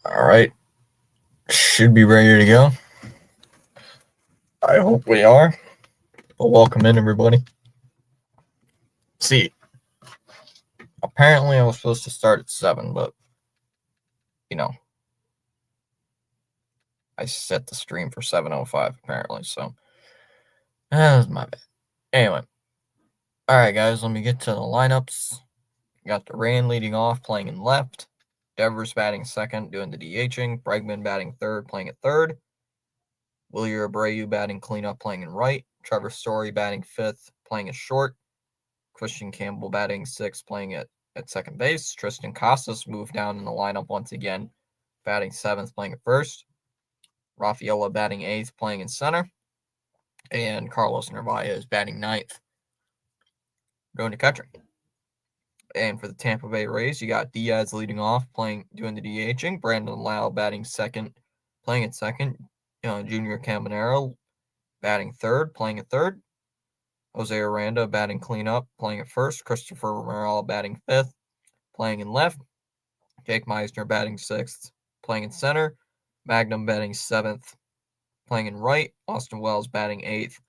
All right. Should be ready to go. I hope we are. Well, welcome in, everybody. See, apparently I was supposed to start at 7, but, I set the stream for 7:05 apparently, so that's my bad. Anyway. All right, guys, let me get to the lineups. Got Duran leading off, playing in left. Devers batting second, doing the DHing. Bregman batting third, playing at third. Wilyer Abreu batting cleanup, playing in right. Trevor Story batting fifth, playing at short. Christian Campbell batting sixth, playing at second base. Tristan Casas moved down in the lineup once again, batting seventh, playing at first. Rafaela batting eighth, playing in center. And Carlos Narvaez batting ninth, going to catcher. And for the Tampa Bay Rays, you got Diaz leading off, doing the DHing. Brandon Lau batting second, playing at second. Junior Caminero batting third, playing at third. Jose Aranda batting cleanup, playing at first. Christopher Romero batting fifth, playing in left. Jake Meisner batting sixth, playing in center. Magnum batting seventh, playing in right. Austin Wells batting eighth,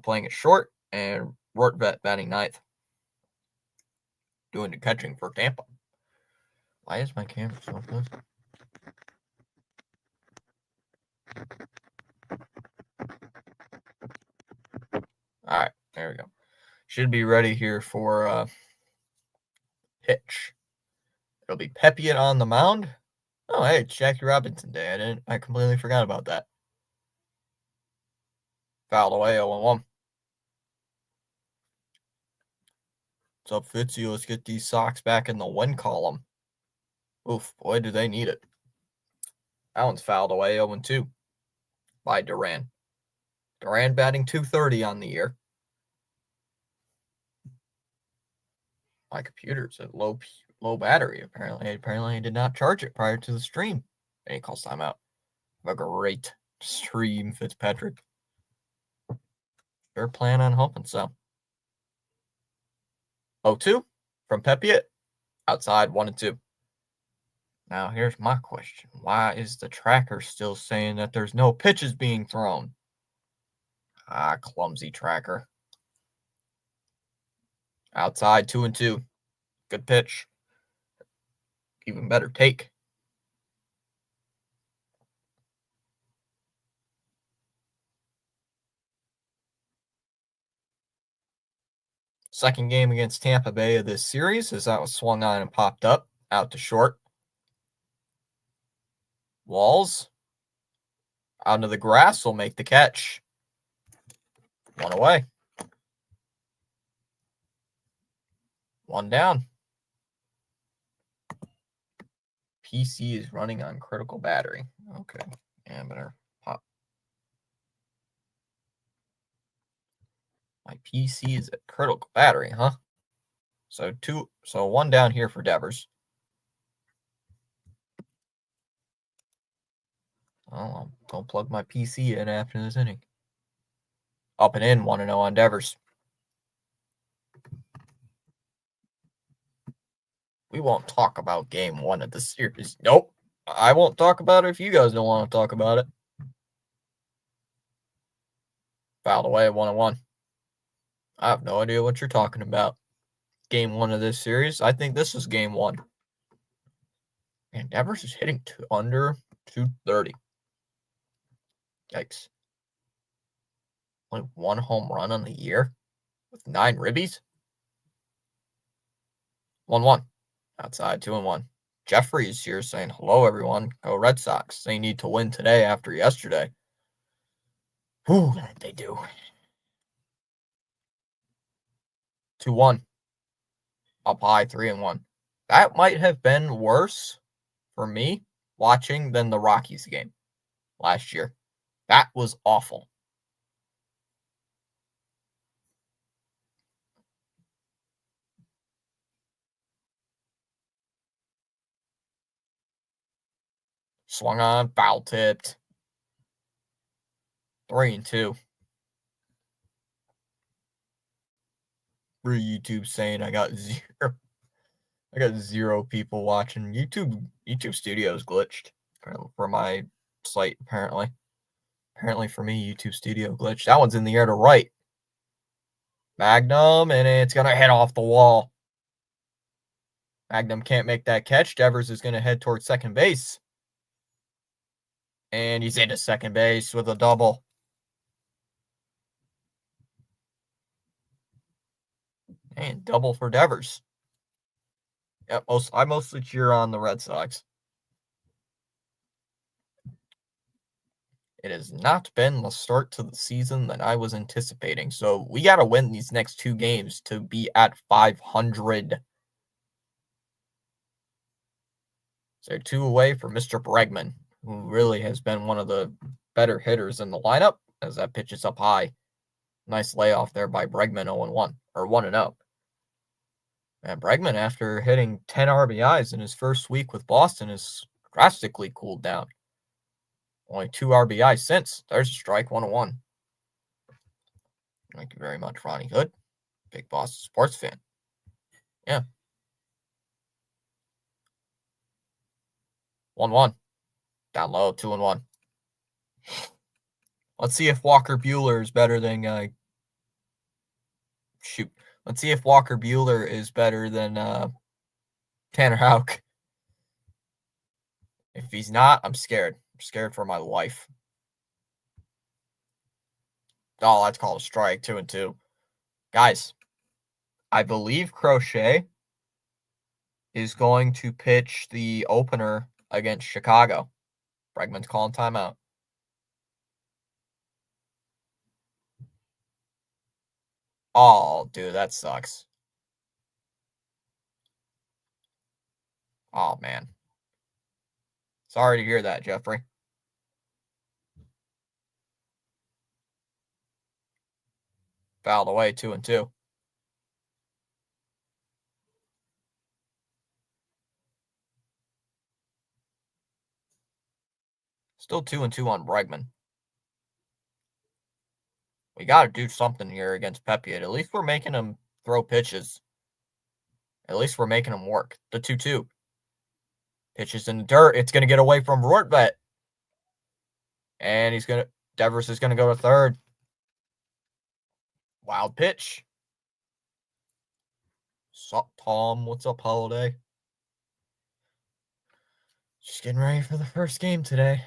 playing at short. And Rortvet batting ninth, doing the catching for Tampa. Why is my camera so close? All right, there we go. Should be ready here for pitch. It'll be Pepiot on the mound. Oh, hey, it's Jackie Robinson Day. I completely forgot about that. Fouled away 0-1. What's up, Fitzy? Let's get these Sox back in the win column. Oof, boy, do they need it. That one's fouled away 0-2 by Duran. Duran batting .230 on the year. My computer's at low battery, apparently. Apparently, I did not charge it prior to the stream. And he calls timeout. Have a great stream, Fitzpatrick. Sure plan on hoping so. 0-2 from Pepiot. Outside 1-2. Now, here's my question. Why is the tracker still saying that there's no pitches being thrown? Clumsy tracker. Outside 2-2. Good pitch. Even better take. Second game against Tampa Bay of this series as that was swung on and popped up. Out to short. Walls. Out into the grass will make the catch. One away. One down. PC is running on critical battery. Okay. Yeah, better pop. My PC is at critical battery, huh? So one down here for Devers. Oh, don't plug my PC in after this inning. Up and in, 1-0 on Devers. We won't talk about game one of the series. Nope. I won't talk about it if you guys don't want to talk about it. Fouled away at 1-1. I have no idea what you're talking about. Game one of this series. I think this is game one. And Devers is hitting under 230. Yikes. Only one home run on the year with 9 ribbies. 1-1. Outside 2-1. Jeffrey's here saying, hello, everyone. Go Red Sox. They need to win today after yesterday. Whew, they do. 2-1. Up high, 3-1. That might have been worse for me watching than the Rockies game last year. That was awful. Swung on, foul tipped. 3-2. For YouTube saying I got 0. I got 0 people watching. YouTube Studios glitched for my site, apparently. Apparently for me, YouTube Studio glitched. That one's in the air to right. Magnum, and it's going to head off the wall. Magnum can't make that catch. Devers is going to head towards second base. And he's into second base with a double. And double for Devers. Yep, I mostly cheer on the Red Sox. It has not been the start to the season that I was anticipating. So we got to win these next 2 games to be at 500. So they're 2 away from Mr. Bregman, who really has been one of the better hitters in the lineup as that pitch is up high. Nice layoff there by Bregman, 0-1, or 1-0. And Bregman, after hitting 10 RBIs in his first week with Boston, has drastically cooled down. Only 2 RBIs since. There's a strike, 1-1. Thank you very much, Ronnie Hood. Big Boston sports fan. Yeah. 1-1. Down low, 2-1. Let's see if Walker Buehler is better than Let's see if Walker Buehler is better than Tanner Houck. If he's not, I'm scared. I'm scared for my life. Oh, that's called a strike. 2-2. Guys, I believe Crochet is going to pitch the opener against Chicago. Bregman's calling timeout. Oh, dude, that sucks. Oh, man. Sorry to hear that, Jeffrey. Fouled away, 2-2. Still 2-2 on Bregman. We got to do something here against Pepe. At least we're making him throw pitches. At least we're making him work. The 2-2. Pitches in the dirt. It's going to get away from Rortvet. And Devers is going to go to third. Wild pitch. Sup, Tom? What's up, Holiday? Just getting ready for the first game today.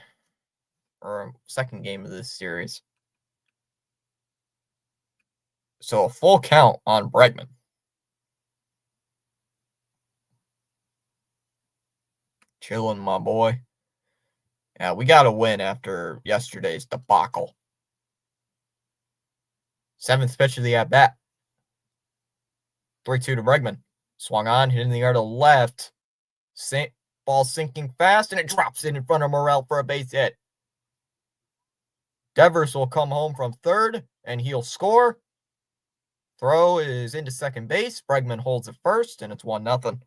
Or second game of this series. So a full count on Bregman. Chilling, my boy. Yeah, we got to win after yesterday's debacle. 7th pitch of the at-bat. 3-2 to Bregman. Swung on, hit in the air to left. Ball sinking fast, and it drops in front of Morel for a base hit. Devers will come home from third, and he'll score. Throw is into second base. Bregman holds it first, and it's 1-0.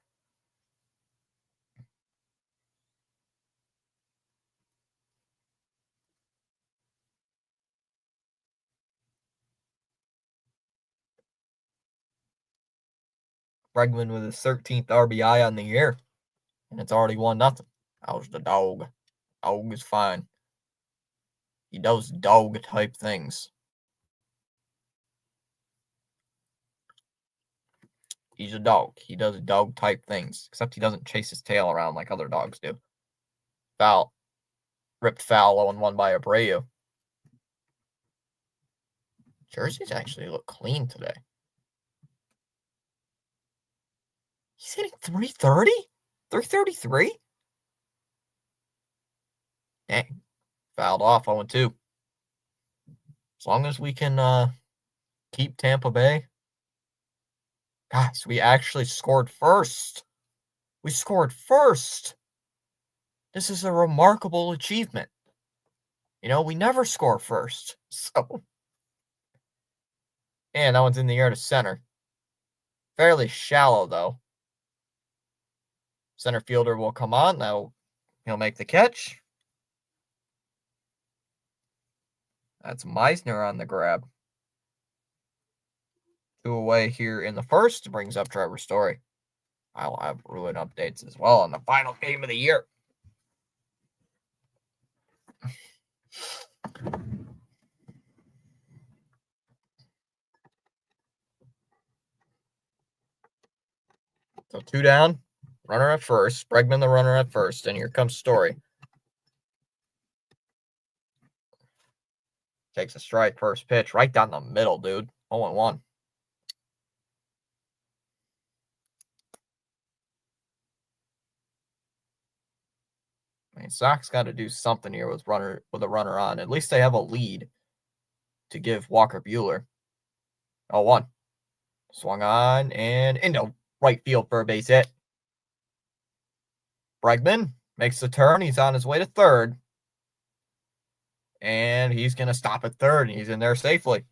Bregman with his 13th RBI on the year, and it's already 1-0. How's the dog? Dog is fine. He does dog-type things. He's a dog. He does dog-type things, except he doesn't chase his tail around like other dogs do. Foul. Ripped foul, 0-1 by Abreu. Jerseys actually look clean today. He's hitting 330? 333? Dang. Fouled off, 0-2. As long as we can keep Tampa Bay. Guys, we actually scored first. We scored first. This is a remarkable achievement. You know, we never score first. So, and that one's in the air to center. Fairly shallow, though. Center fielder will come on. Now he'll make the catch. That's Meisner on the grab. 2 away here in the first. Brings up Trevor Story. I'll have Bruin updates as well on the final game of the year. So 2 down, runner at first, Bregman the runner at first, and here comes Story. Takes a strike, first pitch, right down the middle, dude. 0-1. I mean, Sox got to do something here with a runner on. At least they have a lead to give Walker Buehler. 0-1. Swung on and into right field for a base hit. Bregman makes the turn. He's on his way to third. And he's going to stop at third. He's in there safely.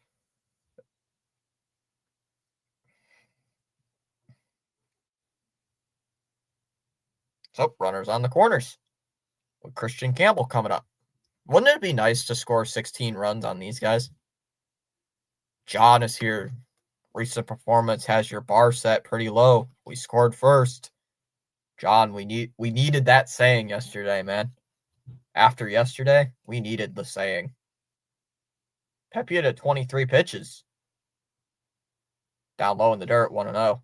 So, runners on the corners with Christian Campbell coming up. Wouldn't it be nice to score 16 runs on these guys? John is here. Recent performance has your bar set pretty low. We scored first. John, we needed that saying yesterday, man. After yesterday, we needed the saying. Pepe at 23 pitches. Down low in the dirt, 1-0.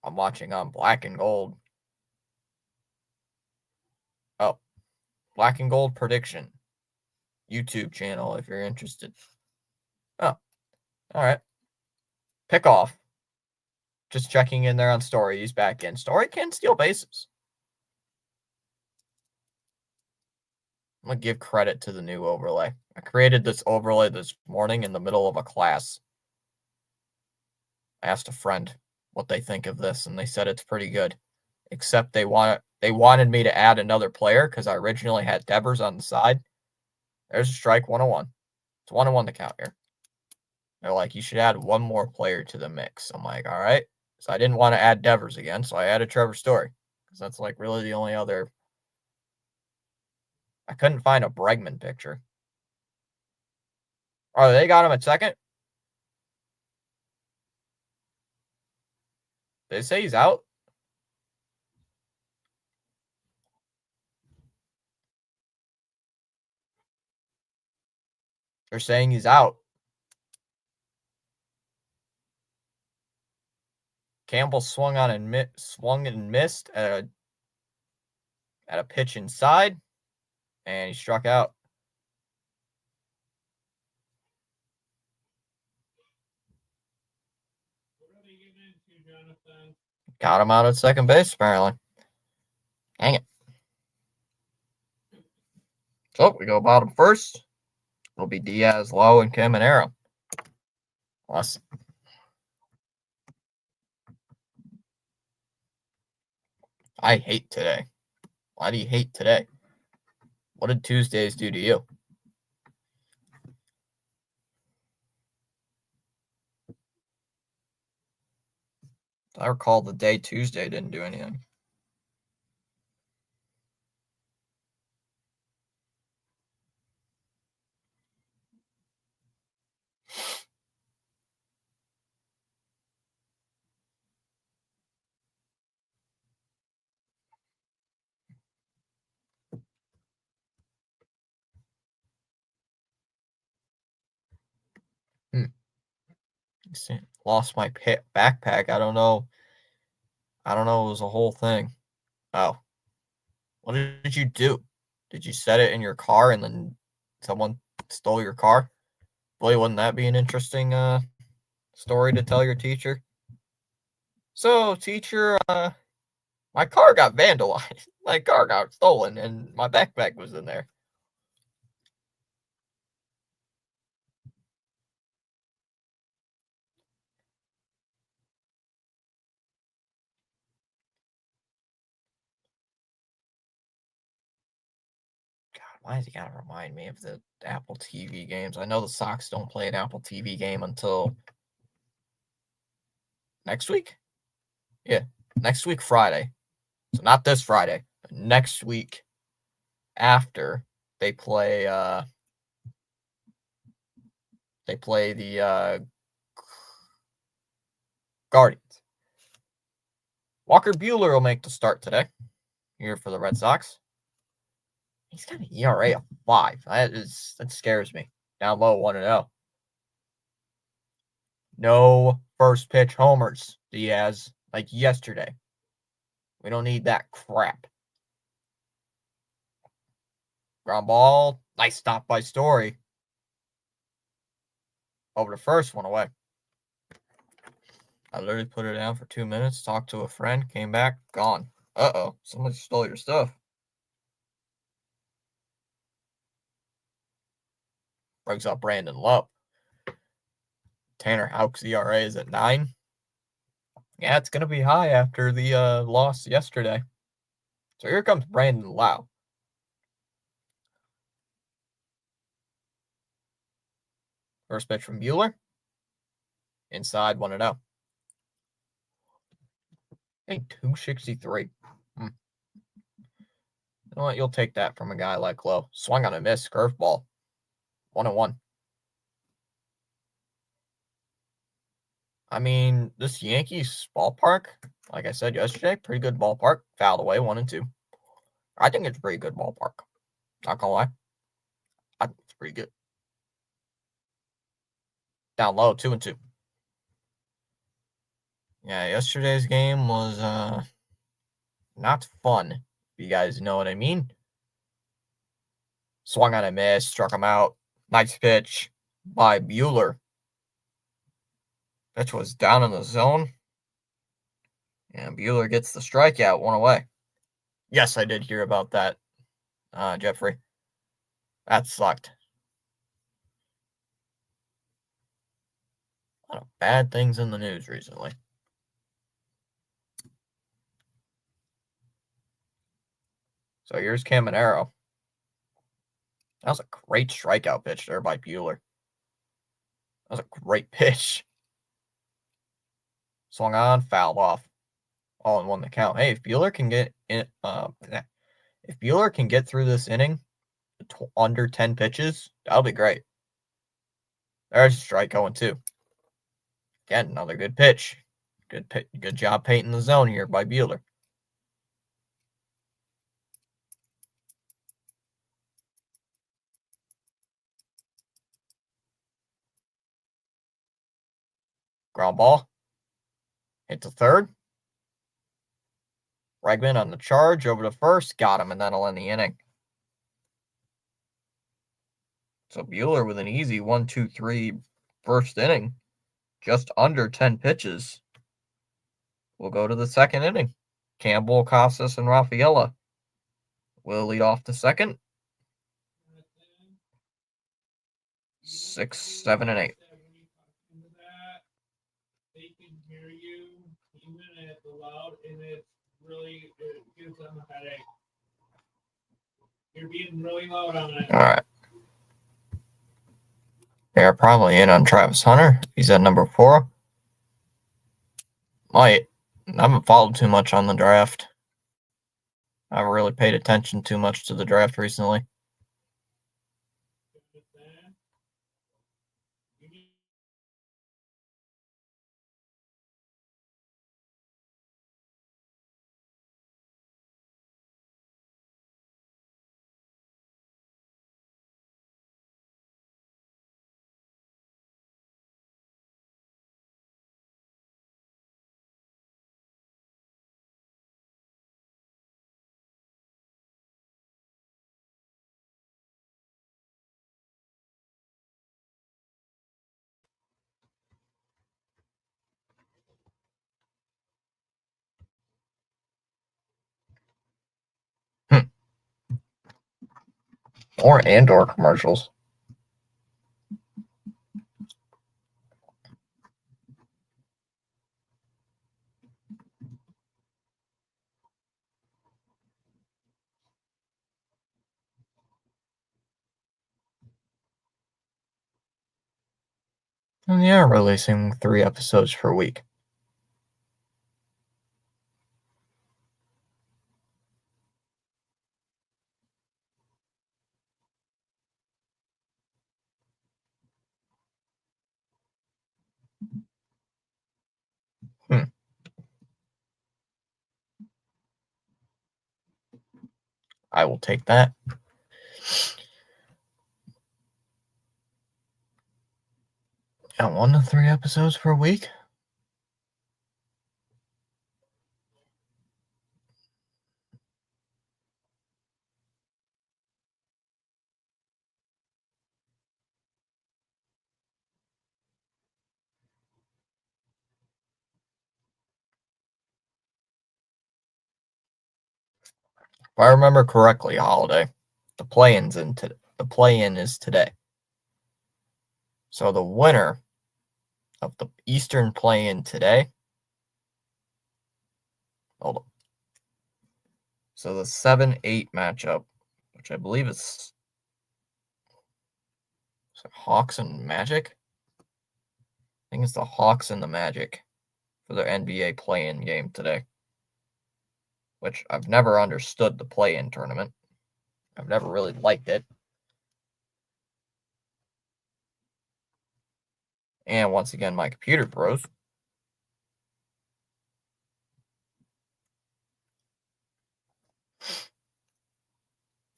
I'm watching on Black and Gold. Oh, Black and Gold Prediction. YouTube channel if you're interested. Oh, all right. Pick off. Just checking in there on Story. He's back in. Story can steal bases. I'm going to give credit to the new overlay. I created this overlay this morning in the middle of a class. I asked a friend what they think of this, and they said it's pretty good. Except they wanted me to add another player because I originally had Devers on the side. There's a strike, 1-1. It's 1-1 to count here. They're like, you should add one more player to the mix. I'm like, all right. So I didn't want to add Devers again, so I added Trevor Story because that's like really the only other. I couldn't find a Bregman picture. Oh, they got him at second? Did they say he's out? They're saying he's out. Campbell swung and missed at a pitch inside, and he struck out. Got him out at second base, apparently. Dang it. So we go bottom first. It'll be Diaz, Lowe, and Caminero. Awesome. I hate today. Why do you hate today? What did Tuesdays do to you? I recall the day Tuesday didn't do anything. Lost my backpack. I don't know. It was a whole thing. Oh. What did you do? Did you set it in your car and then someone stole your car? Boy, wouldn't that be an interesting story to tell your teacher? So, teacher, my car got vandalized. My car got stolen and my backpack was in there. Why has he got to remind me of the Apple TV games? I know the Sox don't play an Apple TV game until next week. Yeah, next week, Friday. So not this Friday, but next week after they play the Guardians. Walker Buehler will make the start today here for the Red Sox. He's got an ERA of 5. That scares me. Down low, 1-0. No first pitch homers, Diaz, like yesterday. We don't need that crap. Ground ball. Nice stop by Story. Over to first, one away. I literally put it down for 2 minutes, talked to a friend, came back, gone. Uh-oh, somebody stole your stuff. Brings up Brandon Lowe. Tanner Houck's ERA is at 9. Yeah, it's going to be high after the loss yesterday. So here comes Brandon Lowe. First pitch from Buehler. Inside, 1-0. Hey, 263. You know what? You'll take that from a guy like Lowe. Swung on a miss, curveball. 1-1. I mean, this Yankees ballpark, like I said yesterday, pretty good ballpark. Fouled away, 1-2. I think it's a pretty good ballpark. Not gonna lie. I think it's pretty good. Down low, 2-2. Yeah, yesterday's game was not fun. If you guys know what I mean. Swung on a miss, struck him out. Nice pitch by Buehler. Pitch was down in the zone. And Buehler gets the strikeout, 1 away. Yes, I did hear about that, Jeffrey. That sucked. A lot of bad things in the news recently. So here's Caminero. That was a great strikeout pitch there by Buehler. That was a great pitch. Swung on, fouled off. All in one the count. Hey, if Buehler can get in, if Buehler can get through this inning under 10 pitches, that'll be great. There's a strike going too. Again, another good pitch. Good job painting the zone here by Buehler. Ground ball. Hit to third. Bregman on the charge over to first. Got him, and that'll end the inning. So Buehler with an easy 1-2-3 first inning. Just under 10 pitches. We'll go to the second inning. Campbell, Casas, and Rafaela will lead off the second. 6, 7, and 8. They can hear you even at the loud, and it gives them a headache. You're being really loud on it. All right. They're probably in on Travis Hunter. He's at number 4. I haven't followed too much on the draft. I haven't really paid attention too much to the draft recently. Or Andor commercials. And they are releasing 3 episodes per week. I will take that. And 1 to 3 episodes per week? If I remember correctly, Holiday, the play-in is today. So the winner of the Eastern play-in today. Hold on. So the 7-8 matchup, which I believe is Hawks and Magic. I think it's the Hawks and the Magic for their NBA play-in game today. Which I've never understood the play-in tournament. I've never really liked it. And once again, my computer froze.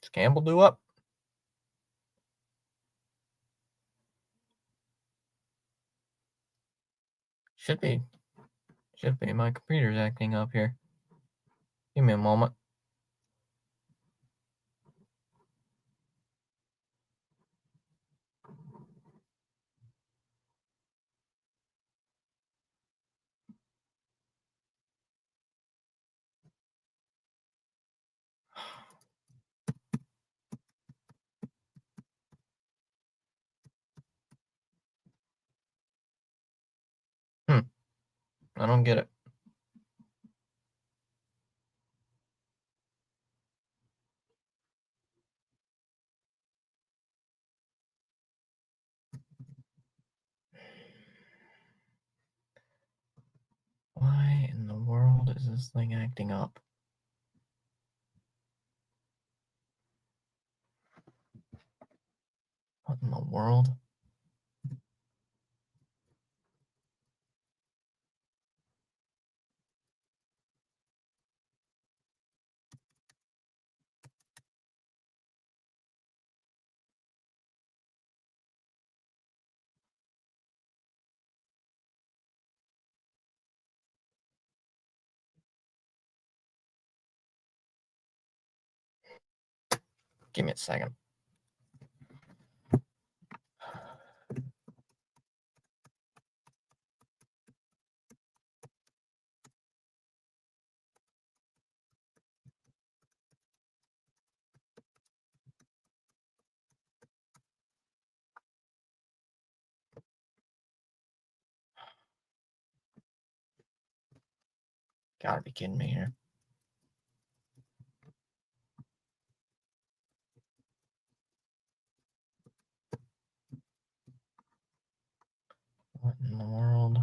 Is Campbell due up? Should be. Should be. My computer's acting up here. Give me a moment. I don't get it. Why in the world is this thing acting up? What in the world? Give me a second. Gotta be kidding me here. What in the world?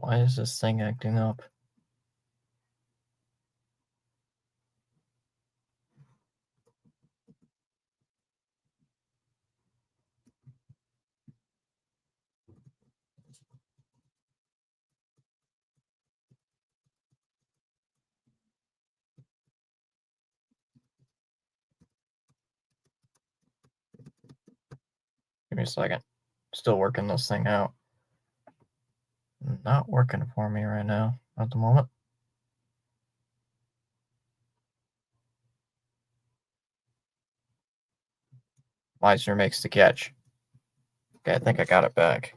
Why is this thing acting up? Give me a second. Still working this thing out. Not working for me right now at the moment. Meisner makes the catch. Okay, I think I got it back.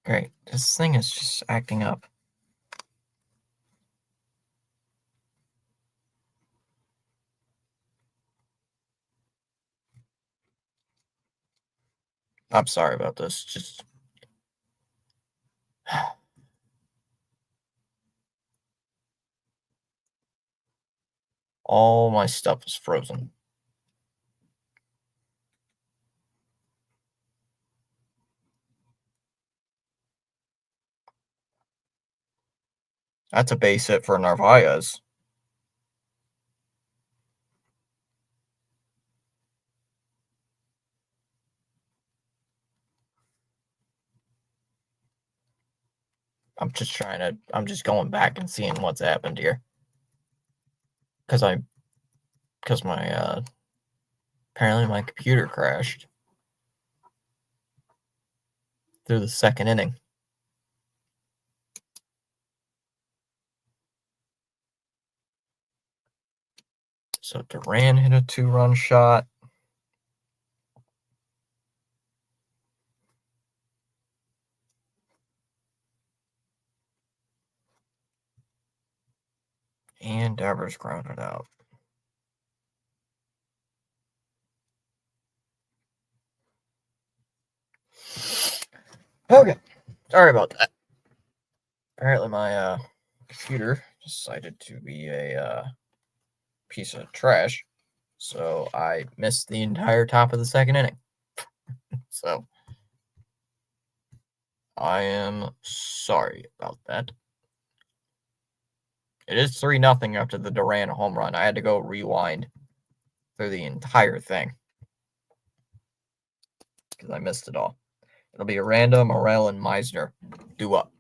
Great. This thing is just acting up. I'm sorry about this. Just all my stuff is frozen. That's a base hit for Narvaez. I'm just going back and seeing what's happened here. Because my apparently my computer crashed through the second inning. So Duran hit a 2-run shot. And Devers grounded out. Okay. Sorry about that. Apparently my computer decided to be a piece of trash. So I missed the entire top of the second inning. So I am sorry about that. It is 3-0 after the Duran home run. I had to go rewind through the entire thing because I missed it all. It'll be Aranda, Morel, and Meisner due up.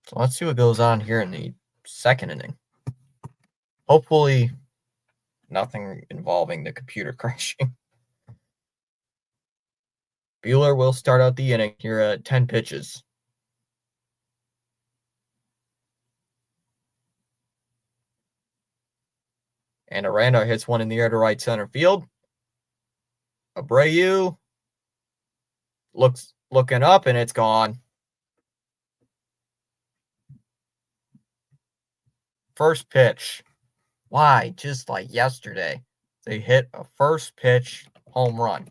So let's see what goes on here in the second inning. Hopefully, nothing involving the computer crashing. Buehler will start out the inning here at 10 pitches. And Aranda hits one in the air to right center field. Abreu looking up, and it's gone. First pitch. Why? Just like yesterday, they hit a first pitch home run.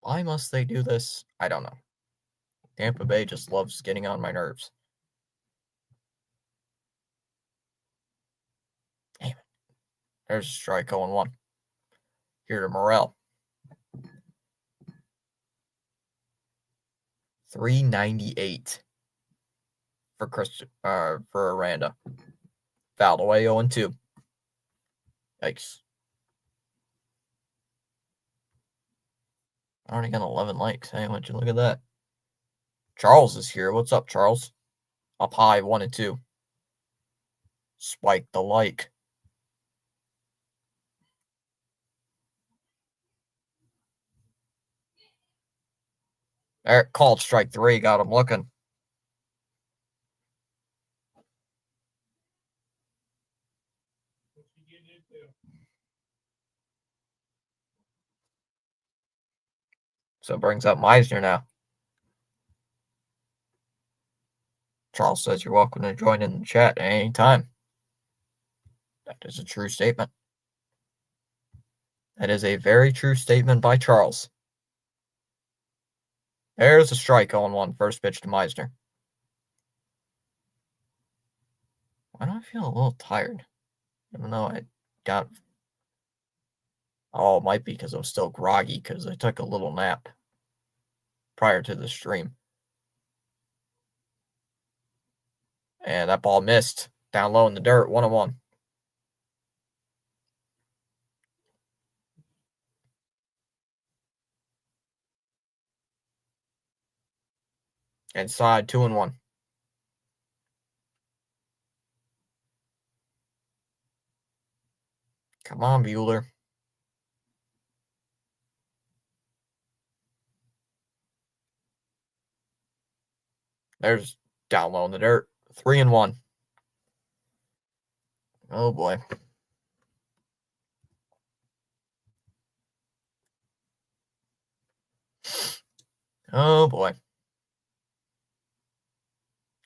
Why must they do this? I don't know. Tampa Bay just loves getting on my nerves. Damn it. There's a strike 0-1. Here to Morel. 398 for Aranda. Fouled away 0-2. Yikes. I already got 11 likes. Hey, would you look at that? Charles is here. What's up, Charles? Up high, 1-2. Spike the like. Eric called strike 3. Got him looking. So it brings up Meisner now. Charles says you're welcome to join in the chat at any time. That is a true statement. That is a very true statement by Charles. There's a strike on 1, first pitch to Meisner. Why do I feel a little tired? Even though I got... Oh, it might be because I'm still groggy because I took a little nap prior to the stream. And that ball missed. Down low in the dirt, 1-1. Inside, 2-1. Come on, Bueller. There's down low in the dirt. 3-1. Oh boy. Oh boy.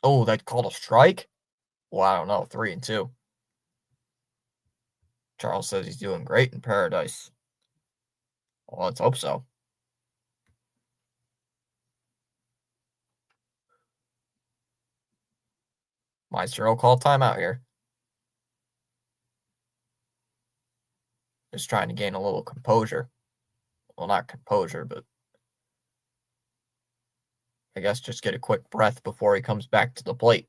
Oh, that called a strike? Well, I don't know. 3-2. Charles says he's doing great in paradise. Well, let's hope so. Meister will call timeout here. Just trying to gain a little composure. Well, not composure, but I guess just get a quick breath before he comes back to the plate.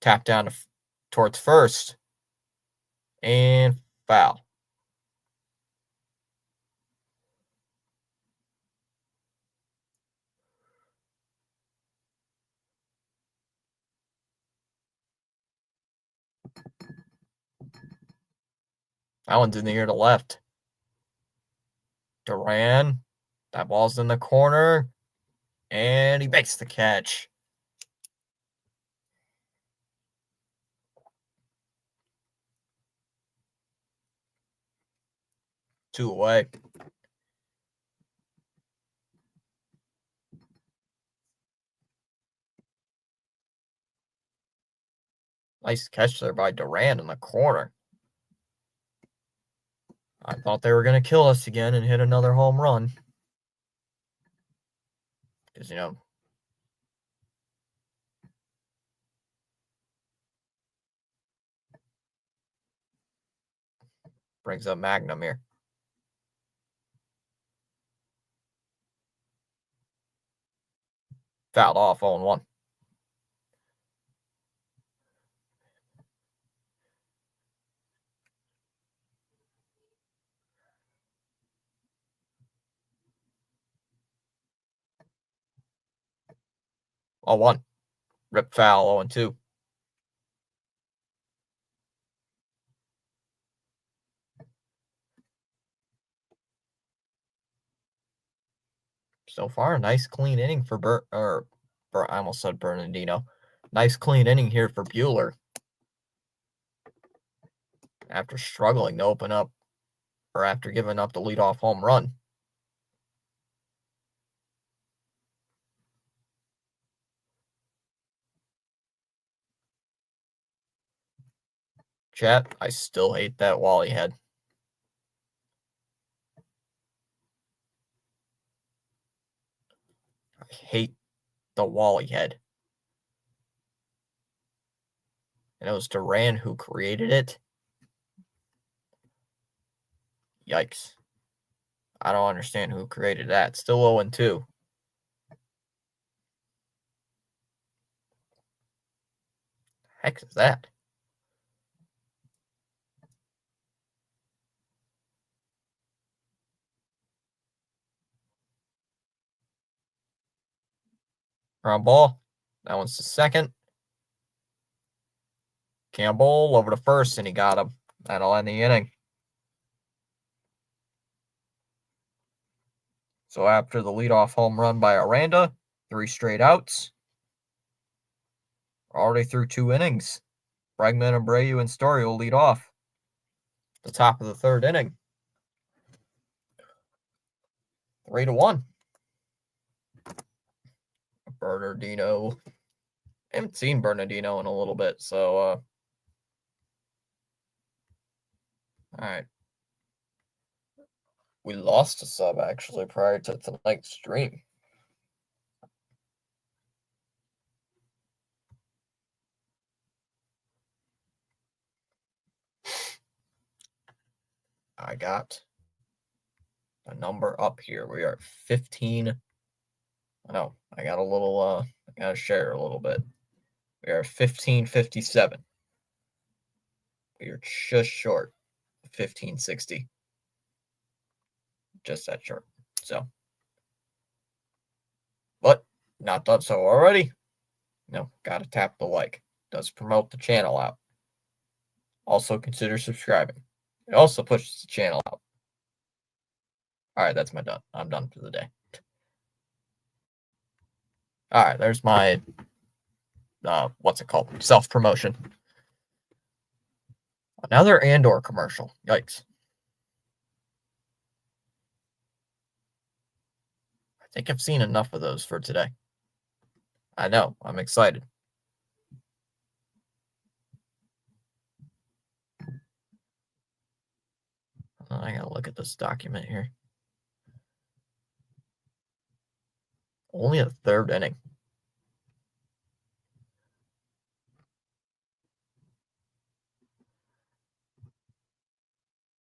Tap down towards first. And foul. That one's in the air to left. Duran. That ball's in the corner. And he makes the catch. Two away. Nice catch there by Duran in the corner. I thought they were going to kill us again and hit another home run. Because, brings up Magnum here. Fouled off 0-1. Oh, 1. Rip foul 0-2. So far, a nice clean inning for I almost said Bernardino. Nice clean inning here for Bueller. After struggling to open up, or after giving up the leadoff home run. Chat, I still hate that Wally head. I hate the Wally head. And it was Duran who created it. Yikes. I don't understand who created that. Still 0-2. Heck is that? Ground ball. That one's to second. Campbell over to first, and he got him. That'll end the inning. So after the leadoff home run by Aranda, 3 straight outs. We're already through 2 innings. Bregman, Abreu, and Story will lead off. The top of the 3rd inning. 3-1. Bernardino. I haven't seen Bernardino in a little bit, so all right. We lost a sub actually prior to tonight's stream. I got a number up here. We are 15. No, I got a little I gotta share a little bit. We are 1557. We are just short of 1560. Just that short. So, but not done so already. No, gotta tap the like. Does promote the channel out. Also consider subscribing. It also pushes the channel out. All right, that's my done. I'm done for the day. All right, there's my what's it called? Self-promotion. Another Andor commercial. Yikes. I think I've seen enough of those for today. I know. I'm excited. I gotta look at this document here. Only a third inning.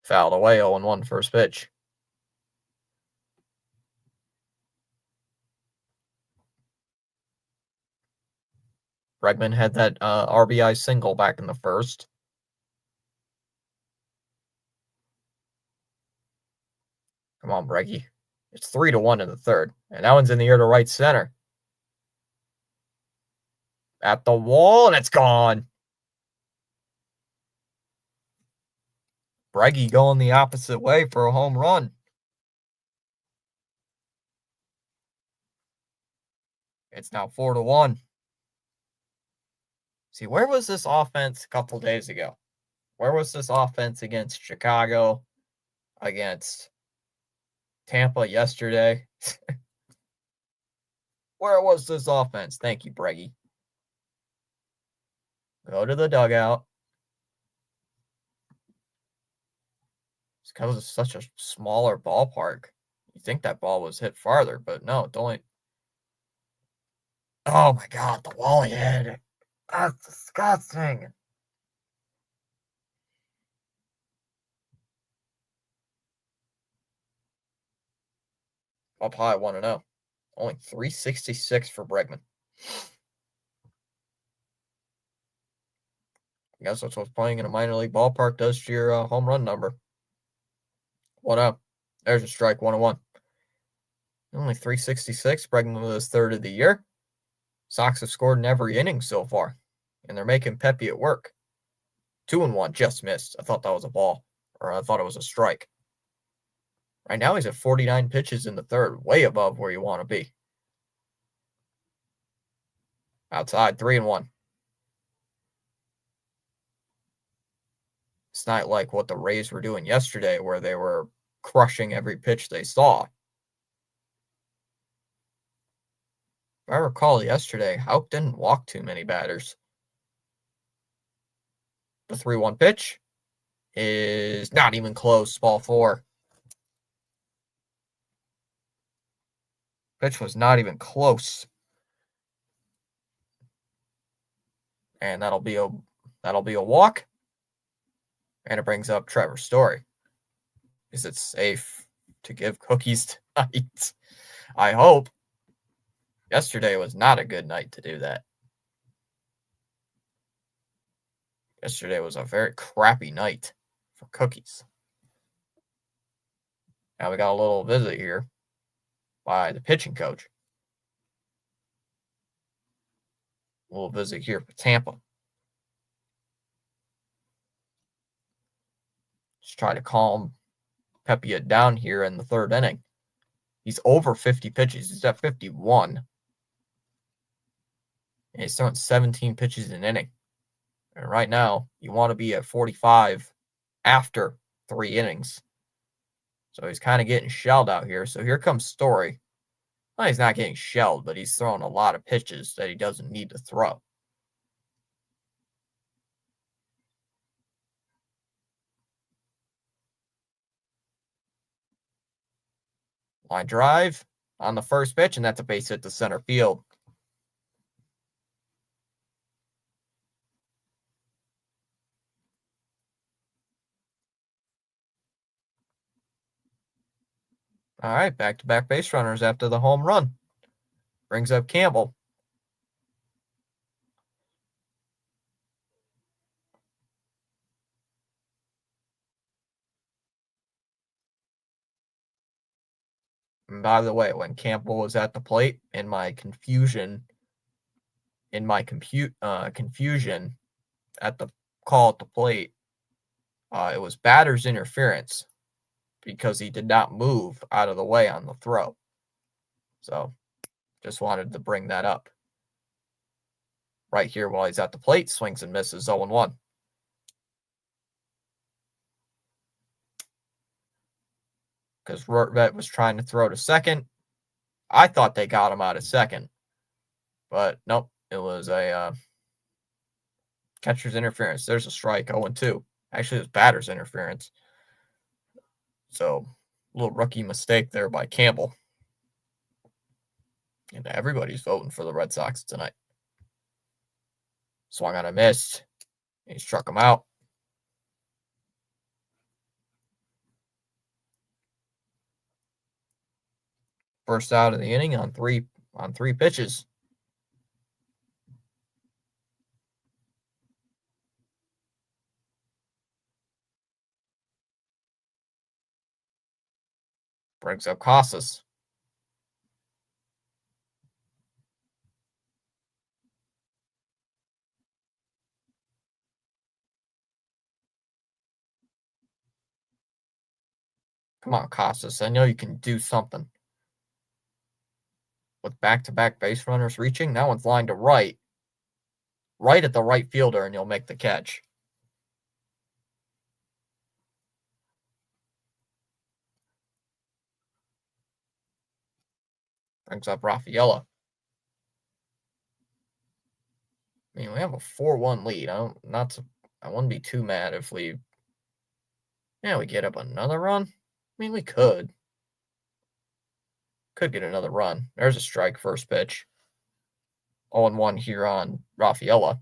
Fouled away, 0-1 first pitch. Bregman had that RBI single back in the first. Come on, Breggy. It's 3-1 in the third. And that one's in the air to right center. At the wall, and it's gone. Breggy going the opposite way for a home run. It's now 4-1. See, where was this offense a couple days ago? Where was this offense against Chicago, against Tampa yesterday? Where was this offense? Thank you, Breggy. Go to the dugout. It's because it's such a smaller ballpark. You think that ball was hit farther, but no, it's only. Oh my God, the wall he hit it. That's disgusting. Up high, 1-0. Only 366 for Bregman. I guess that's what playing in a minor league ballpark does to your home run number. 1-0. There's a strike, 1-1. Only 366. Bregman with his third of the year. Sox have scored in every inning so far, and they're making Pepe at work. 2-1, just missed. I thought that was a ball, or I thought it was a strike. Right now he's at 49 pitches in the third, way above where you want to be. Outside, 3-1. It's not like what the Rays were doing yesterday, where they were crushing every pitch they saw. If I recall yesterday, Houck didn't walk too many batters. The 3-1 pitch is not even close, ball 4. Pitch was not even close. And that'll be a walk. And it brings up Trevor Story. Is it safe to give cookies tonight? I hope. Yesterday was not a good night to do that. Yesterday was a very crappy night for cookies. Now we got a little visit here by the pitching coach. A little visit here for Tampa. Just try to calm Pepe down here in the third inning. He's over 50 pitches. He's at 51. And he's throwing 17 pitches an inning. And right now, you want to be at 45 after 3 innings. So he's kind of getting shelled out here. So here comes Story. Well, he's not getting shelled, but he's throwing a lot of pitches that he doesn't need to throw. Line drive on the first pitch, and that's a base hit to center field. All right, back-to-back base runners after the home run. Brings up Campbell. And by the way, when Campbell was at the plate, in my confusion at the call at the plate, it was batter's interference because he did not move out of the way on the throw. So just wanted to bring that up. Right here while he's at the plate, swings and misses 0-1. Because Rortvet was trying to throw to second. I thought they got him out of second. But nope, it was a catcher's interference. There's a strike, 0-2. Actually, it was batter's interference. So, a little rookie mistake there by Campbell. And everybody's voting for the Red Sox tonight. Swung on a miss. He struck him out. First out of the inning on three pitches. Brings up Casas. Come on, Casas. I know you can do something. With back-to-back base runners reaching, that one's lined to right. Right at the right fielder, and you'll make the catch. Brings up Rafaela. I mean, we have a 4-1 lead. I wouldn't be too mad if we get up another run. I mean, we could get another run. There's a strike, first pitch. 0-1 here on Rafaela.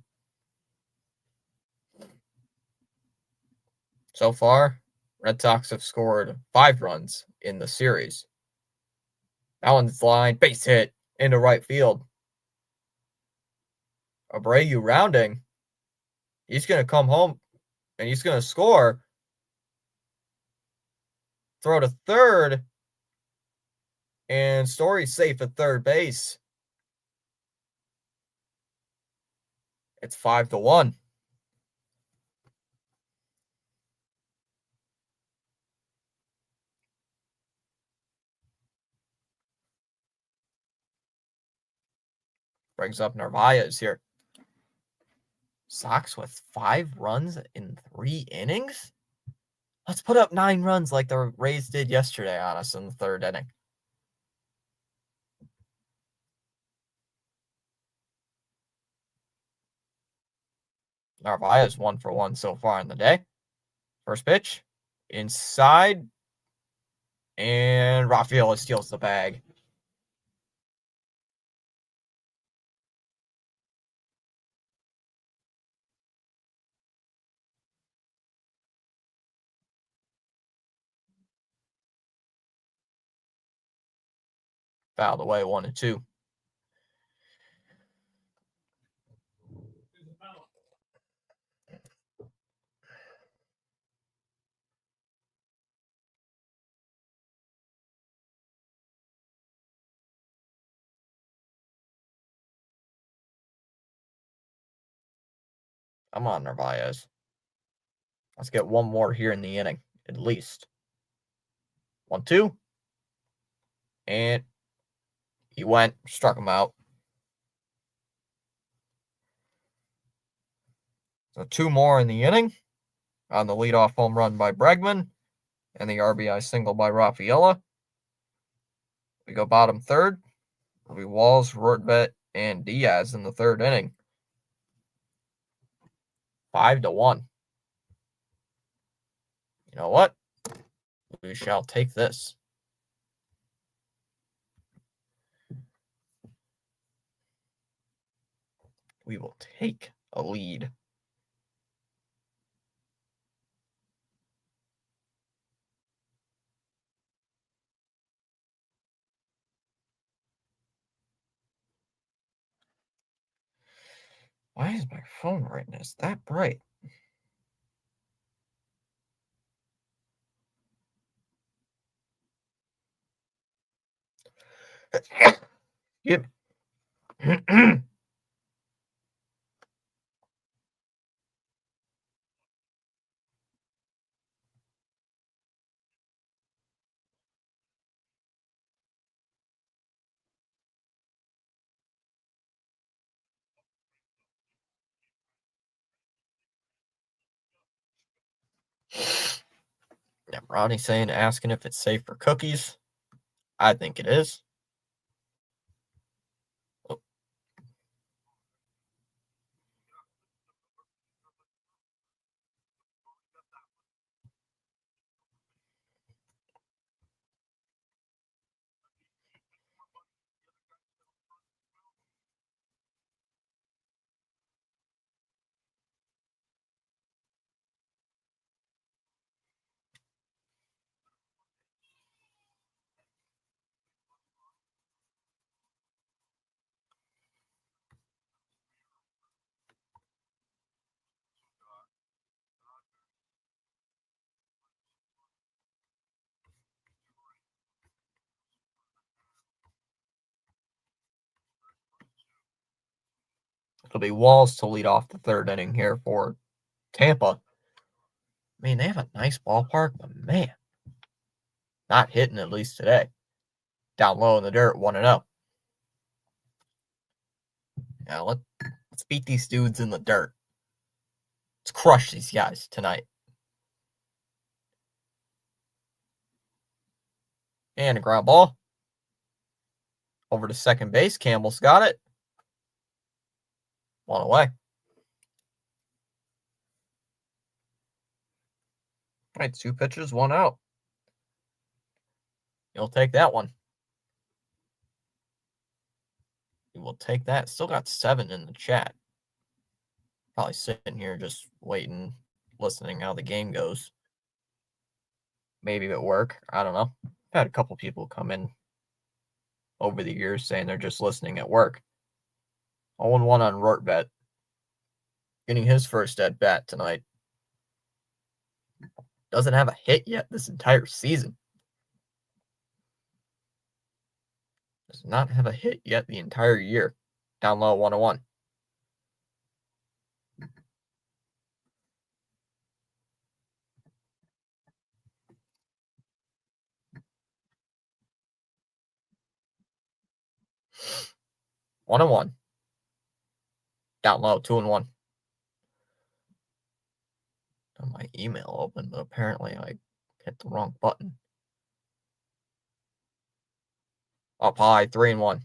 So far, Red Sox have scored 5 runs in the series. That one's lined, base hit into right field. Abreu rounding. He's going to come home and he's going to score. Throw to third. And Story's safe at third base. It's 5-1. Brings up Narvaez here. Sox with 5 runs in 3 innings? Let's put up 9 runs like the Rays did yesterday on us in the 3rd inning. Narvaez 1 for 1 so far in the day. First pitch, inside, and Rafaela steals the bag. Fouled away 1-2. Come on, Narvaez. Let's get one more here in the inning, at least. 1-2. And he went, struck him out. So 2 more in the inning on the leadoff home run by Bregman and the RBI single by Rafaela. We go bottom third. It'll be Walls, Rortvet, and Diaz in the third inning. 5-1. You know what? We shall take this. We will take a lead. Why is my phone brightness that bright? Yep. Yeah, Rodney saying, asking if it's safe for cookies. I think it is. Oh. It'll be Walls to lead off the third inning here for Tampa. I mean, they have a nice ballpark, but man, not hitting at least today. Down low in the dirt, 1-0. Now let's beat these dudes in the dirt. Let's crush these guys tonight. And a ground ball. Over to second base. Campbell's got it. One away. All right, 2 pitches, 1 out. You'll take that one. You will take that. Still got 7 in the chat. Probably sitting here just waiting, listening how the game goes. Maybe at work. I don't know. I've had a couple people come in over the years saying they're just listening at work. 0-1 on Rortvet. Getting his first at bat tonight. Doesn't have a hit yet this entire season. Does not have a hit yet the entire year. Down low, 1-1. One and one. Down low, 2-1. Got my email open, but apparently I hit the wrong button. Up high, 3-1.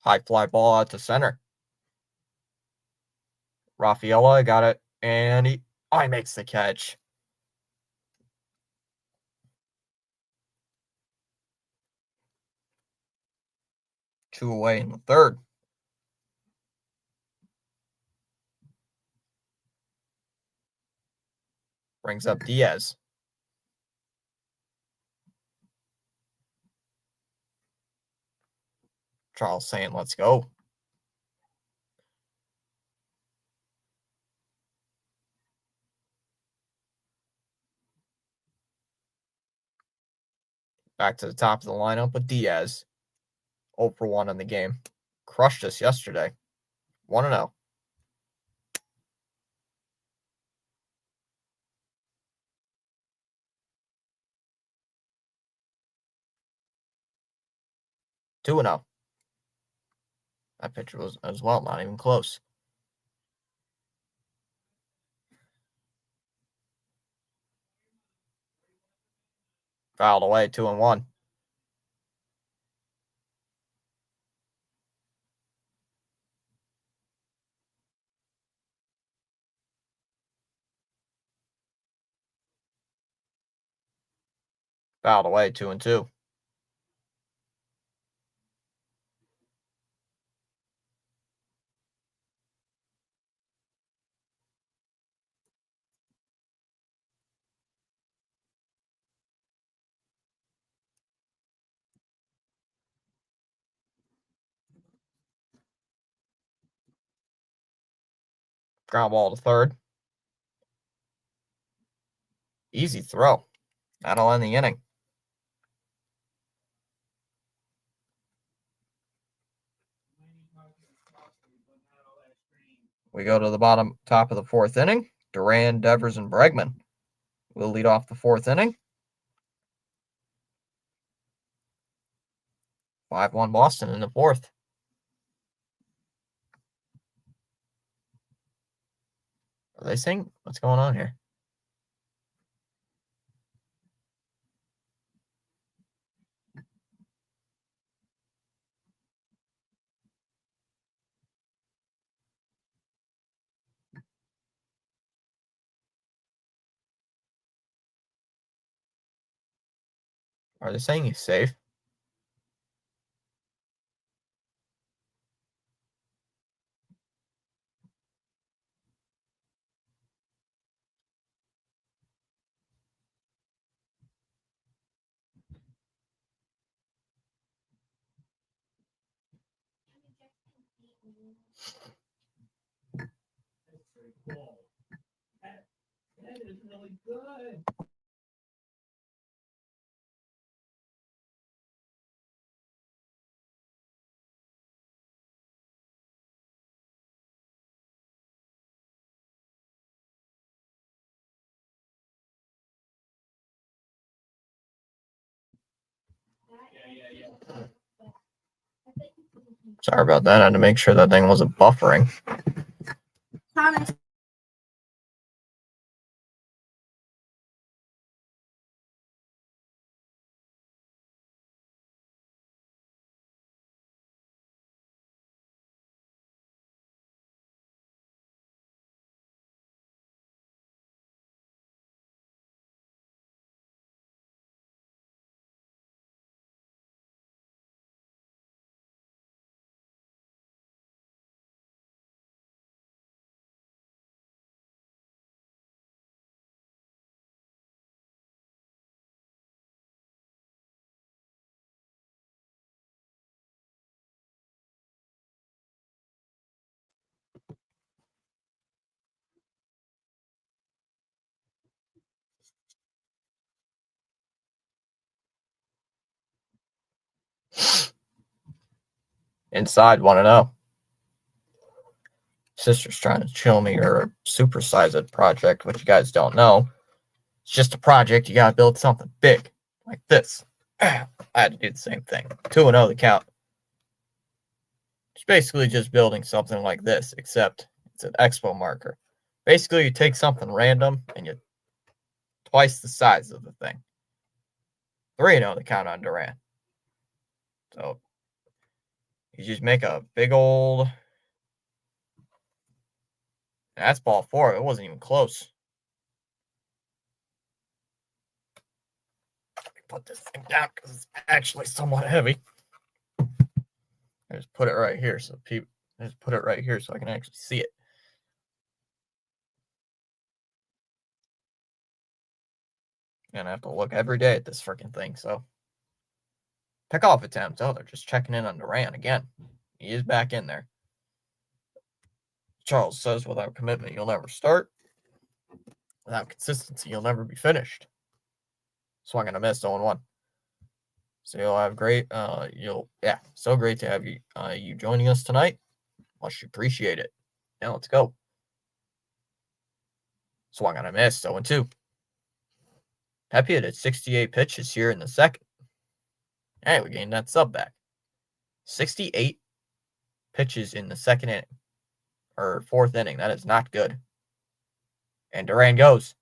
High fly ball out to center. Rafaela got it, and he makes the catch. Two away in the third. Brings up Diaz. Charles saying, let's go. Back to the top of the lineup with Diaz. 0 for 1 in the game. Crushed us yesterday. 1-0. Two and 0. That pitch was as well, not even close. Fouled away, 2-1. Fouled away, 2-2. Ground ball to third. Easy throw. That'll end the inning. We go to the top of the fourth inning. Duran, Devers, and Bregman will lead off the fourth inning. 5-1 Boston in the fourth. Are they singing? What's going on here? Are they saying he's safe? Sorry about that. I had to make sure that thing wasn't buffering. Inside 1-0. Sister's trying to chill me or supersize it project, which you guys don't know. It's just a project. You got to build something big like this. I had to do the same thing. 2-0 the count. It's basically just building something like this, except it's an expo marker. Basically, you take something random and you twice the size of the thing. 3-0 the count on Duran. So you just make a big old. That's ball 4. It wasn't even close. Put this thing down because it's actually somewhat heavy. I just put it right here so people. I just put it right here so I can actually see it. And I have to look every day at this freaking thing. So pickoff attempt. Oh, they're just checking in on Duran again. He is back in there. Charles says, without commitment, you'll never start. Without consistency, you'll never be finished. Swung and a miss, 0-1. So you'll have so great to have you joining us tonight. Much appreciate it. Now let's go. Swung and a miss, 0-2. Pepe hit 68 pitches here in the second. Hey, we gained that sub back. 68 pitches in the second inning or fourth inning. That is not good. And Duran goes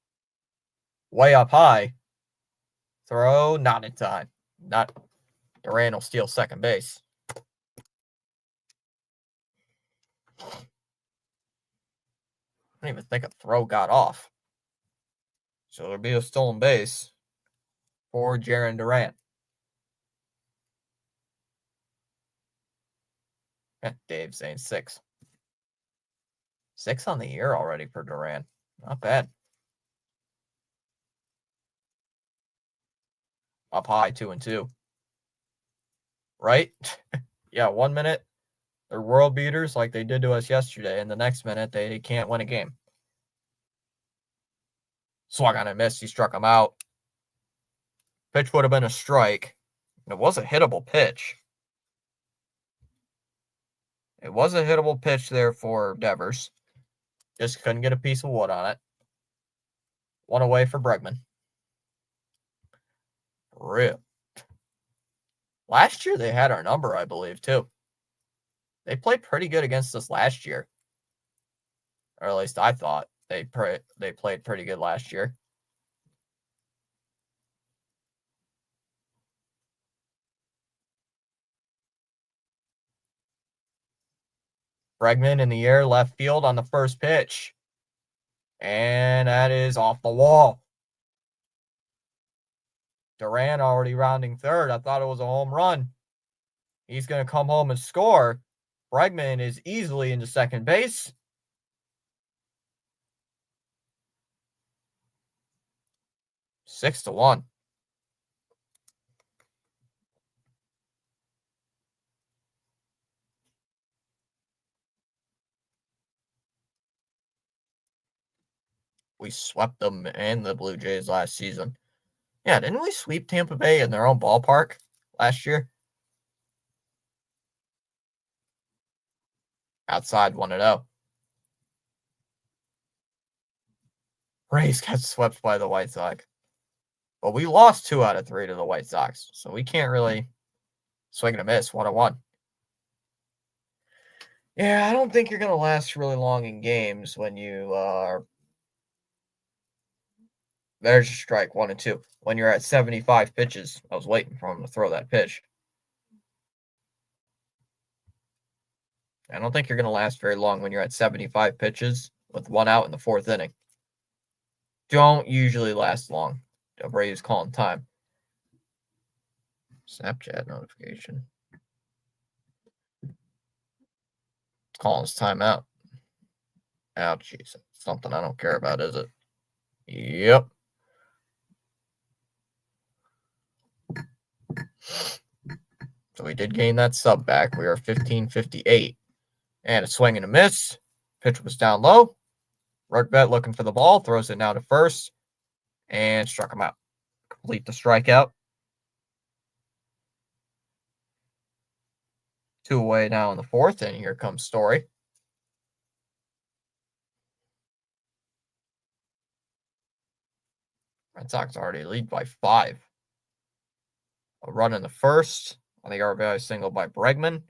way up high. Throw, not in time. Not Duran will steal second base. I don't even think a throw got off. So there'll be a stolen base for Jarren Duran. Dave saying 6. 6 on the year already for Duran. Not bad. Up high, 2-2. Right? Yeah, 1 minute, they're world beaters like they did to us yesterday, and the next minute, they can't win a game. Swung on a miss. He struck him out. Pitch would have been a strike. It was a hittable pitch. It was a hittable pitch there for Devers. Just couldn't get a piece of wood on it. 1 away for Bregman. Real. Last year they had our number, I believe, too. They played pretty good against us last year. Or at least I thought they played pretty good last year. Bregman in the air, left field on the first pitch. And that is off the wall. Duran already rounding third. I thought it was a home run. He's going to come home and score. Bregman is easily into second base. Six to 1. We swept them and the Blue Jays last season. Yeah, didn't we sweep Tampa Bay in their own ballpark last year? Outside 1-0. Rays got swept by the White Sox. But we lost 2 out of 3 to the White Sox, so we can't really swing and a miss. 1-1. Yeah, I don't think you're going to last really long in games when you are. There's your strike, 1-2. When you're at 75 pitches, I was waiting for him to throw that pitch. I don't think you're going to last very long when you're at 75 pitches with 1 out in the 4th inning. Don't usually last long. The Braves calling time. Snapchat notification. It's calling his timeout. Oh, jeez. Something I don't care about, is it? Yep. So we did gain that sub back. We are 15:58. And a swing and a miss. Pitch was down low. Rugvet looking for the ball. Throws it now to first. And struck him out. Complete the strikeout. 2 away now in the 4th. And here comes Story. Red Sox already lead by 5. A run in the 1st on the RBI single by Bregman.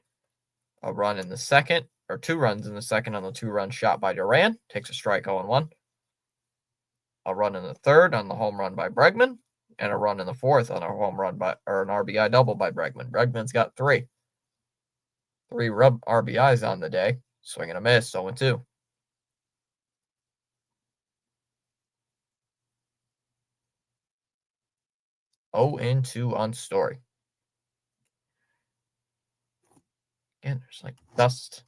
A run in the 2nd, or 2 runs in the 2nd on the 2-run shot by Duran. Takes a strike 0-1. A run in the 3rd on the home run by Bregman. And a run in the 4th on a home run or an RBI double by Bregman. Bregman's got 3. 3 RBIs on the day. Swing and a miss, 0-2. Oh, and 2 on Story. Again, there's like dust.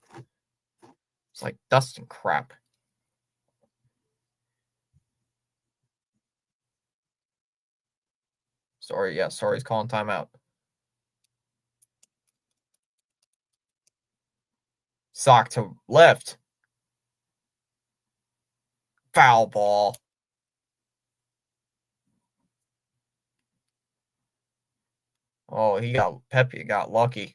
It's like dust and crap. Story's calling timeout. Sock to left. Foul ball. Oh, Pepe got lucky.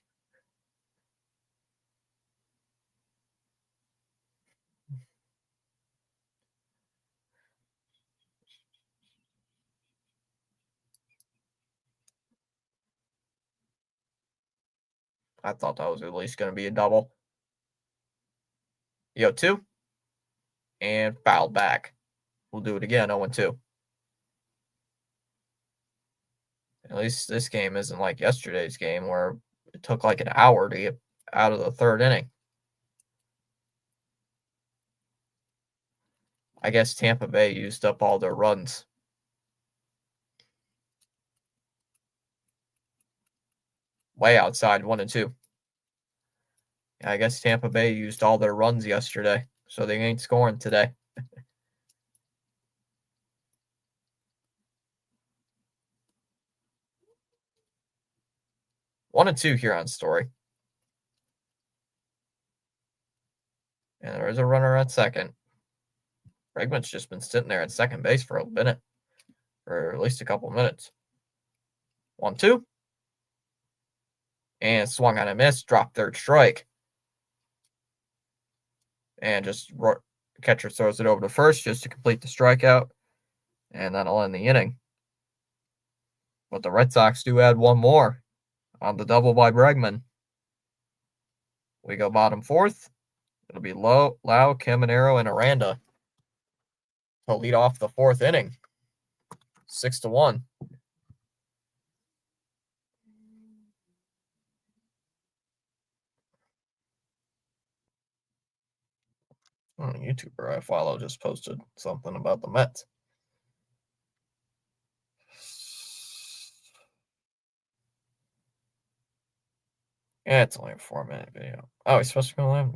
I thought that was at least going to be a double. You go 2 and fouled back. We'll do it again, 0-2. At least this game isn't like yesterday's game where it took like an hour to get out of the third inning. I guess Tampa Bay used up all their runs. Way outside, 1-2. I guess Tampa Bay used all their runs yesterday, so they ain't scoring today. 1-2 here on Story. And there is a runner at second. Bregman's just been sitting there at second base for a minute, or at least a couple minutes. 1-2. And swung on a miss, dropped third strike. And just catcher throws it over to first just to complete the strikeout. And that'll end the inning. But the Red Sox do add one more on the double by Bregman. We go bottom fourth. It'll be Lau, Caminero, and Aranda to lead off the fourth inning. 6-1. A YouTuber I follow just posted something about the Mets. Yeah, it's only a 4-minute video. Oh, he's supposed to go live.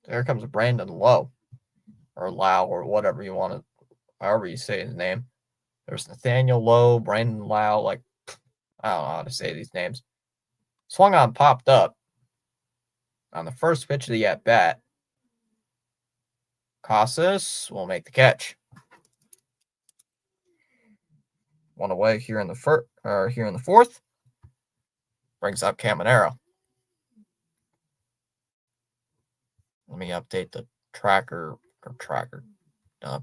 There comes Brandon Lowe, or Lau, or whatever you want to, however you say his name. There's Nathaniel Lowe, Brandon Lau, like, I don't know how to say these names. Swung on, popped up on the first pitch of the at-bat. Casas will make the catch. One away here in the fourth. Brings up Caminero. Let me update the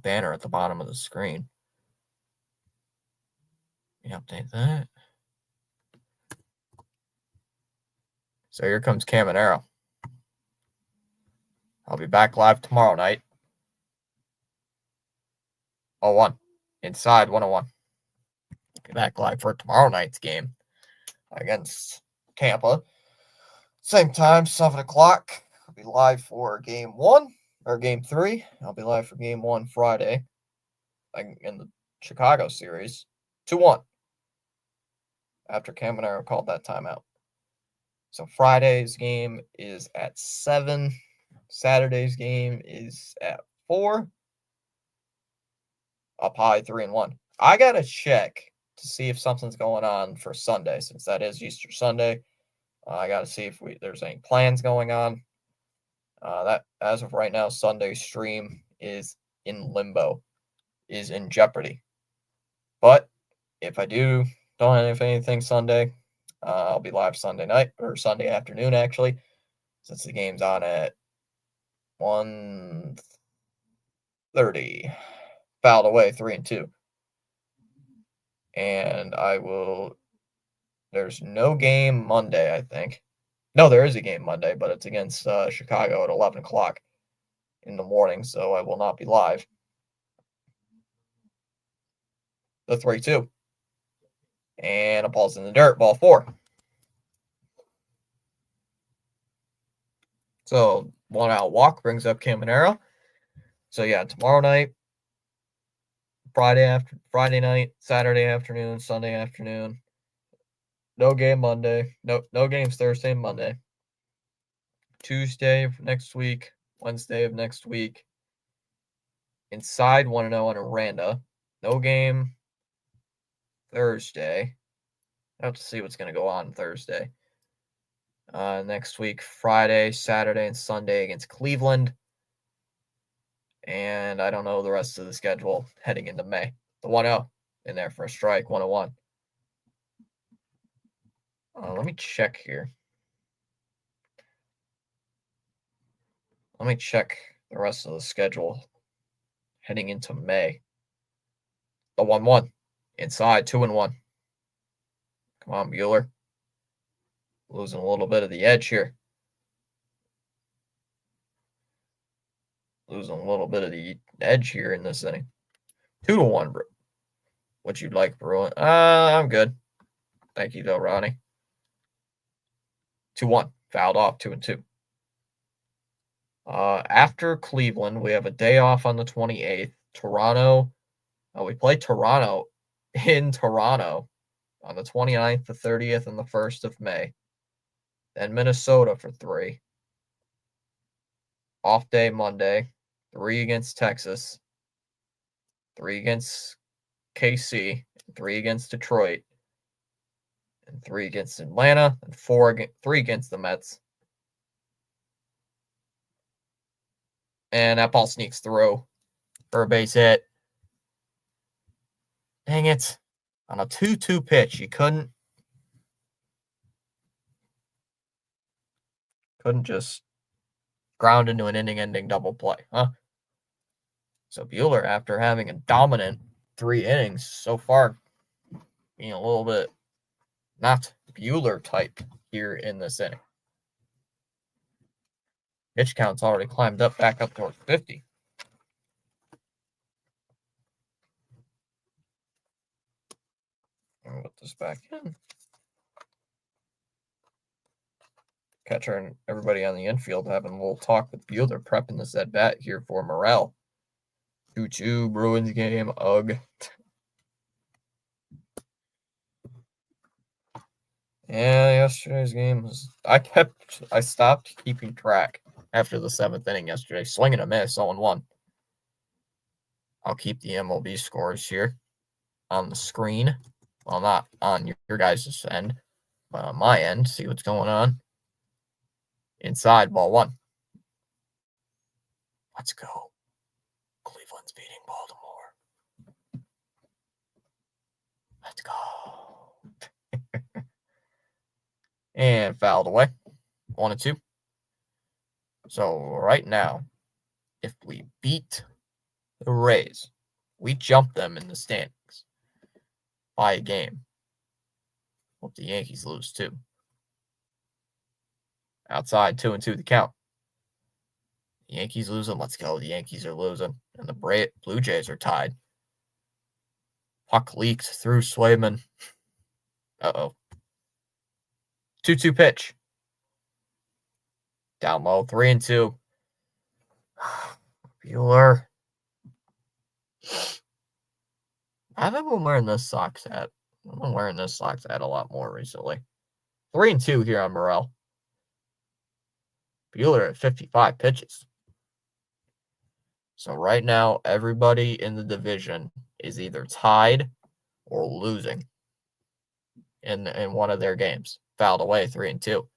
banner at the bottom of the screen. Let me update that. So here comes Caminero. I'll be back live tomorrow night. 0-1. Inside 101. Be back live for tomorrow night's game against Tampa. Same time, 7 o'clock. I'll be live for game 3. I'll be live for game 1 Friday in the Chicago series. 2-1. After Caminero called that timeout. So Friday's game is at 7. Saturday's game is at 4. Up high 3-1. I gotta check to see if something's going on for Sunday, since that is Easter Sunday. I gotta see if there's any plans going on. That as of right now, Sunday's stream is in limbo, is in jeopardy. But if I don't have anything Sunday, I'll be live Sunday night, or Sunday afternoon actually, since the game's on at 130. Fouled away 3-2. And I will. There's no game Monday, I think. No, there is a game Monday, but it's against Chicago at 11 o'clock in the morning, so I will not be live. The 3-2. And a ball's in the dirt, ball 4. So 1 out walk brings up Caminero. So yeah, tomorrow night, Friday night, Saturday afternoon, Sunday afternoon. No game Monday. No games Thursday and Monday. Tuesday of next week, Wednesday of next week. Inside 1-0 on Aranda. No game Thursday. I have to see what's going to go on Thursday. Next week, Friday, Saturday, and Sunday against Cleveland. And I don't know the rest of the schedule heading into May. The 1-0 in there for a strike, 101. Let me check here. Let me check the rest of the schedule heading into May. The 1-1. Inside, 2-1. Come on, Bueller. Losing a little bit of the edge here. Losing a little bit of the edge here in this inning. 2-1, bro. What you'd like, Bruin? I'm good. Thank you, though, Ronnie. 2-1. Fouled off, 2-2. After Cleveland, we have a day off on the 28th. Toronto. We play Toronto in Toronto on the 29th, the 30th, and the 1st of May. Then Minnesota for 3. Off day Monday. 3 against Texas. 3 against KC. 3 against Detroit. And 3 against Atlanta. And 3 against the Mets. And that ball sneaks through for a base hit. Dang it. On a 2-2 pitch, you couldn't just ground into an inning-ending double play, huh? So Bueller, after having a dominant 3 innings so far, being a little bit not Bueller type here in this inning. Pitch count's already climbed back up towards 50. I'll put this back in. Catcher and everybody on the infield having a little talk with Bueller, prepping this at bat here for Morel. 2-2 Bruins game. Ugh. Yeah, yesterday's game was. I stopped keeping track after the 7th inning yesterday. Swing and a miss, 0-1. I'll keep the MLB scores here on the screen. Well, not on your guys' end, but on my end. See what's going on. Inside, ball 1. Let's go. Cleveland's beating Baltimore. Let's go. And fouled away. 1-2. So right now, if we beat the Rays, we jump them in the standings by a game. Hope the Yankees lose too. Outside, 2-2 the count. The Yankees losing. Let's go. The Yankees are losing. And the Blue Jays are tied. Puck leaked through Swayman. Uh-oh. 2-2 pitch. Down low, 3-2. Bueller. I've been wearing this socks hat. I've been wearing this socks hat a lot more recently. 3-2 here on Morel. Bueller at 55 pitches. So right now, everybody in the division is either tied or losing in one of their games. Fouled away, 3-2.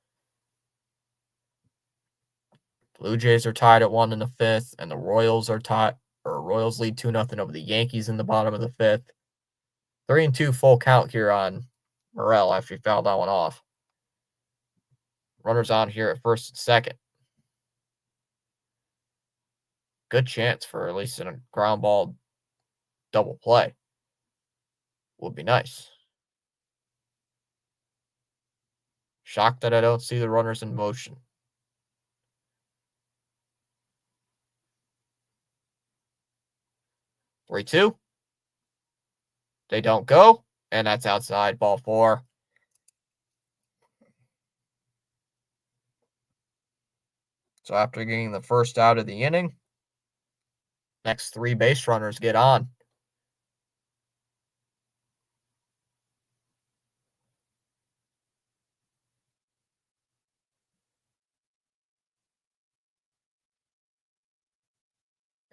Blue Jays are tied at 1 in the 5th, and the Royals are tied. Or Royals lead 2-0 over the Yankees in the bottom of the 5th. 3-2 full count here on Morel after he fouled that one off. Runners on here at 1st and 2nd. good chance for at least a ground ball double play. Would be nice. Shocked that I don't see the runners in motion. Three, two. They don't go, and that's outside, ball four. So after getting the first out of the inning, next three base runners get on.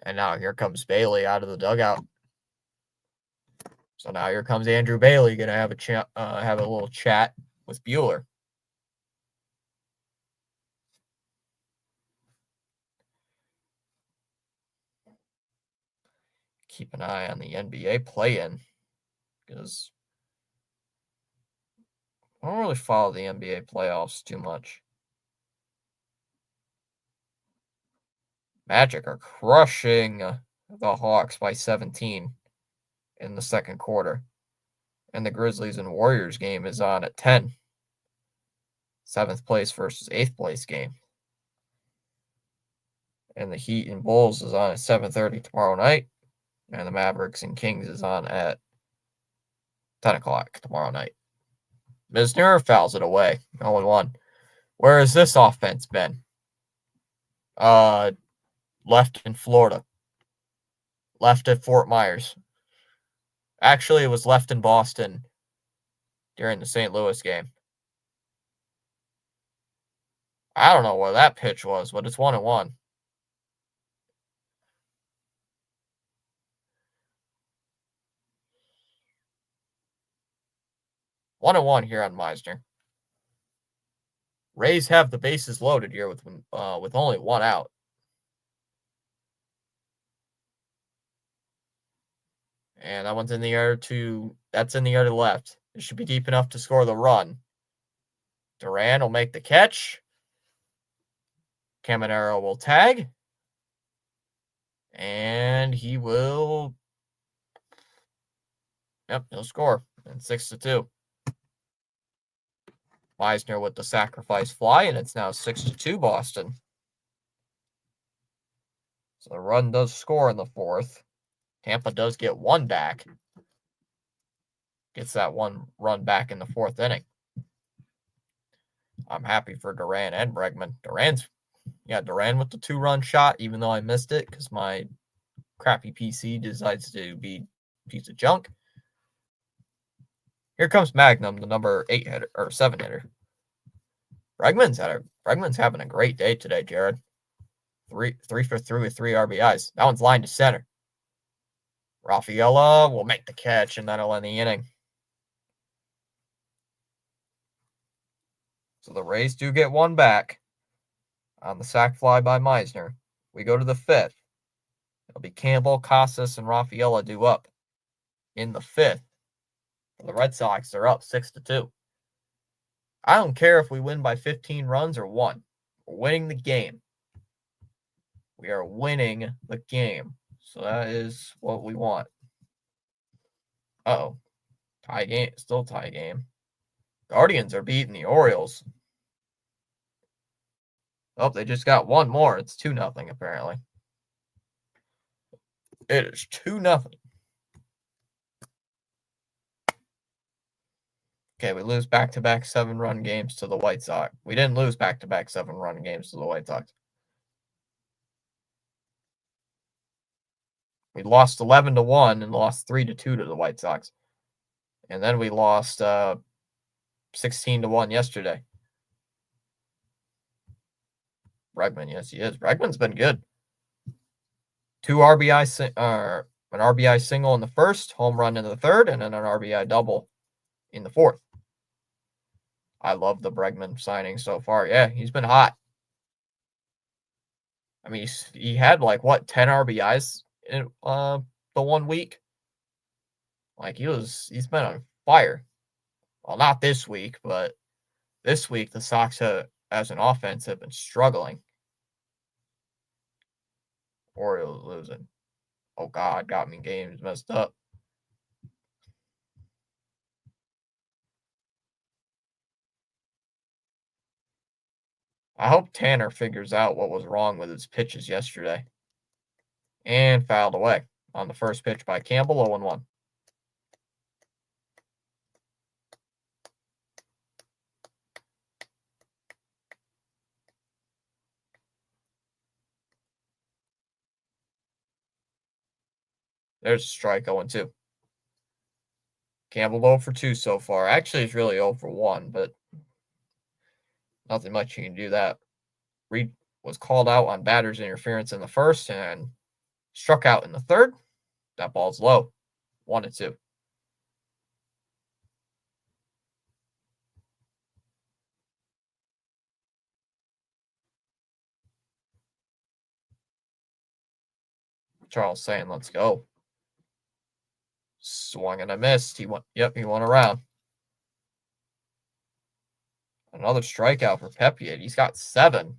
And now here comes Bailey out of the dugout. So now here comes Andrew Bailey, going to have a little chat with Bueller. Keep an eye on the NBA play-in because I don't really follow the NBA playoffs too much. Magic are crushing the Hawks by 17 in the second quarter. And the Grizzlies and Warriors game is on at 10. 7th place versus 8th place game. And the Heat and Bulls is on at 7:30 tomorrow night. And the Mavericks and Kings is on at 10 o'clock tomorrow night. Misner fouls it away. 0-1. Where has this offense been? Left in Florida. Left at Fort Myers. Actually, it was left in Boston during the St. Louis game. I don't know what that pitch was, but it's 1-1. One and one here on Meisner. Rays have the bases loaded here with only one out. And that one's in the air that's in the air to left. It should be deep enough to score the run. Duran will make the catch. Caminero will tag. And he will. Yep, he'll score. And 6-2. Meisner with the sacrifice fly, and it's now 6-2 Boston. So the run does score in the fourth. Tampa does get one back. Gets that one run back in the fourth inning. I'm happy for Duran and Bregman. Duran with the 2-run shot, even though I missed it because my crappy PC decides to be a piece of junk. Here comes Magnum, the number 8 hitter or 7 hitter. Bregman's having a great day today, Jared. 3 for 3 with 3 RBIs. That one's lined to center. Rafaela will make the catch, and that'll end the inning. So the Rays do get one back on the sac fly by Meisner. We go to the 5th. It'll be Campbell, Casas, and Rafaela due up in the 5th. The Red Sox are up 6-2. I don't care if we win by 15 runs or 1. We're winning the game. We are winning the game. So that is what we want. Uh-oh. Tie game. Still tie game. Guardians are beating the Orioles. Oh, they just got one more. It's 2-0 apparently. It is 2-0. Okay, we lose back-to-back 7-run games to the White Sox. We didn't lose back-to-back 7-run games to the White Sox. We lost 11-1 and lost 3-2 to the White Sox. And then we lost 16-1 yesterday. Bregman, yes, he is. Bregman's been good. 2 RBI, an RBI single in the first, home run in the third, and then an RBI double in the fourth. I love the Bregman signing so far. Yeah, he's been hot. I mean, he had 10 RBIs in the 1 week. He's been on fire. Well, not this week, but this week the Sox as an offense have been struggling. Orioles losing. Oh, God, got me games messed up. I hope Tanner figures out what was wrong with his pitches yesterday. And fouled away on the first pitch by Campbell, 0-1. There's a strike, 0-2. Campbell 0 for 2 so far. Actually, it's really 0 for 1, but nothing much you can do that. Reed was called out on batter's interference in the first and struck out in the third. That ball's low, 1-2. Charles saying, let's go. Swung and a missed. He went. Yep, he went around. Another strikeout for Pepiot. He's got 7,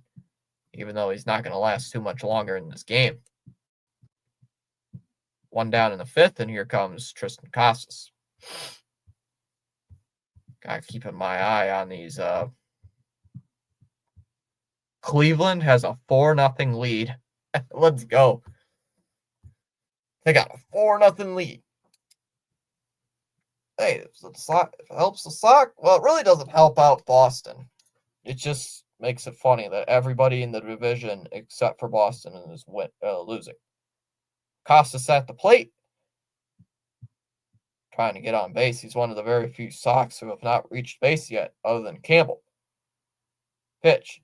even though he's not going to last too much longer in this game. 1 down in the 5th, and here comes Tristan Casas. Got to keep my eye on these. Cleveland has a 4-0 lead. Let's go. They got a 4-0 lead. Hey, if it helps the Sox, well, it really doesn't help out Boston. It just makes it funny that everybody in the division except for Boston is losing. Casas at the plate, trying to get on base. He's one of the very few Sox who have not reached base yet, other than Campbell. Pitch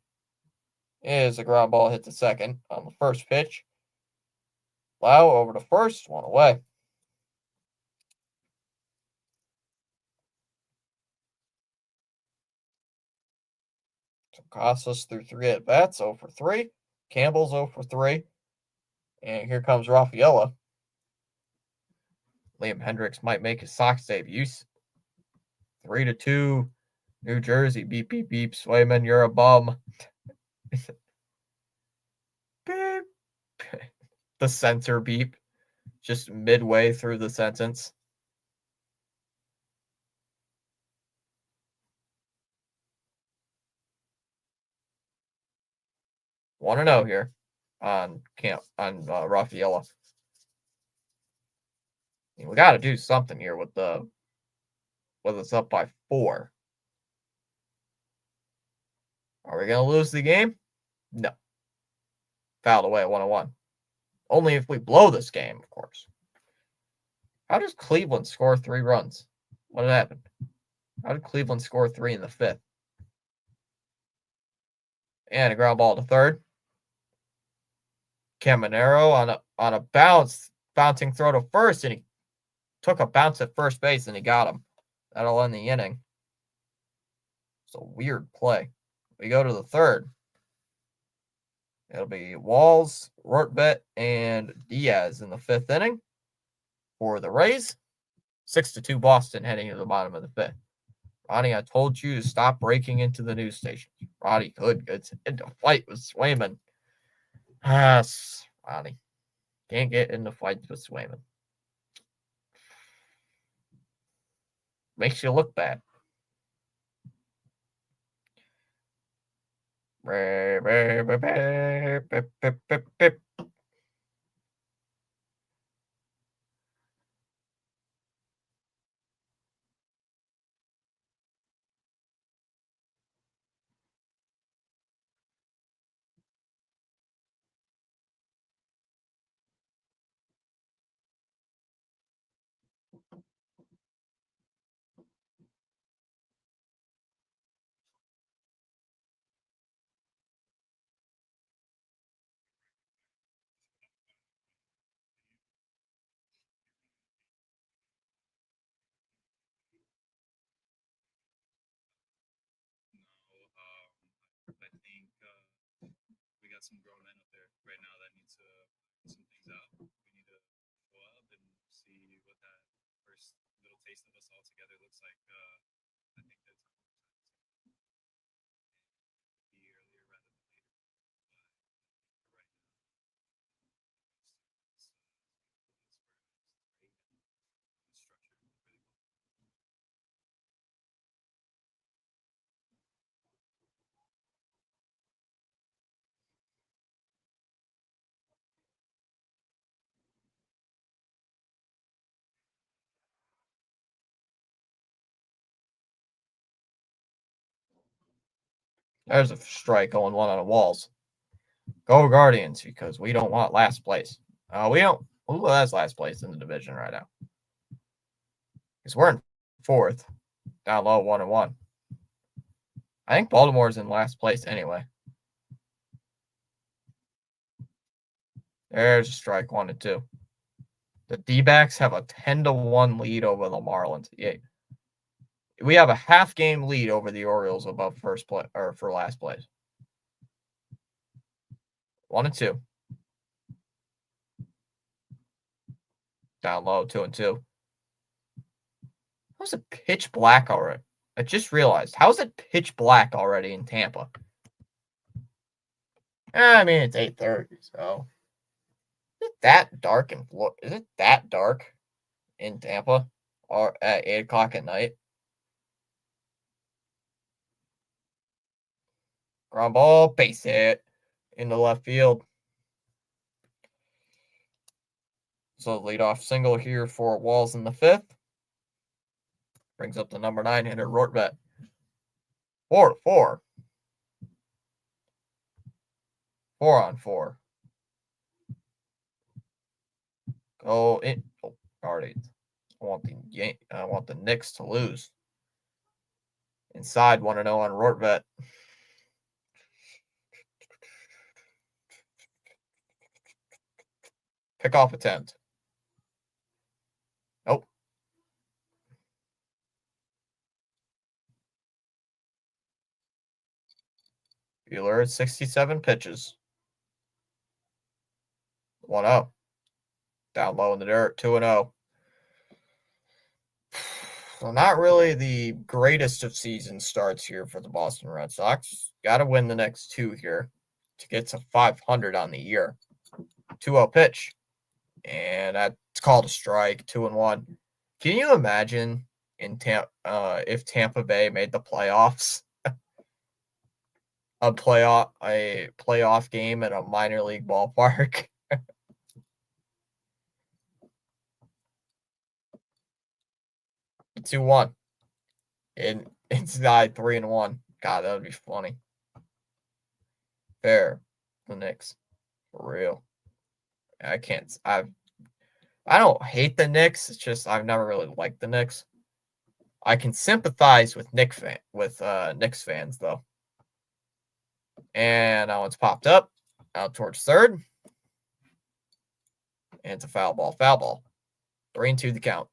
is a ground ball hit to second on the first pitch. Lau over to first, 1 away. So Casas through 3 at bats, 0 for 3. Campbell's 0 for 3. And here comes Rafaela. Liam Hendricks might make his Sox debut. 3-2. New Jersey. Beep, beep, beep. Swayman, you're a bum. Beep. The censor beep. Just midway through the sentence. Want to know here on Rafaela. We got to do something here with it's up by 4. Are we going to lose the game? No. Fouled away, 1-1. Only if we blow this game, of course. How does Cleveland score 3 runs? What happened? How did Cleveland score 3 in the 5th? And a ground ball to third. Caminero on a bouncing throw to first, and he took a bounce at first base, and he got him. That'll end the inning. It's a weird play. We go to the third. It'll be Walls, Rortvet, and Diaz in the 5th inning for the Rays. 6-2 Boston heading to the bottom of the 5th. Ronnie, I told you to stop breaking into the news station. Ronnie could get into a fight with Swayman. Ronnie. Can't get into fights with Swayman. Makes you look bad. I think we got some grown men up there right now that need to put some things out. We need to go up and see what that first little taste of us all together looks like. I think that's be earlier rather than later. But right now, There's a strike going one on the walls. Go Guardians, because we don't want last place. We don't. Who has last place in the division right now? Because we're in fourth, down low, 1-1. I think Baltimore's in last place anyway. There's a strike 1-2. The D-backs have a 10-1 lead over the Marlins. Yeah. We have a half game lead over the Orioles above first place or for last place. 1-2. Down low, 2-2. How's it pitch black already? I just realized. How is it pitch black already in Tampa? I mean, it's 8:30, so is it that dark in Florida? Is it that dark in Tampa or at 8 o'clock at night? Ground ball, base hit in the left field. So leadoff single here for Walls in the fifth. Brings up the number 9 hitter, Rortvet. 4-4. 4-on-4. Go in. Oh, already. I want the Knicks to lose. Inside 1-0 on Rortvet. Pickoff attempt. Nope. Bueller at 67 pitches. 1-0. Down low in the dirt, 2-0. So not really the greatest of season starts here for the Boston Red Sox. Got to win the next two here to get to 500 on the year. 2-0 pitch. And that's called a strike, 2-1. Can you imagine if Tampa Bay made the playoffs? a playoff game at a minor league ballpark. 2-1. And it's died 3-1. God, that would be funny. Fair. The Knicks. For real. I don't hate the Knicks. It's just I've never really liked the Knicks. I can sympathize with Knicks fans though. And now it's popped up out towards third. And it's a foul ball. 3-2 the count.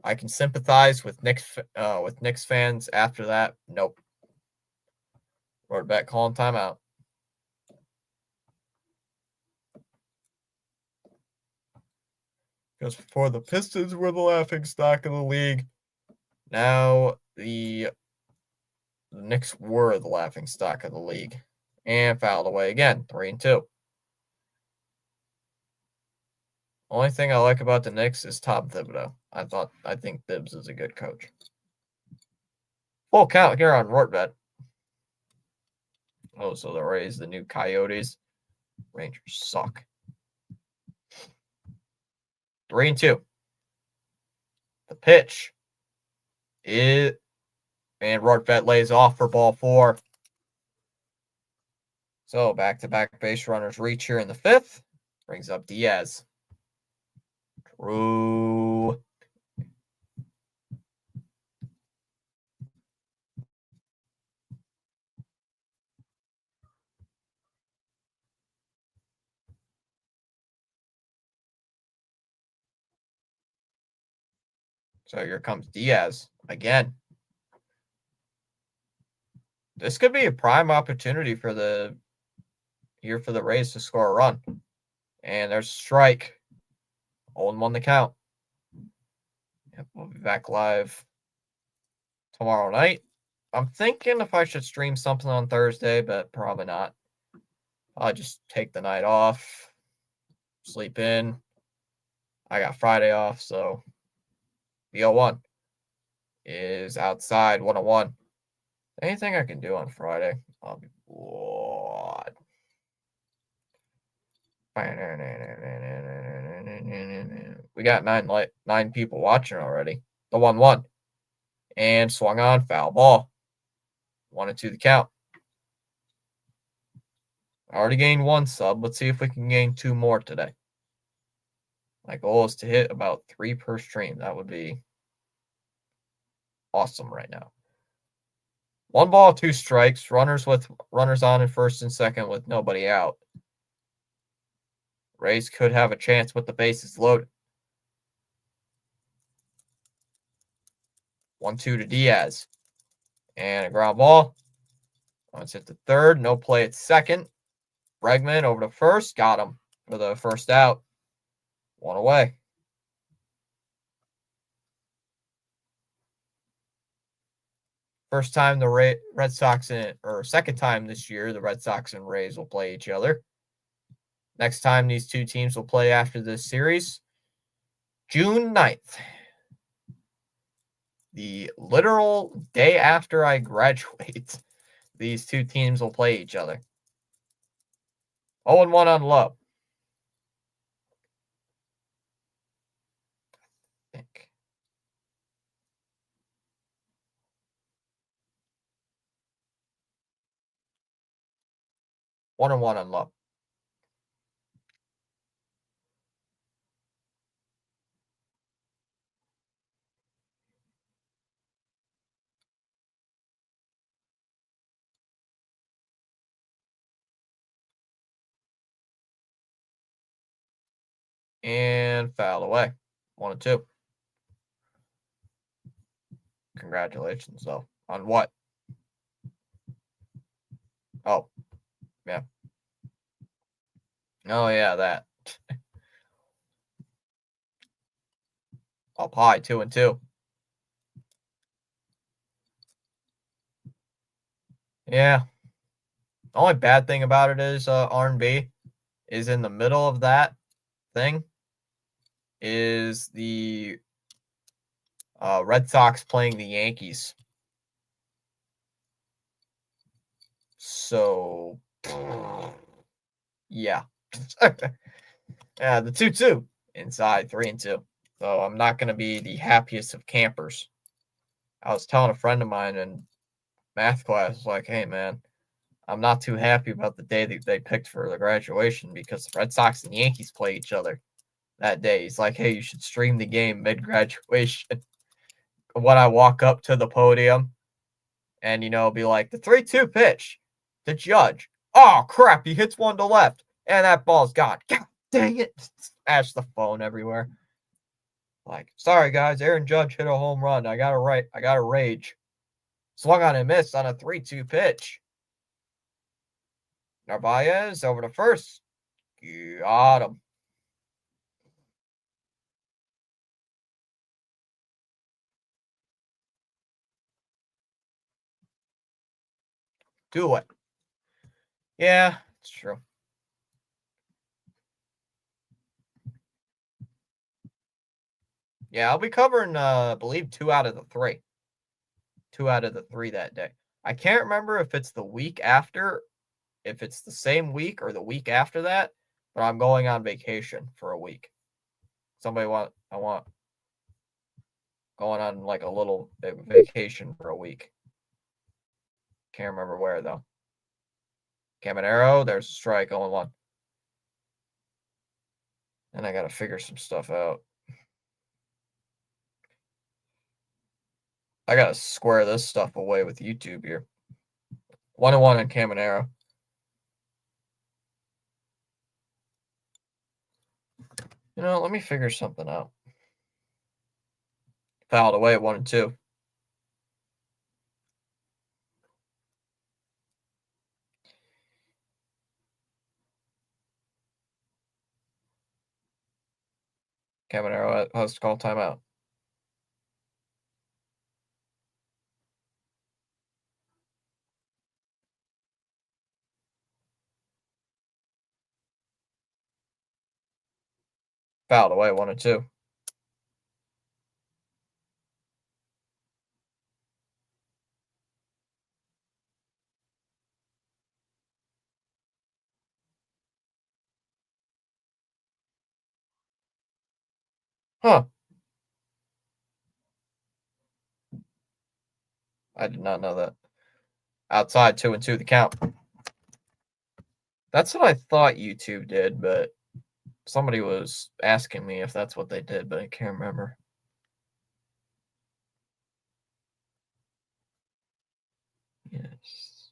I can sympathize with Knicks fans after that. Nope. We're back calling timeout. Because before the Pistons were the laughing stock of the league, now the Knicks were the laughing stock of the league. And fouled away again, 3-2. Only thing I like about the Knicks is Tom Thibodeau. I think Thibs is a good coach. Full count here on Rortvet. Oh, so the Rays, the new Coyotes. Rangers suck. 3-2. The pitch is, and Rortvet lays off for ball 4. So back-to-back base runners reach here in the 5th. Brings up Diaz. True. So here comes Diaz again. This could be a prime opportunity for the Rays to score a run. And there's a strike. 0-1 the count. Yep, we'll be back live tomorrow night. I'm thinking if I should stream something on Thursday, but probably not. I'll just take the night off, sleep in. I got Friday off, so the 0-1 is outside 101. Anything I can do on Friday, I'll be bored. We got nine people watching already. The 1-1. And swung on, foul ball. 1-2 the count. I already gained 1 sub. Let's see if we can gain 2 more today. My goal is to hit about 3 per stream. That would be awesome right now. 1 ball, 2 strikes. Runners on in first and second with nobody out. Rays could have a chance with the bases loaded. 1-2 to Diaz. And a ground ball. Let's hit the third. No play at second. Bregman over to first. Got him for the first out. 1 away. First time the Red Sox or second time this year, the Red Sox and Rays will play each other. Next time these two teams will play after this series, June 9th. The literal day after I graduate, these two teams will play each other. 0-1 on Love. I think. One and one on Love. And foul away. 1-2. Congratulations, though. On what? Oh, yeah. Oh, yeah, that. Up high, 2-2. Yeah. The only bad thing about it is R&B is in the middle of that thing is the Red Sox playing the Yankees. So, yeah. Yeah, the 2-2 inside 3-2. So I'm not going to be the happiest of campers. I was telling a friend of mine in math class, like, hey, man, I'm not too happy about the day that they picked for the graduation because the Red Sox and Yankees play each other that day. He's like, hey, you should stream the game mid-graduation. When I walk up to the podium and, be like, the 3-2 pitch, the judge. Oh, crap, he hits one to left, and that ball's gone. God dang it. Smash the phone everywhere. Like, sorry, guys, Aaron Judge hit a home run. I got to rage. Swung on and missed on a 3-2 pitch. Narvaez over to first. Got him. Do it. Yeah, it's true. Yeah, I'll be covering, I believe, 2 out of the 3. 2 out of the 3 that day. I can't remember if it's the week after, if it's the same week or the week after that, but I'm going on vacation for a week. I want going on like a little vacation for a week. Can't remember where though. Caminero, there's a strike, 0-1. And I got to figure some stuff out. I got to square this stuff away with YouTube here. 1-1 on Caminero. Let me figure something out. Fouled away at 1-2. Caminero has to call timeout. Fouled away 1-2. Huh. I did not know that. Outside, 2-2 the count. That's what I thought YouTube did, but somebody was asking me if that's what they did, but I can't remember. Yes.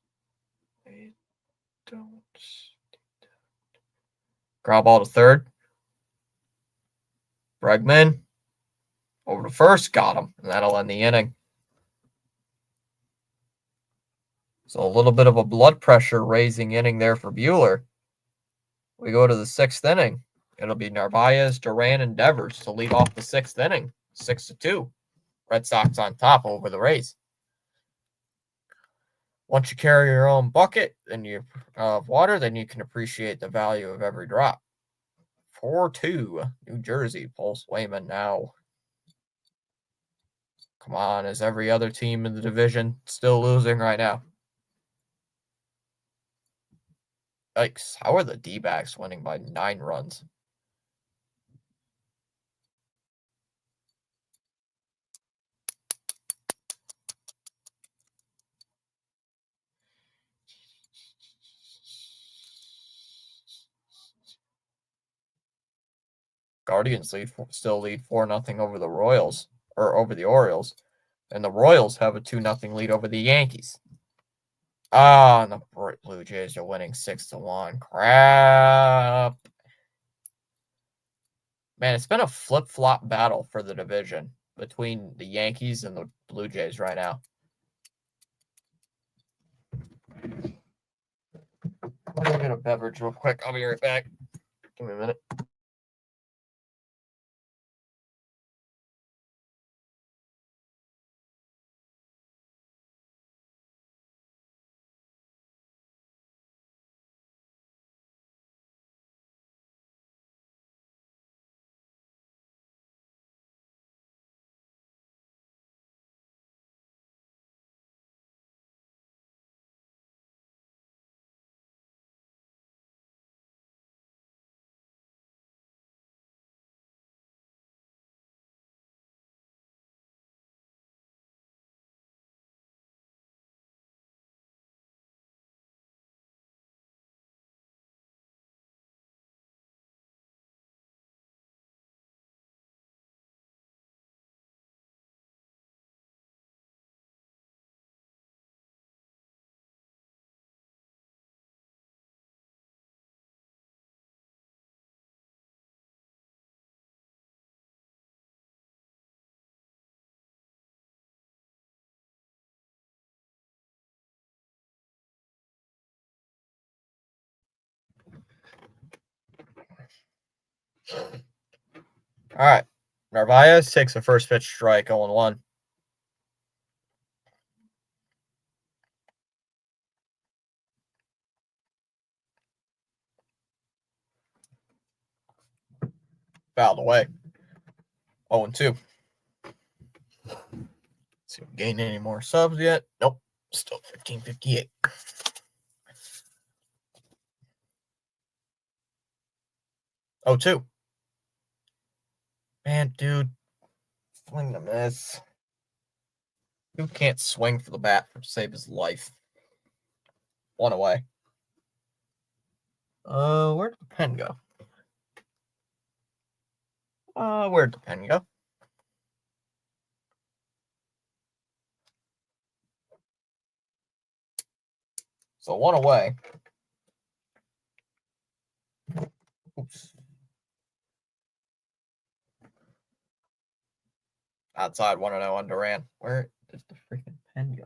I don't. Ground ball to third. Bregman over to first, got him, and that'll end the inning. So a little bit of a blood pressure raising inning there for Bueller. We go to the sixth inning. It'll be Narvaez, Duran, and Devers to lead off the sixth inning, 6-2. Red Sox on top over the Rays. Once you carry your own bucket of water, then you can appreciate the value of every drop. 4-2, New Jersey. Paul Swayman now. Come on, is every other team in the division still losing right now? Yikes, how are the D-backs winning by 9 runs? Guardians still lead 4-0 over the Royals, or over the Orioles, and the Royals have a 2-0 lead over the Yankees. And the Blue Jays are winning 6-1. Crap. Man, it's been a flip-flop battle for the division between the Yankees and the Blue Jays right now. Let me get a beverage real quick. I'll be right back. Give me a minute. All right. Narvaez takes a first pitch strike, 0-1. Fouled away. 0-2. See if we gain any more subs yet. Nope. Still 15:58. Oh, 2. Man, dude. Swing the miss. Who can't swing for the bat to save his life? 1 away. Where'd the pen go? Where'd the pen go? So 1 away. Oops. Outside 1-0 on Duran. Where does the freaking pen go?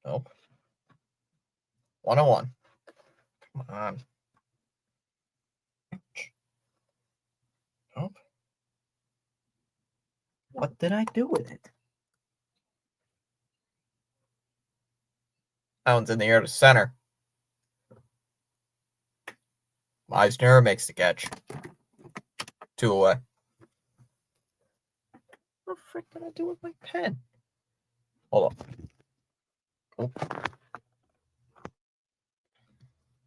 Nope. 1-1. Come on. Nope. What did I do with it? That one's in the air to center. Meisner makes the catch. 2 away. What the frick did I do with my pen? Hold on. Oh.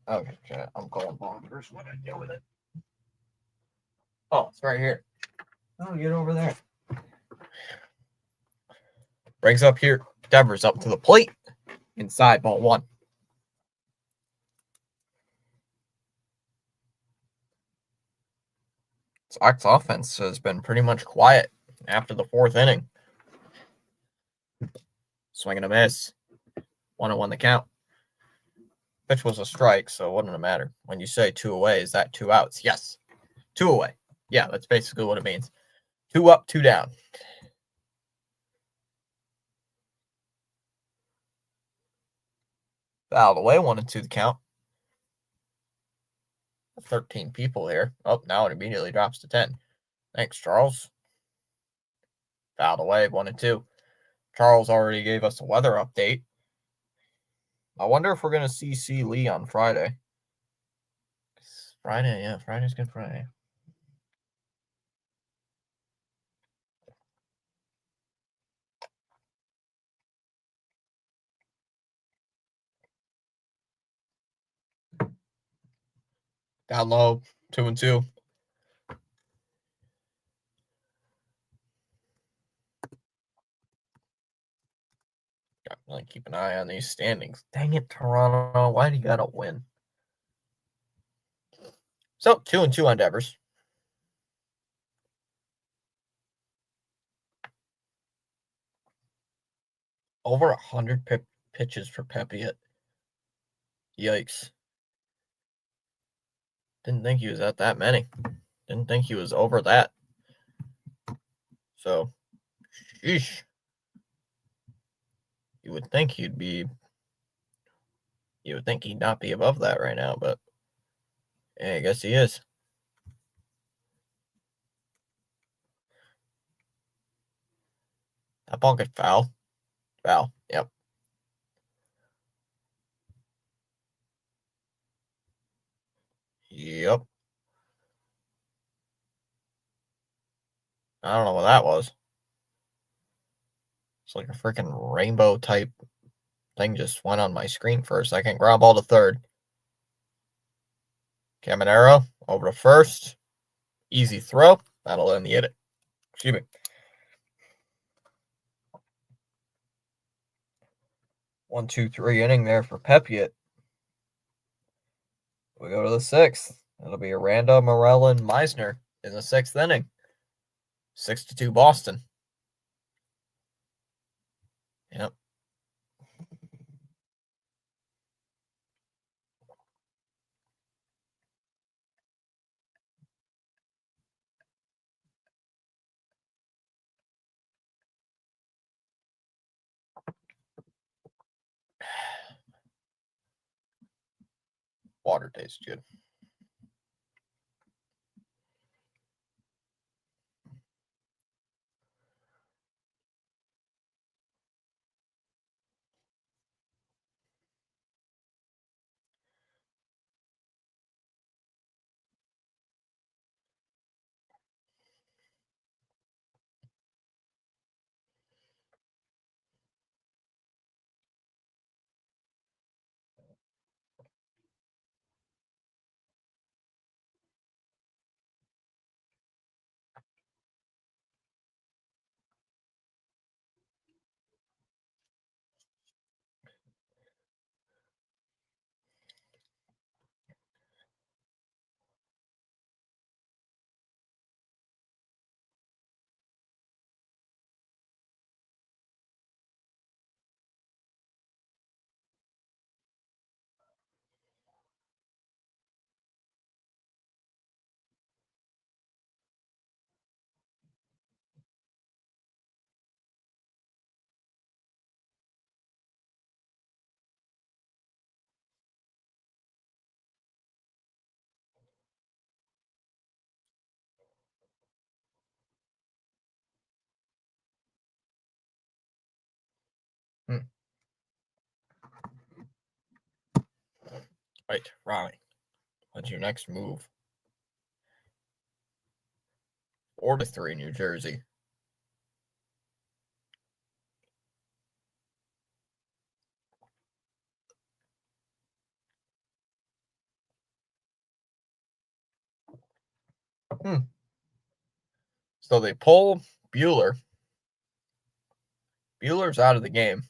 Okay, I'm going bonkers. What did I do with it? Oh, it's right here. Oh, get over there. Brings up here. Devers up to the plate. Inside, ball one. Sox offense has been pretty much quiet after the fourth inning. Swing and a miss. 1-1 the count. Pitch was a strike, so it wouldn't matter. When you say 2 away, is that 2 outs? Yes. 2 away. Yeah, that's basically what it means. 2 up, 2 down. Fouled away, 1-2 the count. 13 people here. Oh, now it immediately drops to 10. Thanks, Charles. Fouled away, 1-2. Charles already gave us a weather update. I wonder if we're going to see Lee on Friday. Friday, yeah, Friday's Good Friday. Down low, 2-2. Gotta keep an eye on these standings. Dang it, Toronto. Why do you gotta win? So, 2-2 on Devers. Over 100 pitches for Pepiot. Yikes. Didn't think he was at that many. Didn't think he was over that. So, sheesh. You would think he'd not be above that right now, but yeah, I guess he is. That ball could foul. Foul. Yep. Yep. I don't know what that was. It's like a freaking rainbow type thing just went on my screen for a second. Ground ball to third. Caminero over to first. Easy throw. That'll end the inning. Excuse me. 1-2-3 inning there for Pepiot. We go to the sixth. It'll be Aranda, Morel, and Meisner in the sixth inning. 6-2 Boston. Yep. Water tastes good. Right, Ronnie. What's your next move? 4-3 New Jersey. So they pull Bueller. Bueller's out of the game.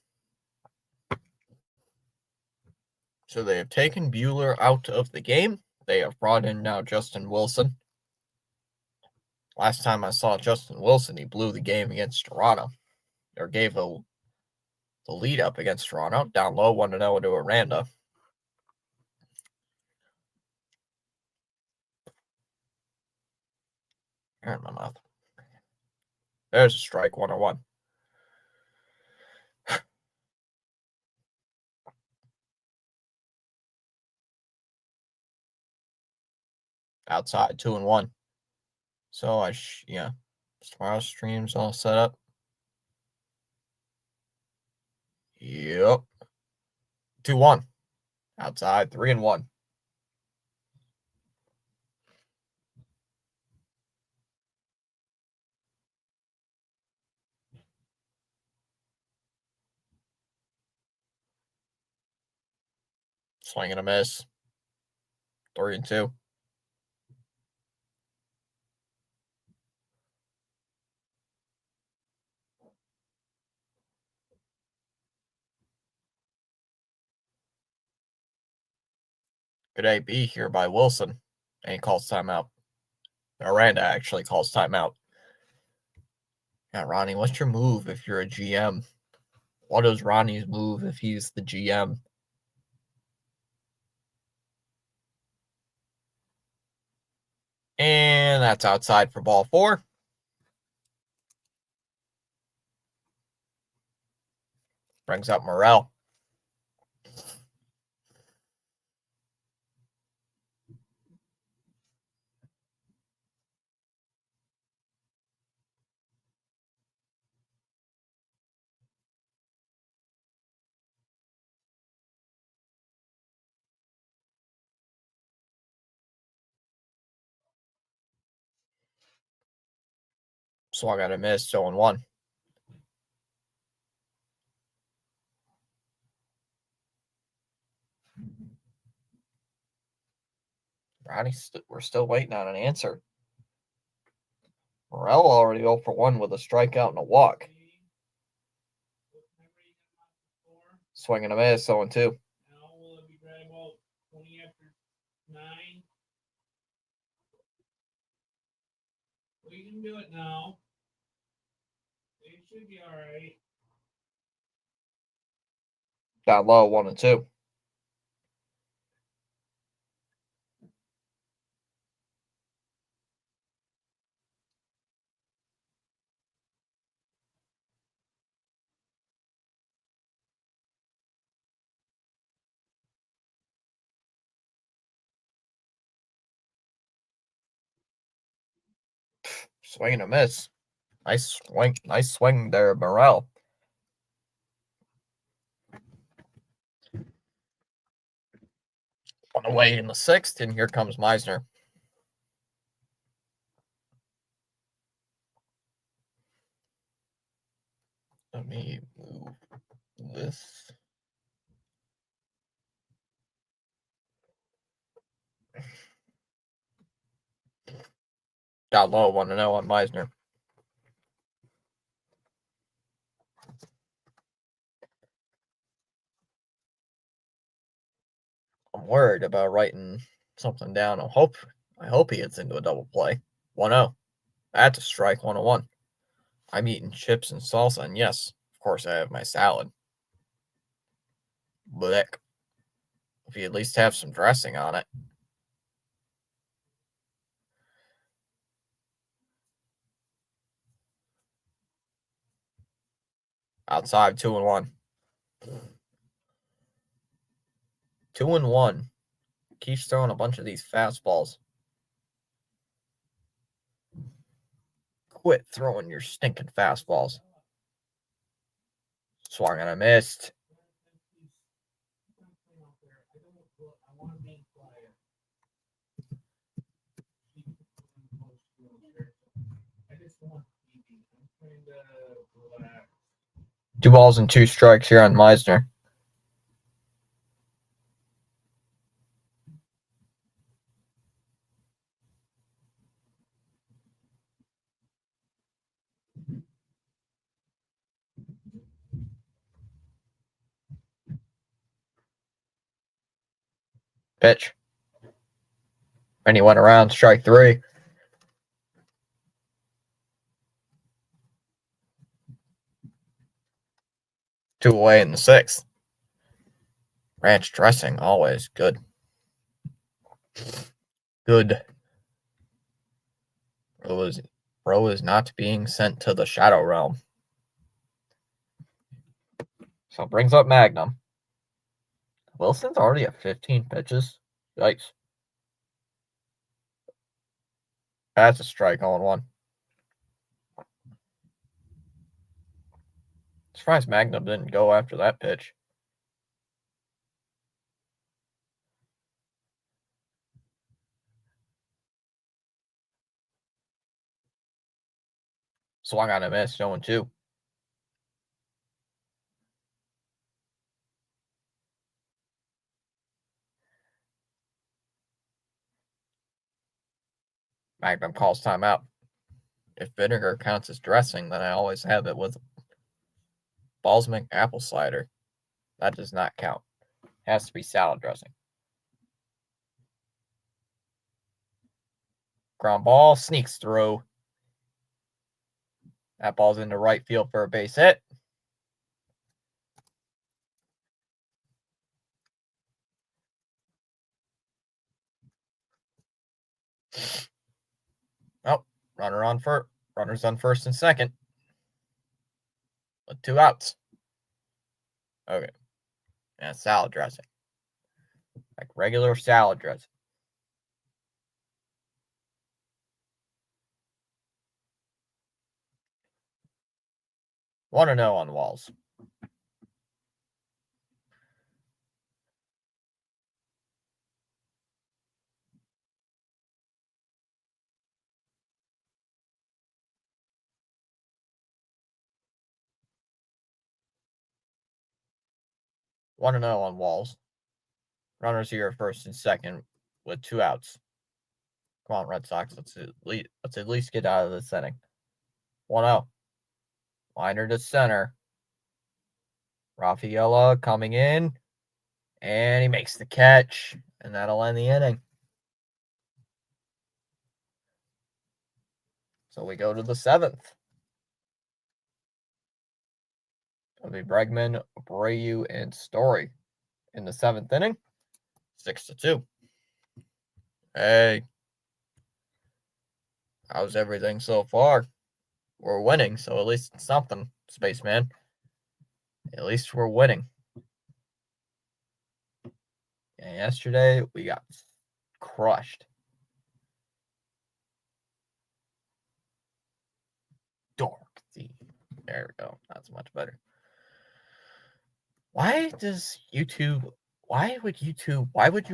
So they have taken Bueller out of the game. They have brought in now Justin Wilson. Last time I saw Justin Wilson, he blew the game against Toronto, or gave the lead up against Toronto. Down low, 1-0 to Aranda. Air in my mouth. There's a strike, 101. Outside, 2-1. So yeah. Tomorrow's stream's all set up. Yep. 2-1. Outside, 3-1. Swing and a miss. 3-2. Good AB here by Wilson. And he calls timeout. Aranda actually calls timeout. Yeah, Ronnie, what's your move if you're a GM? What is Ronnie's move if he's the GM? And that's outside for ball 4. Brings up Morel. Swung at a miss, 0-1. Ronnie, we're still waiting on an answer. Morel already 0 for 1 with a strikeout and a walk. Swing and a miss, 0-2. Now will it be right about 20 after 9? We can do it now. It should be all right. Down low, 1-2. Swing and a miss. Nice swing there, Morel. On the way in the 6th, and here comes Meisner. Let me move this. Down low, 1-0 on Meisner. I'm worried about writing something down. I hope he gets into a double play. 1-0. That's a strike, 1-1. I'm eating chips and salsa, and yes, of course I have my salad. Blick. If you at least have some dressing on it. Outside, 2-1. 2-1. Keeps throwing a bunch of these fastballs. Quit throwing your stinking fastballs. Swung and I missed. Two balls and two strikes here on Meisner. Pitch. And he went around, strike 3. Two away in the 6th. Ranch dressing, always good. Good. Bro is not being sent to the Shadow Realm. So it brings up Magnum. Wilson's already at 15 pitches. Yikes. That's a strike on 1. Surprised Magnum didn't go after that pitch. Swung on a miss, 0-2. Magnum calls timeout. If vinegar counts as dressing, then I always have it with balsamic apple cider. That does not count. It has to be salad dressing. Ground ball sneaks through. That ball's into right field for a base hit. Oh, runners on first and second. With 2 outs. Okay. And salad dressing. Like regular salad dressing. Want to know on the walls. Want to know on walls. Runners here at first and second with 2 outs. Come on, Red Sox. Let's at least get out of this inning. 1-0. Liner to center. Rafaela coming in. And he makes the catch. And that'll end the inning. So we go to the 7th. It'll be Bregman, Abreu, and Story in the 7th inning. 6-2. Hey. How's everything so far? We're winning, so at least it's something, Spaceman. At least we're winning. And yesterday, we got crushed. Dark theme. There we go. That's much better. Why would you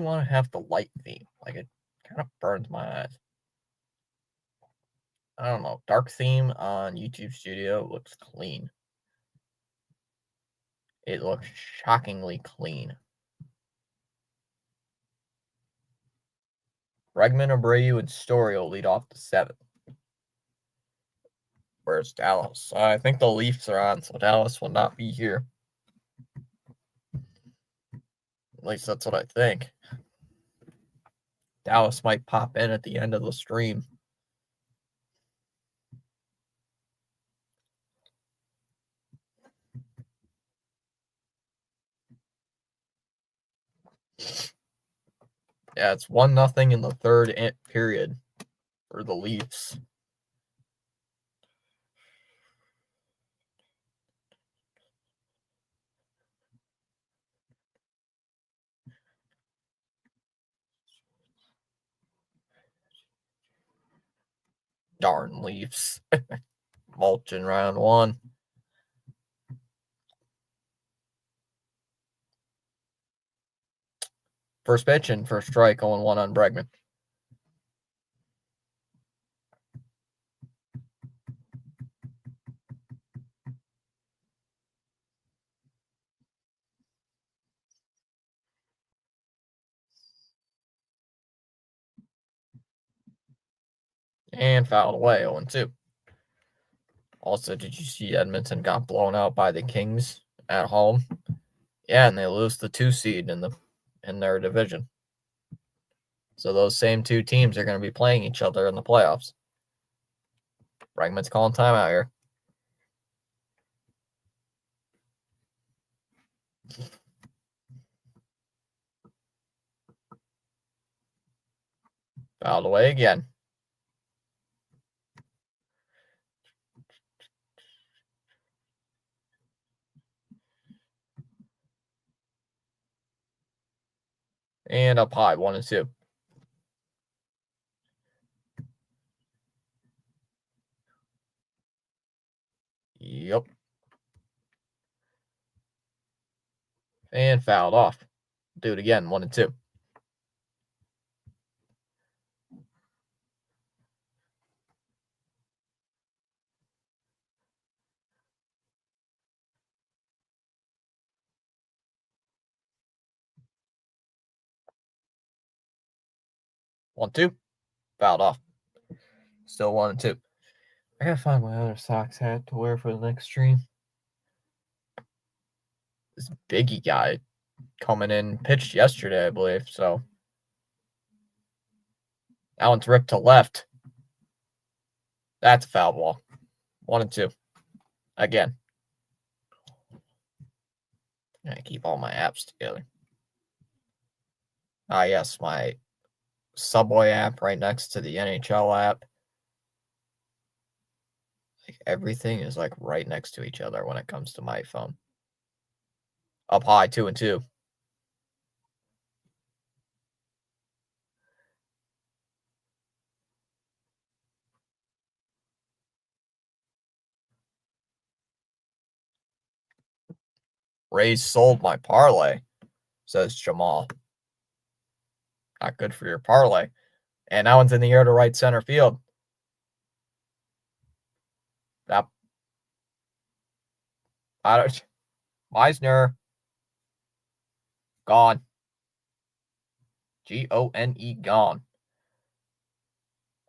want to have the light theme? Like, it kind of burns my eyes. I don't know. Dark theme on YouTube Studio looks clean. It looks shockingly clean. Bregman, Abreu, and Story will lead off the 7th. Where's Dallas? I think the Leafs are on, so Dallas will not be here. At least that's what I think. Dallas might pop in at the end of the stream. Yeah, it's 1-0 in the 3rd period for the Leafs. Darn Leafs. Mulch in round 1. First pitch and first strike, 0-1 on Bregman. And fouled away, 0-2. Also, did you see Edmonton got blown out by the Kings at home? Yeah, and they lose the 2 seed in their division. So those same two teams are going to be playing each other in the playoffs. Bregman's calling timeout here. Fouled away again. And up high, 1-2. Yep. And fouled off. Do it again, 1-2. 1-2. Fouled off. Still 1-2. I gotta find my other Sox hat to wear for the next stream. This Biggie guy coming in pitched yesterday, I believe. So that one's ripped to left. That's a foul ball. 1-2. Again. I keep all my apps together. Ah, yes, my Subway app right next to the NHL app. Like everything is like right next to each other when it comes to my phone. Up high, 2-2. Rays sold my parlay, says Jamal. Not good for your parlay. And that one's in the air to right center field. That I don't Meisner. Gone. Gone. Gone.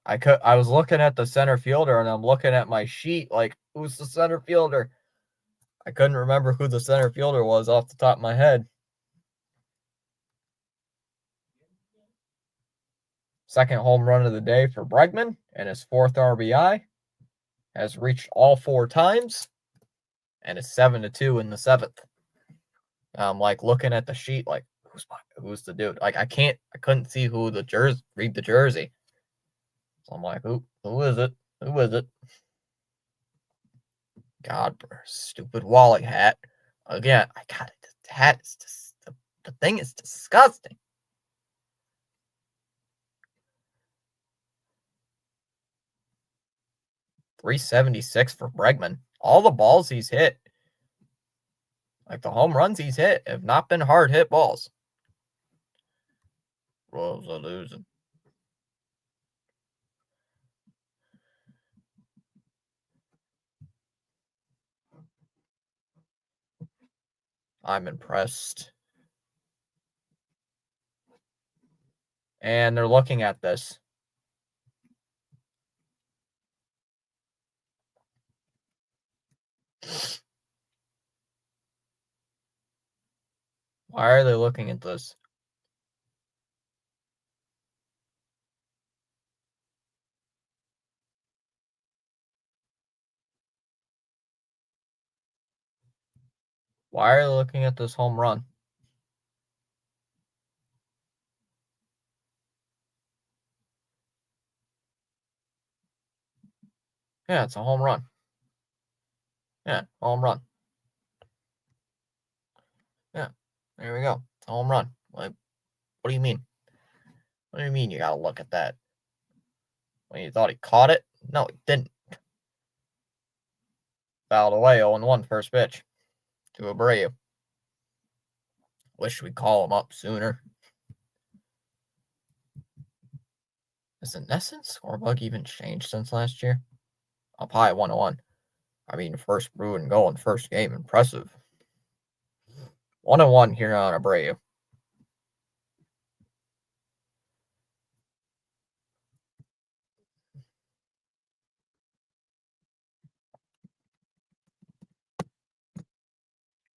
I was looking at the center fielder and I'm looking at my sheet like, who's the center fielder? I couldn't remember who the center fielder was off the top of my head. Second home run of the day for Bregman, and his fourth RBI has reached all 4 times, and it's 7-2 in the 7th. I'm like looking at the sheet, like who's the dude? Like I couldn't see who read the jersey. So I'm like, who is it? Who is it? God, stupid Wally hat. Again, I got it. The hat is just the thing is disgusting. .376 for Bregman. All the balls he's hit, like the home runs he's hit, have not been hard hit balls. Royals are losing. I'm impressed. And they're looking at this. Why are they looking at this? Why are they looking at this home run? Yeah, it's a home run. Yeah, home run. Yeah, there we go. It's a home run. Like, what do you mean? What do you mean you gotta look at that? When you thought he caught it? No, he didn't. Fouled away, 0-1 first pitch to Abreu. Wish we'd call him up sooner. Has the NESN scorebug even changed since last year? Up high, 1-1. I mean, first Bruin goal in first game. Impressive. 1-1 here on Abreu.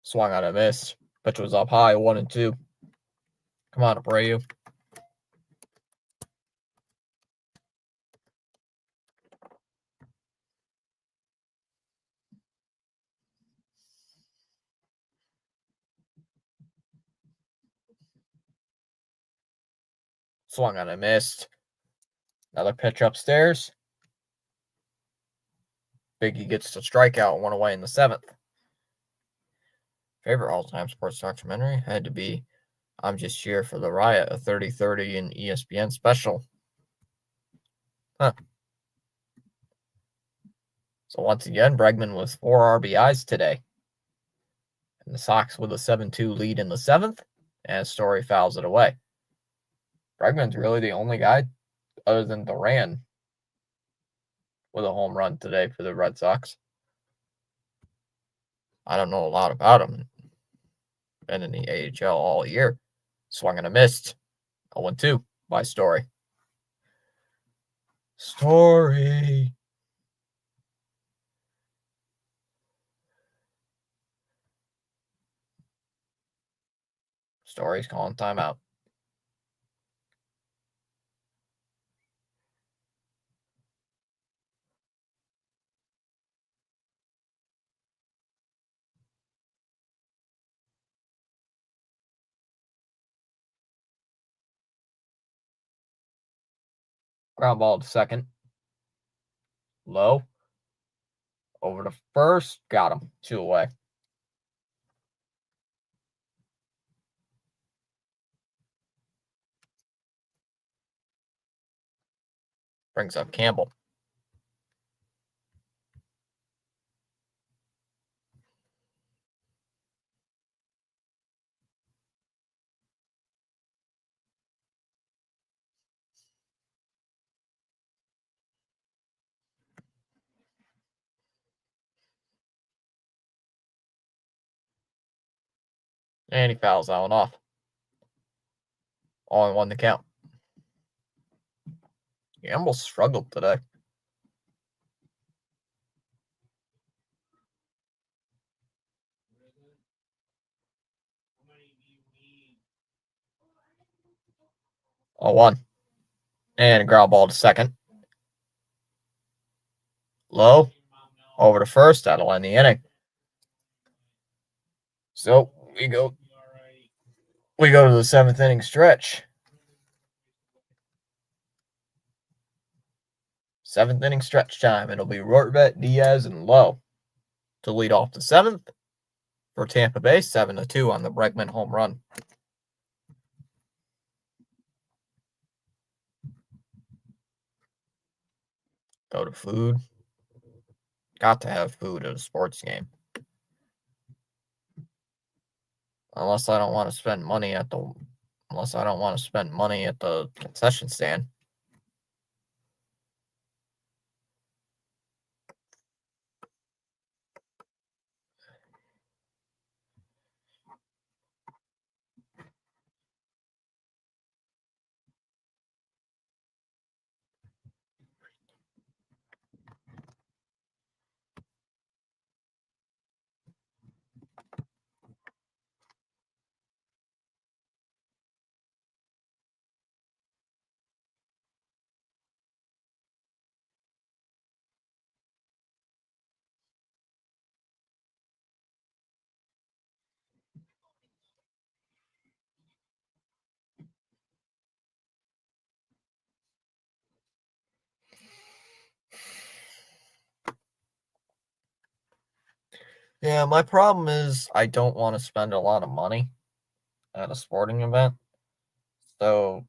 Swung on a miss. Pitch was up high, 1-2. Come on, Abreu. Swung on and missed. Another pitch upstairs. Biggie gets the strikeout, one away in the 7th. Favorite all-time sports documentary had to be I'm Just Here for the Riot, a 30-30 in ESPN special. Huh. So once again, Bregman with 4 RBIs today. And the Sox with a 7-2 lead in the 7th, and Story fouls it away. Bregman's really the only guy, other than Duran, with a home run today for the Red Sox. I don't know a lot about him. Been in the AHL all year. Swung and a missed. 0-2 by Story. Story. Story's calling timeout. Ground ball to second. Low. Over to first. Got him. 2 away. Brings up Campbell. And he fouls that one off. 0-1 to count. Campbell struggled today. Oh, 1. And a ground ball to second. Low. Over to first. That'll end the inning. So we go to the 7th inning stretch. 7th inning stretch time. It'll be Rortvet, Diaz, and Lowe to lead off the 7th for Tampa Bay. 7-2 on the Bregman home run. Go to food. Got to have food at a sports game. Unless I don't want to spend money at the concession stand. Yeah, my problem is I don't want to spend a lot of money at a sporting event. So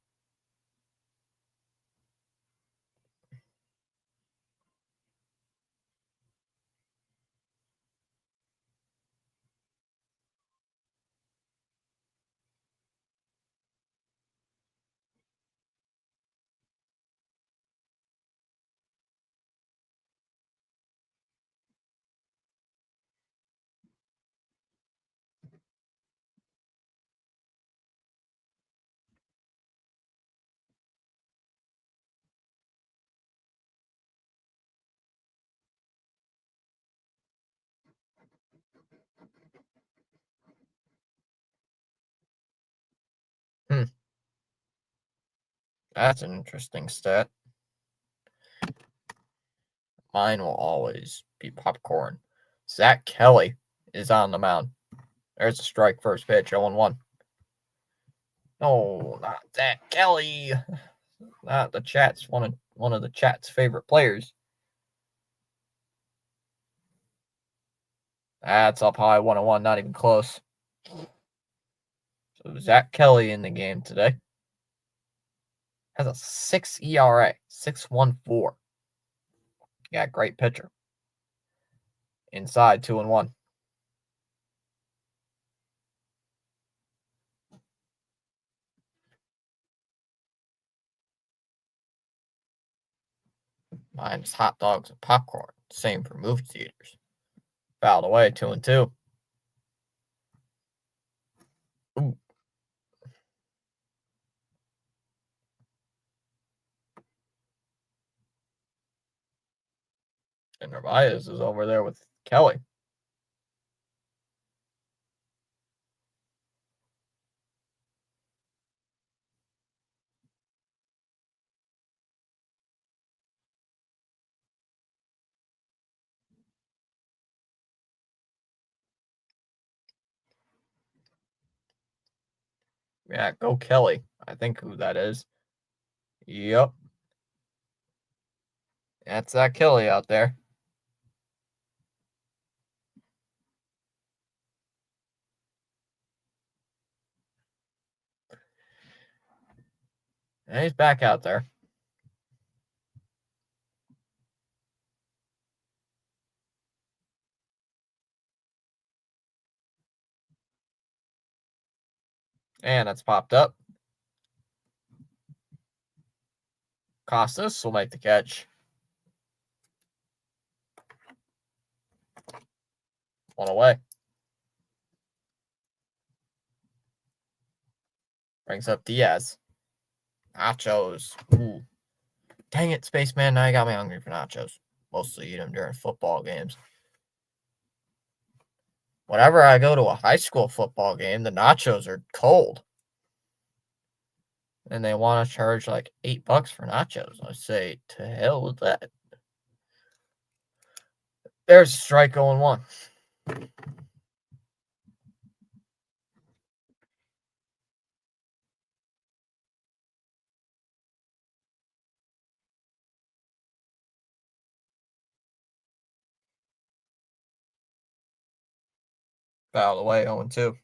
that's an interesting stat. Mine will always be popcorn. Zach Kelly is on the mound. There's a strike, first pitch, 0-1. No, not Zach Kelly. Not the chat's one of the chat's favorite players. That's up high 101, not even close. So Zach Kelly in the game today has a 6 ERA, 6.14. Yeah, great pitcher. Inside 2-1. Mine's hot dogs and popcorn. Same for movie theaters. Fouled away, 2-2. Ooh. And Narvaez is over there with Kelly. Yeah, go Kelly. I think who that is. Yep. That's that Kelly out there. And he's back out there. And that's popped up. Costas will make the catch. One away. Brings up Diaz. Nachos. Ooh. Dang it, Spaceman. Now you got me hungry for nachos. Mostly eat them during football games. Whenever I go to a high school football game, the nachos are cold. And they want to charge like $8 for nachos. I say, to hell with that. There's a strike 0-1. Foul away, 0-2.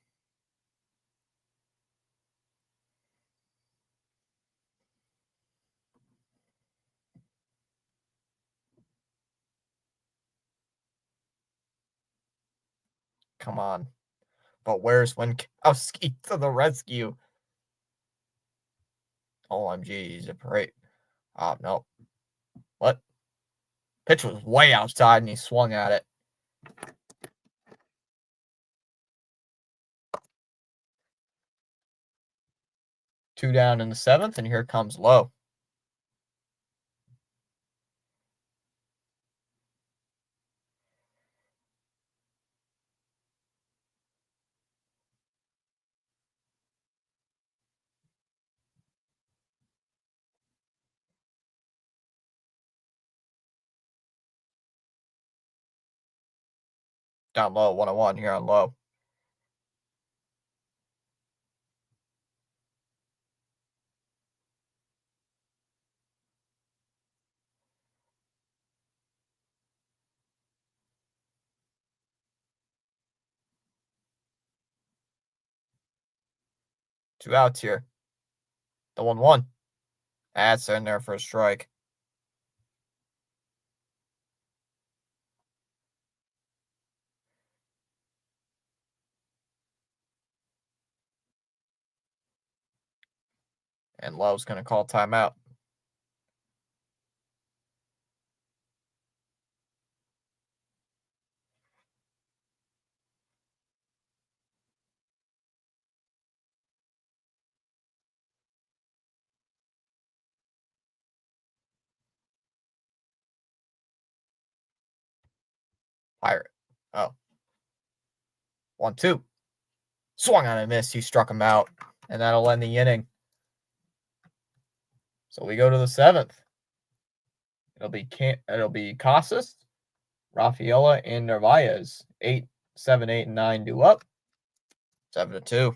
Come on. But where's Winkowski to the rescue? OMG, he's a parade. Oh, no. What? Pitch was way outside and he swung at it. Two down in the seventh, and here comes Lowe. Down low, 1-1 here on Lowe. Two outs here. The 1-1. That's in there for a strike. And Lowe's going to call timeout. Pirate. Oh. 1-2. Swung on a miss. He struck him out. And that'll end the inning. So we go to the seventh. It'll be Casas, Rafaela, and Narvaez. 8, 7, 8, and 9 due up. 7-2.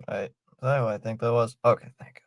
Wait, is that who I think that was? Okay, thank you.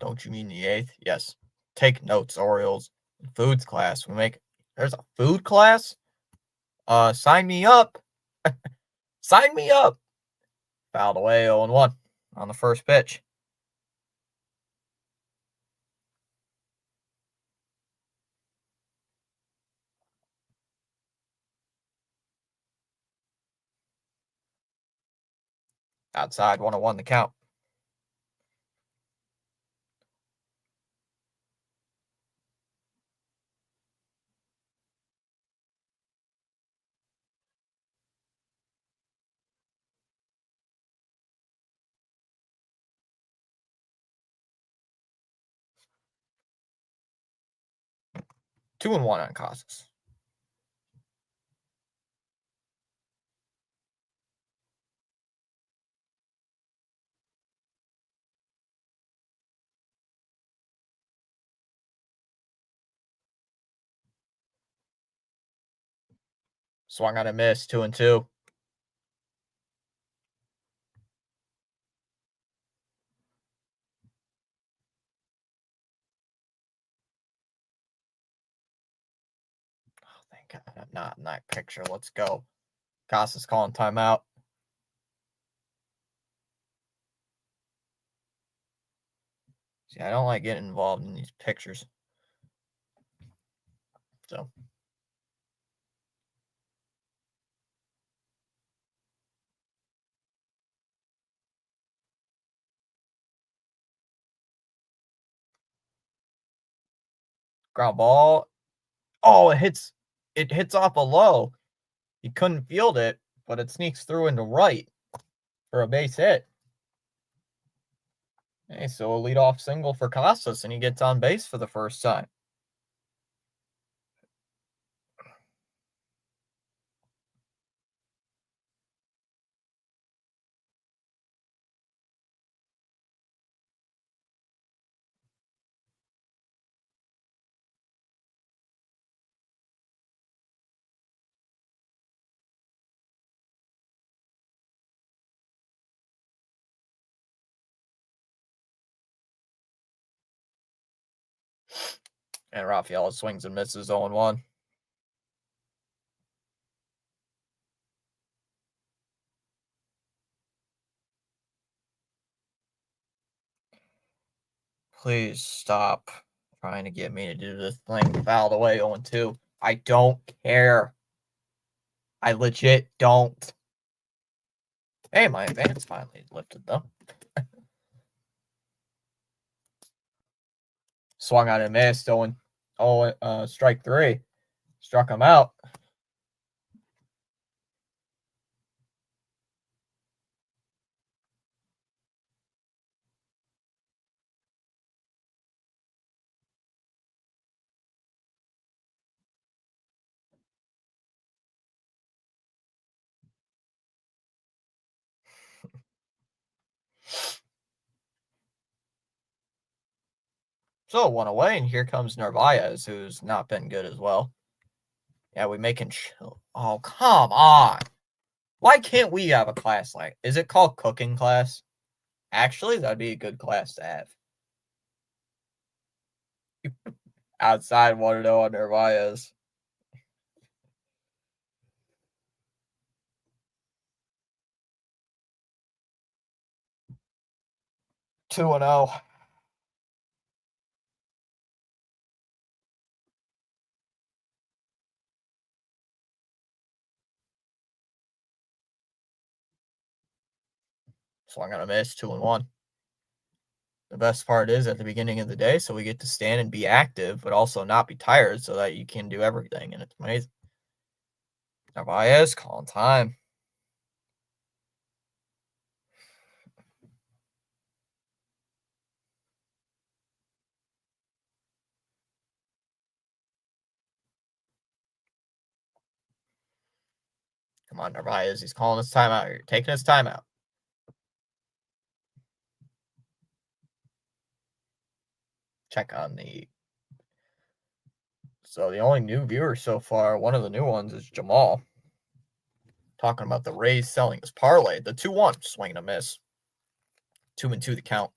Don't you mean the 8th? Yes. Take notes, Orioles. In foods class, there's a food class? Sign me up. Sign me up. Fouled away 0-1 on the first pitch. Outside, 1-1 the count. Two and one on Casas. Swung on a miss, 2-2. Oh, thank God I'm not in that picture. Let's go. Casas calling timeout. See, I don't like getting involved in these pictures. So. Ground ball. Oh, it hits off a low. He couldn't field it, but it sneaks through into right for a base hit. Okay, so a leadoff single for Casas, and he gets on base for the first time. And Rafael swings and misses 0-1. Please stop trying to get me to do this thing. Fouled away 0-2. I don't care. I legit don't. Hey, my advance finally lifted though. Swung on and missed. Strike 3. Struck him out. So 1 away, and here comes Narvaez, who's not been good as well. Yeah, we making chill. Oh, come on. Why can't we have a class like? Is it called cooking class? Actually, that'd be a good class to have. Outside 1-0 on Narvaez. Two and 0. Swung on a miss, 2-1. The best part is at the beginning of the day, so we get to stand and be active, but also not be tired so that you can do everything, and it's amazing. Narvaez calling time. Come on, Narvaez. He's calling his timeout. You're taking his timeout. Check on the. So the only new viewer so far, one of the new ones is Jamal. Talking about the Rays selling his parlay. The 2-1 swing and a miss. 2-2 the count.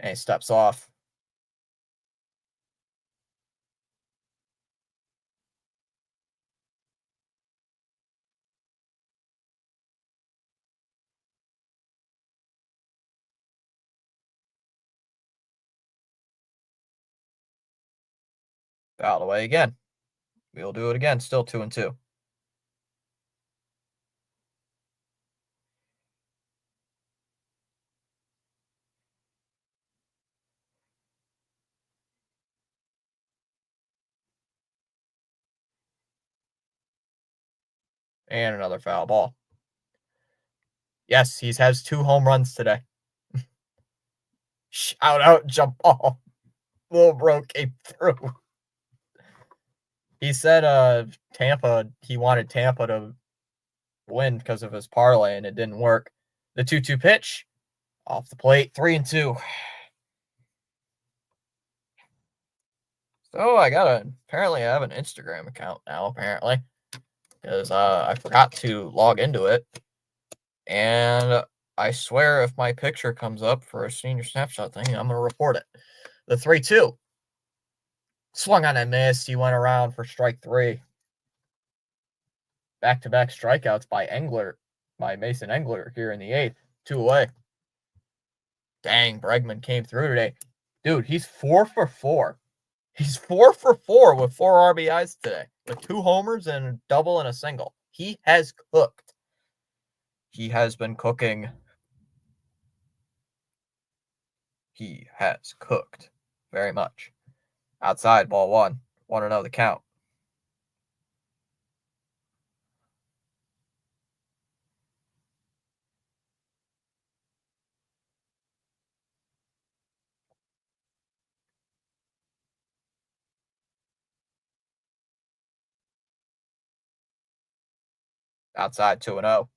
And he steps off. Fouled away again. We'll do it again. Still 2-2. And another foul ball. Yes, he has 2 home runs today. Shout out Jamal. Little bro came through. He said Tampa, he wanted Tampa to win because of his parlay, and it didn't work. The 2-2 pitch off the plate, 3-2. So apparently I have an Instagram account now, apparently, because I forgot to log into it. And I swear if my picture comes up for a senior snapshot thing, I'm going to report it. The 3-2. Swung on and missed. He went around for strike 3. Back-to-back strikeouts by Mason Engler here in the 8th. 2 away. Dang, Bregman came through today. Dude, he's 4 for 4. He's 4 for 4 with 4 RBIs today, with 2 homers and a double and a single. He has cooked. He has been cooking. He has cooked very much. Outside, ball 1. 1-0 the count. Outside, 2-0.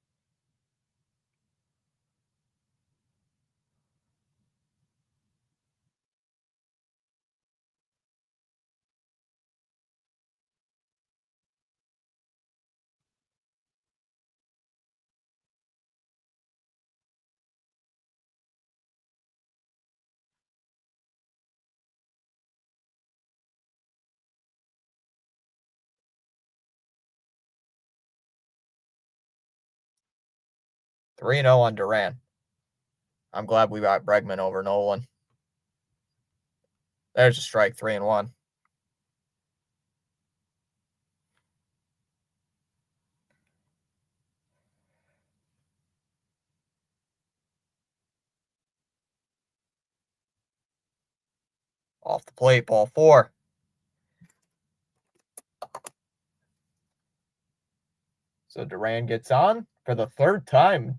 Three 0 on Duran. I'm glad we got Bregman over Nolan. There's a strike, 3-1. Off the plate, ball 4. So Duran gets on for the 3rd time.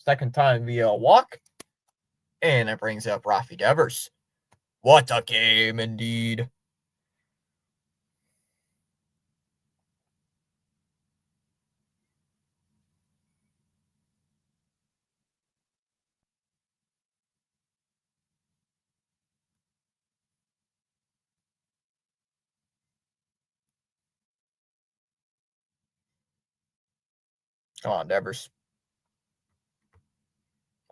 Second time via a walk. And it brings up Rafi Devers. What a game indeed. Come on, Devers.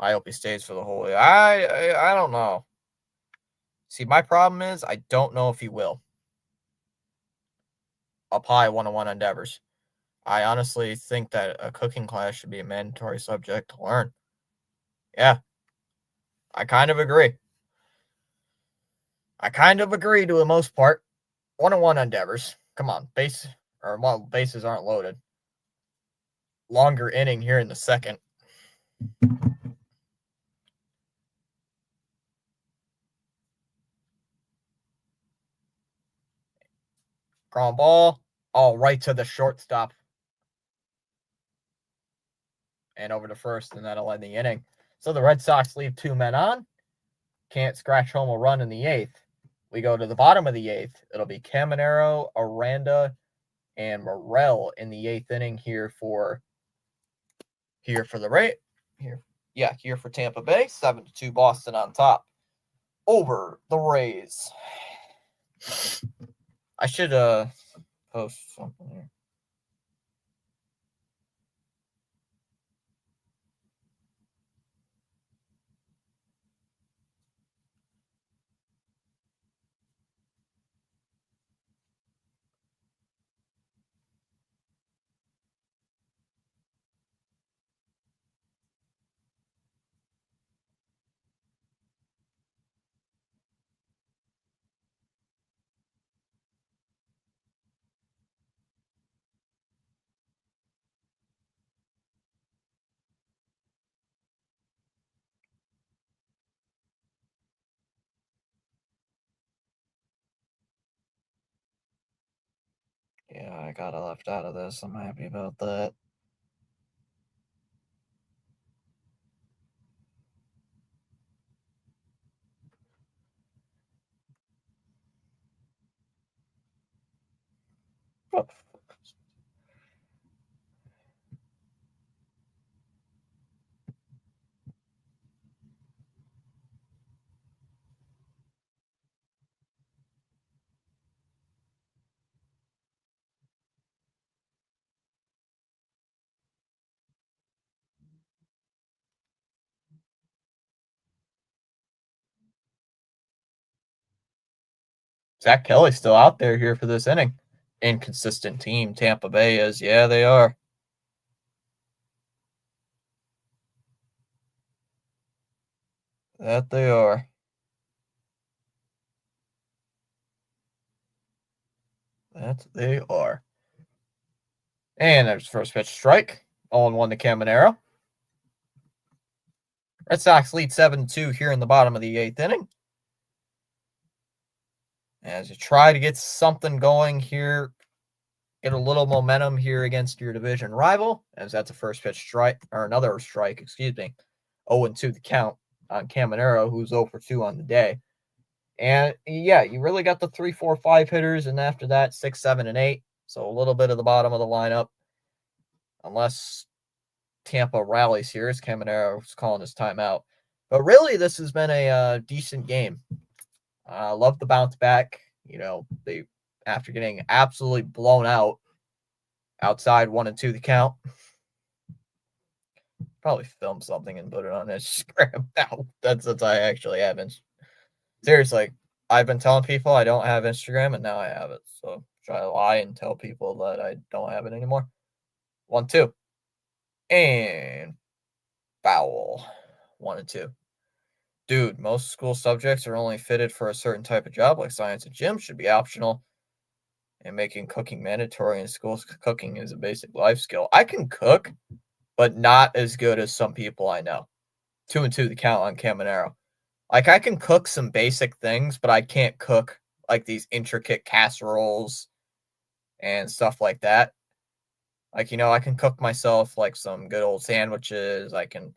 I hope he stays for the whole year. I don't know. See, my problem is I don't know if he will. Up high, 1-1 on Devers. I honestly think that a cooking class should be a mandatory subject to learn. Yeah. I kind of agree. To the most part. 1-1 on Devers. Come on, bases aren't loaded. Longer inning here in the 2nd. Ground ball. All right to the shortstop. and over to first, and that'll end the inning. So the Red Sox leave 2 men on. Can't scratch home a run in the 8th. We go to the bottom of the 8th. It'll be Caminero, Aranda, and Morel in the 8th inning here for the here for Tampa Bay. 7-2 Boston on top over the Rays. I should post something here. Yeah, I got left out of this. I'm happy about that. Oh. Zach Kelly's still out there here for this inning. Inconsistent team Tampa Bay is. Yeah, they are. That they are. That they are. And there's first pitch strike. 0-1 to Caminero. Red Sox lead 7-2 here in the bottom of the 8th inning. As you try to get something going here, get a little momentum here against your division rival, as that's a first pitch strike, or another strike, excuse me. 0-2 the count on Caminero, who's 0 for 2 on the day. And yeah, you really got the 3, 4, 5 hitters, and after that, 6, 7, and 8. So a little bit of the bottom of the lineup. Unless Tampa rallies here, as Caminero calling his timeout. But really, this has been a decent game. I love the bounce back. You know, they after getting absolutely blown out outside 1-2 the count. Probably film something and put it on Instagram now. That's what I actually haven't. Seriously, I've been telling people I don't have Instagram, and now I have it. So should I lie and tell people that I don't have it anymore? 1-2. And foul. 1-2. Dude, most school subjects are only fitted for a certain type of job, like science and gym should be optional. And making cooking mandatory in schools. Cooking is a basic life skill. I can cook, but not as good as some people I know. 2-2 the count on Caminero. Like, I can cook some basic things, but I can't cook like these intricate casseroles and stuff like that. Like, you know, I can cook myself like some good old sandwiches. I can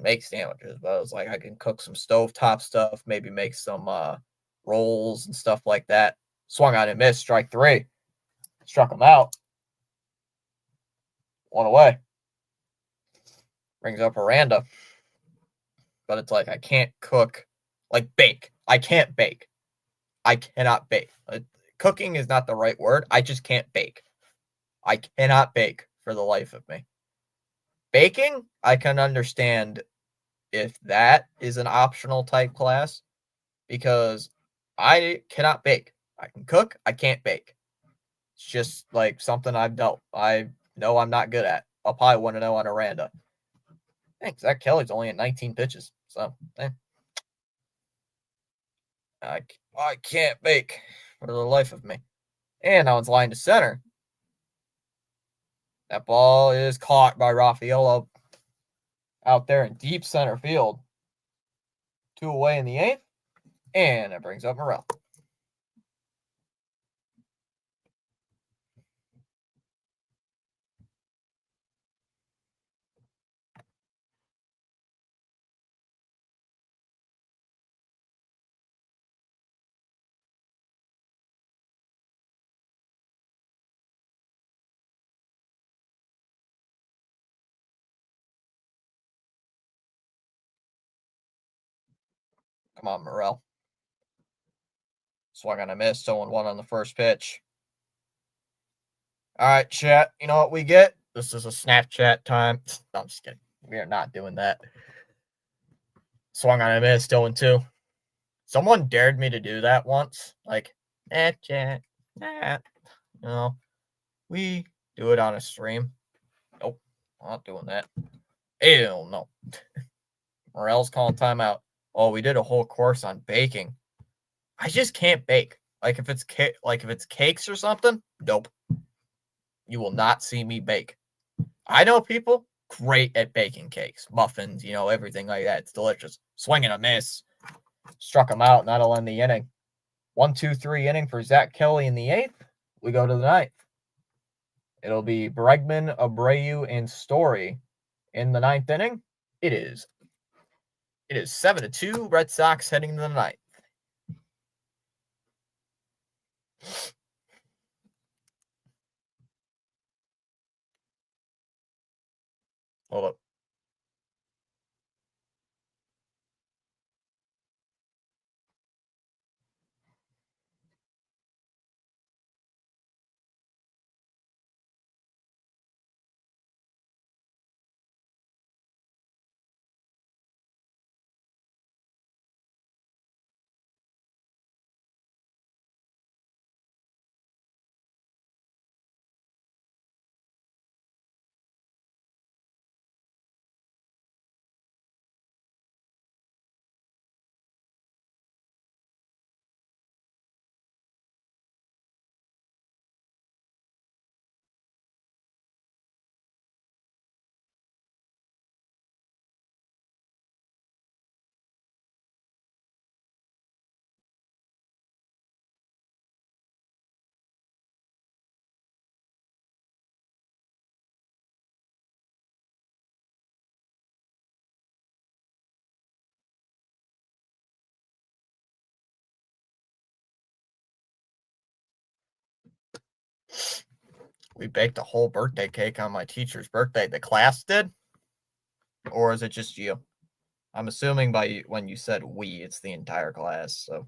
make sandwiches, but it's like I can cook some stovetop stuff, maybe make some rolls and stuff like that. Swung on and missed, strike 3. Struck him out. 1 away. Brings up Aranda. But it's like I can't cook, like bake. I can't bake. I cannot bake. Cooking is not the right word. I just can't bake. I cannot bake for the life of me. Baking, I can understand if that is an optional type class because I cannot bake. I can cook, I can't bake. It's just like something I've dealt. I know I'm not good at. I'll probably want to know on Aranda. Thanks. Zach Kelly's only at 19 pitches. So, I can't bake for the life of me. And now it's lined to center. That ball is caught by Raffaello out there in deep center field. 2 away in the 8th. And that brings up Morel. Come on, Morel. Swung on a miss, 0-1 on the first pitch. All right, chat. You know what we get? This is a Snapchat time. No, I'm just kidding. We are not doing that. Swung on a miss, 0-2. Someone dared me to do that once. Like, chat. We do it on a stream. Nope, I'm not doing that. Ew, no. Morel's calling timeout. Oh, we did a whole course on baking. I just can't bake. Like if it's cakes or something, nope. You will not see me bake. I know people great at baking cakes, muffins, everything like that. It's delicious. Swing and a miss. Struck him out. That'll end the inning. 1-2-3 inning for Zach Kelly in the 8th. We go to the 9th. It'll be Bregman, Abreu, and Story in the 9th inning. It is 7-2 Red Sox heading to the 9th. Hold up. We baked a whole birthday cake on my teacher's birthday. The class did? Or is it just you? I'm assuming by when you said we, it's the entire class. So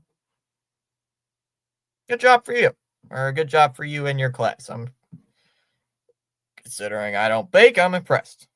good job for you. Or good job for you and your class. I'm considering I don't bake, I'm impressed.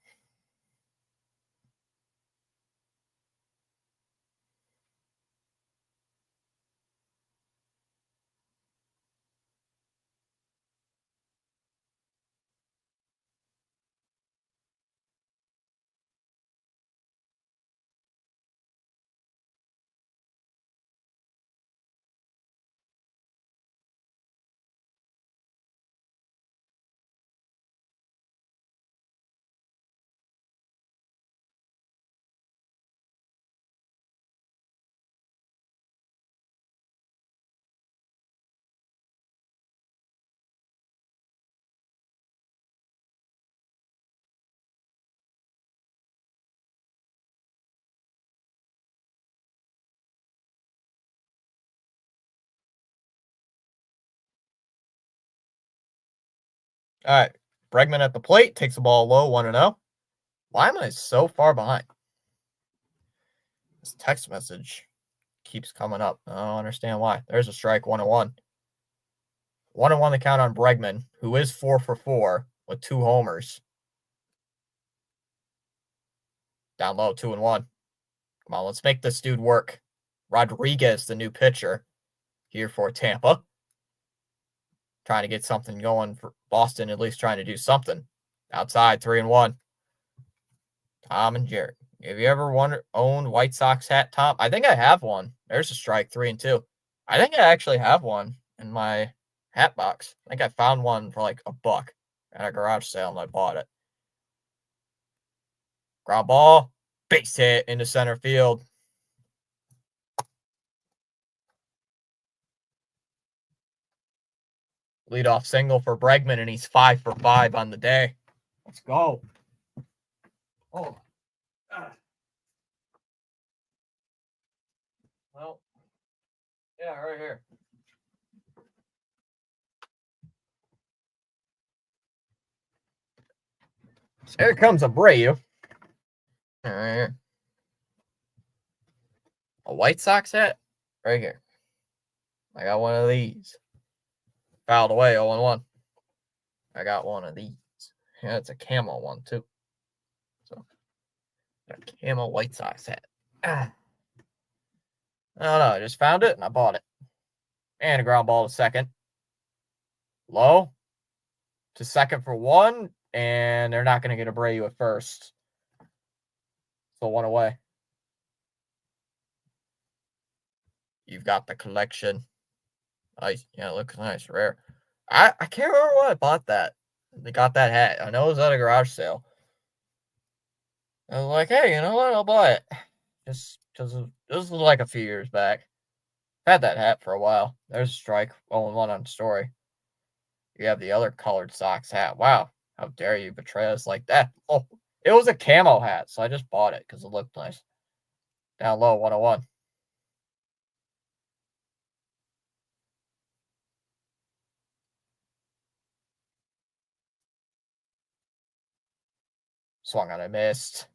All right. Bregman at the plate takes the ball low, 1-0. Why am I so far behind? This text message keeps coming up. I don't understand why. There's a strike, 1-1. 1-1 the count on Bregman, who is 4 for 4 with 2 homers. Down low, 2-1. Come on, let's make this dude work. Rodriguez, the new pitcher, here for Tampa. Trying to get something going for Boston, at least trying to do something. Outside, 3-1. Tom and Jared. Have you ever owned White Sox hat, Tom? I think I have one. There's a strike, 3-2. I think I actually have one in my hat box. I think I found one for like $1 at a garage sale and I bought it. Ground ball, base hit into center field. Leadoff single for Bregman, and he's 5 for 5 on the day. Let's go. Oh. Well, yeah, right here. So here comes Abreu. All right. A White Sox hat? Right here. I got one of these. Fouled away, 0-1. I got one of these. Yeah, it's a camo one, too. So, a camo White Sox hat. I don't know. I just found it, and I bought it. And a ground ball to second. Low. To second for one, and they're not going to get Abreu at first. So one away. You've got the collection. Nice. Yeah, it looks nice. Rare. I can't remember why I bought that. They got that hat. I know it was at a garage sale. I was like, hey, you know what? I'll buy it. Just because this was like a few years back. I've had that hat for a while. There's a strike. 0-1 on story. You have the other colored Sox hat. Wow. How dare you betray us like that? Oh, it was a camo hat, so I just bought it because it looked nice. Down low, 101. Swung on, I missed.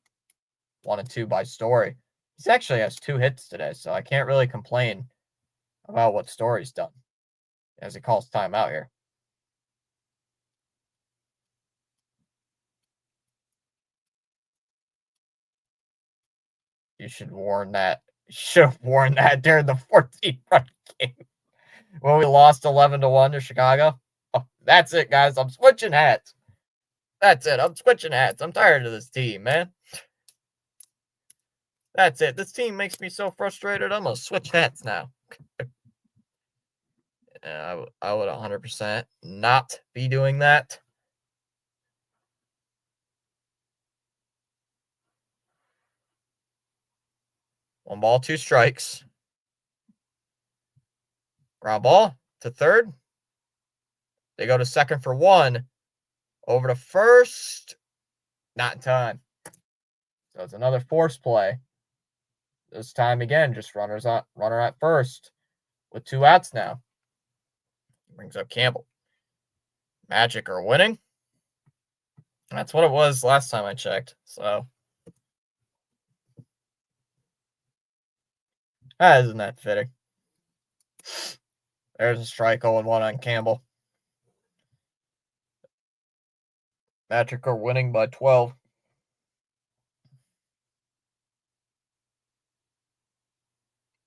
1-2 by Story. He actually has 2 hits today, so I can't really complain about what Story's done as he calls timeout here. You should warn that. You should have warned that during the 14-run game when we lost 11-1 to Chicago. Oh, that's it, guys. I'm switching hats. That's it. I'm switching hats. I'm tired of this team, man. That's it. This team makes me so frustrated. I'm going to switch hats now. I would 100% not be doing that. One ball, 2 strikes. Ground ball to third. They go to second for 1. Over to first. Not in time. So it's another force play. This time again, just runner at first with 2 outs now. Brings up Campbell. Magic are winning. That's what it was last time I checked. So isn't that fitting? There's a strike 0-1 on Campbell. Magic are winning by 12.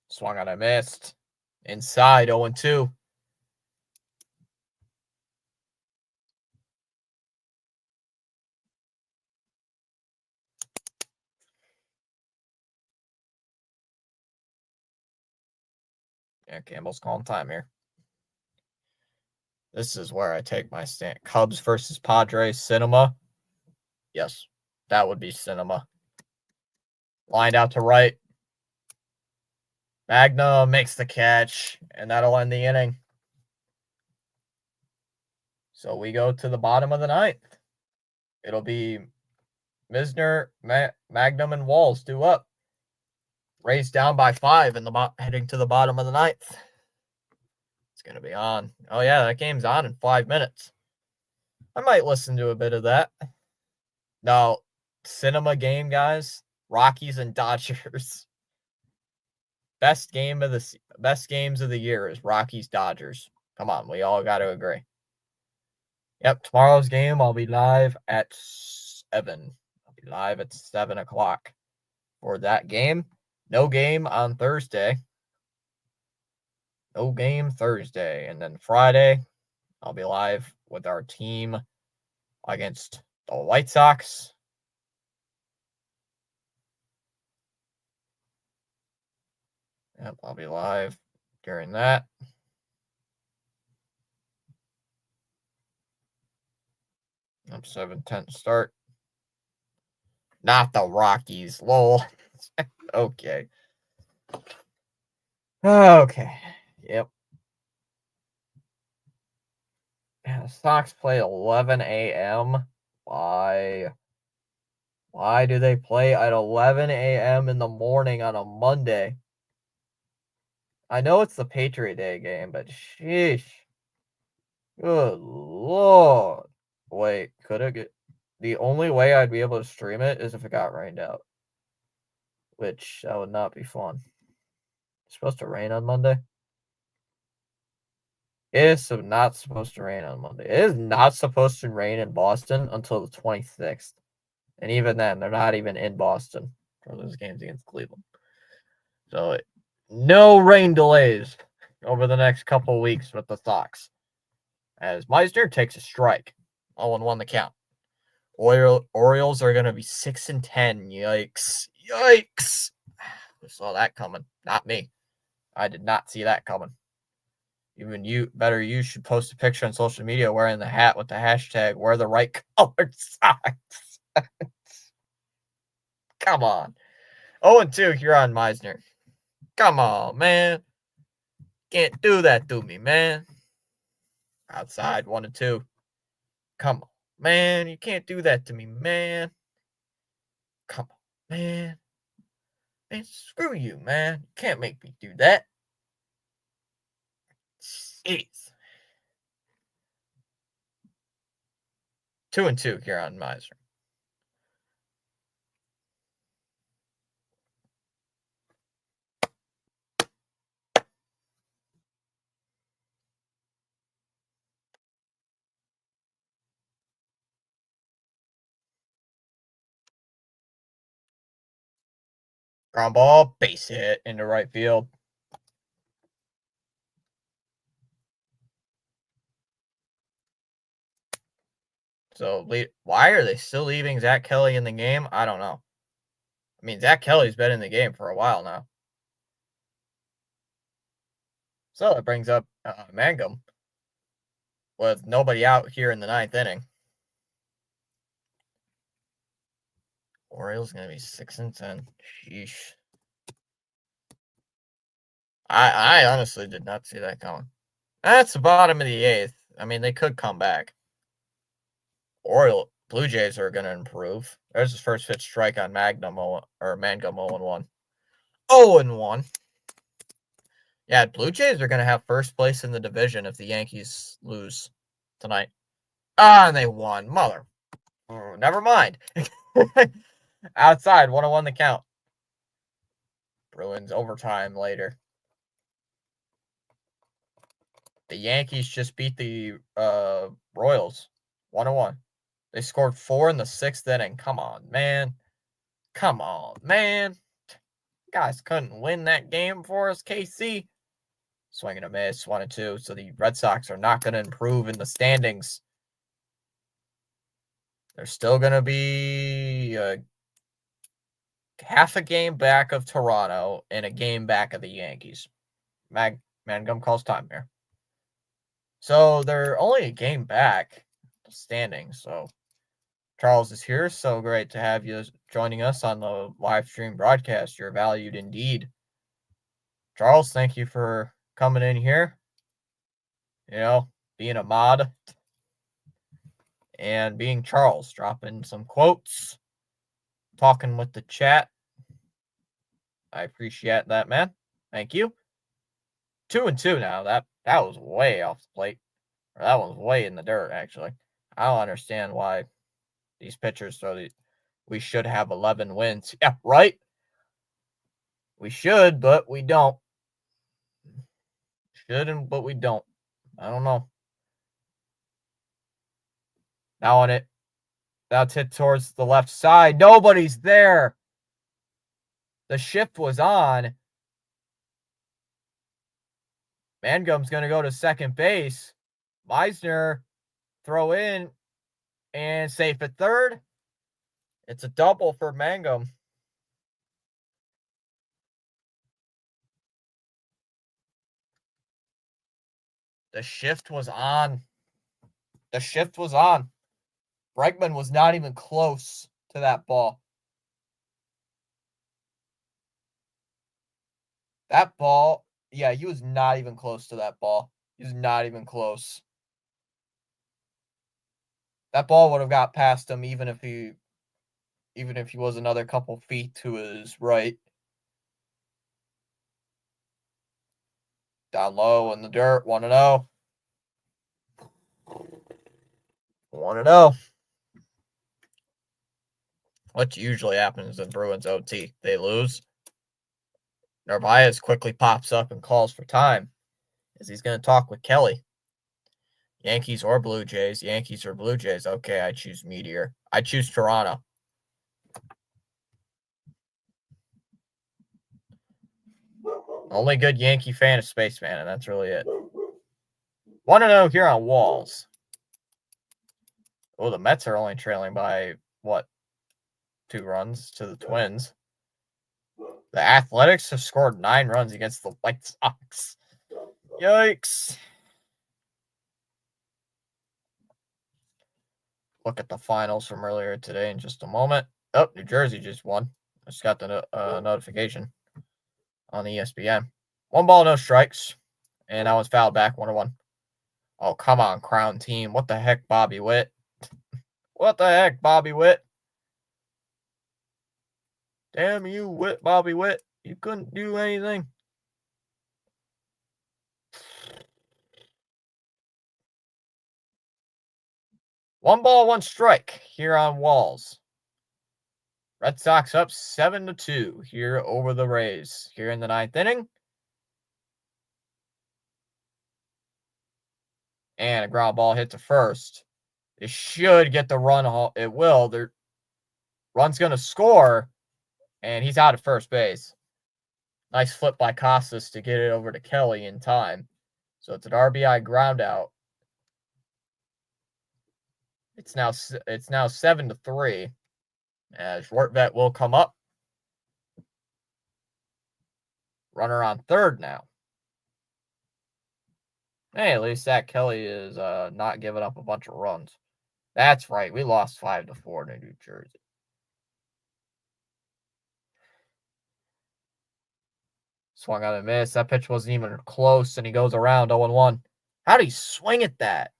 Swung on, I missed. Inside 0-2. Yeah, Campbell's calling time here. This is where I take my stand. Cubs versus Padres, cinema. Yes, that would be cinema. Lined out to right. Magna makes the catch, and that'll end the inning. So we go to the bottom of the 9th. It'll be Misner, Magnum, and Walls due up. Rays down by 5 in the heading to the bottom of the 9th. It's going to be on. Oh, yeah, that game's on in 5 minutes. I might listen to a bit of that. No, cinema game, guys. Rockies and Dodgers. Best games of the year is Rockies Dodgers. Come on, we all got to agree. Yep, tomorrow's game I'll be live at 7. I'll be live at 7 o'clock for that game. No game on Thursday. No game Thursday. And then Friday, I'll be live with our team against the White Sox. Yep, I'll be live during that. I'm 7:10 start. Not the Rockies, lol. Okay. Okay. Yep. Yeah, the Sox play 11 a.m. Why do they play at 11 a.m. in the morning on a Monday? I know it's the Patriot Day game, but sheesh. Good Lord. Wait, could it get... The only way I'd be able to stream it is if it got rained out. Which, that would not be fun. It's supposed to rain on Monday. It is not supposed to rain on Monday. It is not supposed to rain in Boston until the 26th. And even then, they're not even in Boston for those games against Cleveland. So, no rain delays over the next couple weeks with the Sox. As Meisner takes a strike. 0-1 the count. Orioles are going to be 6-10. Yikes. Yikes. I saw that coming. Not me. I did not see that coming. Even you should post a picture on social media wearing the hat with the hashtag wear the right colored socks. Come on. 0-2 here on Meisner. Come on, man. Can't do that to me, man. Outside 1-2. Come on, man. You can't do that to me, man. Come on, man. Man, screw you, man. You can't make me do that. Jeez. 2-2 here on Meisner. Ground ball, base hit into right field. So, why are they still leaving Zach Kelly in the game? I don't know. I mean, Zach Kelly's been in the game for a while now. So, that brings up Mangum with nobody out here in the 9th inning. Orioles going to be 6-10. Sheesh. I honestly did not see that coming. That's the bottom of the 8th. I mean, they could come back. Blue Jays are going to improve. There's his first pitch strike on Mangum 0-1. 0-1. Yeah, Blue Jays are going to have first place in the division if the Yankees lose tonight. And they won. Mother. Never mind. Outside, 1-1 the count. Bruins overtime later. The Yankees just beat the Royals 1-1. They scored 4 in the 6th inning. Come on, man. Come on, man. You guys couldn't win that game for us, KC. Swing and a miss, 1-2. So the Red Sox are not going to improve in the standings. They're still going to be half a game back of Toronto and a game back of the Yankees. Mangum calls time here. So they're only a game back standing. So Charles is here. So great to have you joining us on the live stream broadcast. You're valued indeed. Charles, thank you for coming in here. You know, being a mod and being Charles, dropping some quotes, talking with the chat. I appreciate that, man. Thank you. 2-2 now. That was way off the plate. Or that was way in the dirt, actually. I don't understand why these pitchers throw these. We should have 11 wins. Yeah, right? We should, but we don't. Shouldn't, but we don't. I don't know. Now on it. That's hit towards the left side. Nobody's there. The shift was on. Mangum's going to go to second base. Meisner throw in and safe at third. It's a double for Mangum. The shift was on. The shift was on. Bregman was not even close to that ball. That ball, yeah, he was not even close to that ball. He was not even close. That ball would have got past him even if he was another couple feet to his right. Down low in the dirt, 1-0. 1-0. What usually happens in Bruins OT? They lose. Narvaez quickly pops up and calls for time as he's going to talk with Kelly. Yankees or Blue Jays? Yankees or Blue Jays? Okay, I choose Meteor. I choose Toronto. Only good Yankee fan is Spaceman, and that's really it. Want to know here on Walls. Oh, the Mets are only trailing by, what, 2 runs to the Twins. The Athletics have scored 9 runs against the White Sox. Yikes. Look at the finals from earlier today in just a moment. Oh, New Jersey just won. I just got the notification on the ESPN. 1 ball, no strikes. And I was fouled back 1-1. Oh, come on, Crown team. What the heck, Bobby Witt? What the heck, Bobby Witt? Damn you, Witt, Bobby Witt. You couldn't do anything. One ball, one strike here on Walls. Red Sox up 7-2 here over the Rays here in the 9th inning. And a ground ball hit to first. It should get the run. It will. The run's going to score, and he's out at first base. Nice flip by Costas to get it over to Kelly in time. So it's an RBI ground out. It's now 7-3. As Rortvedt will come up. Runner on third now. Hey, at least Zach Kelly is not giving up a bunch of runs. That's right. We lost 5-4 to New Jersey. Swung on a miss. That pitch wasn't even close, and he goes around 0-1. How do you swing at that?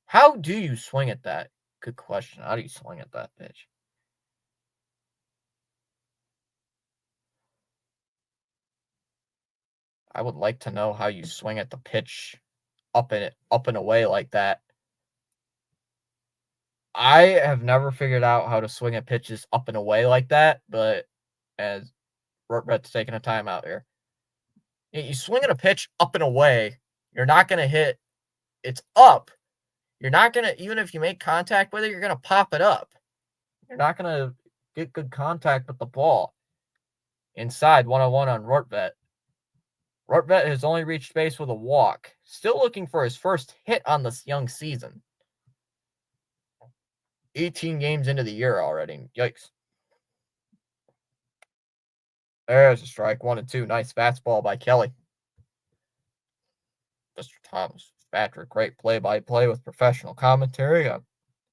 How do you swing at that? Good question. How do you swing at that pitch? I would like to know how you swing at the pitch up and away like that. I have never figured out how to swing at pitches up and away like that, but as Rortvedt's taking a timeout here. You swing at a pitch up and away, you're not going to hit. It's up. You're not going to, even if you make contact with it, you're going to pop it up. You're not going to get good contact with the ball. Inside, 1-1 on Rortvedt. Rortvedt has only reached base with a walk. Still looking for his first hit on this young season. 18 games into the year already. Yikes. There's a strike. 1-2. Nice fastball by Kelly. Mr. Thomas Patrick, great play-by-play with professional commentary.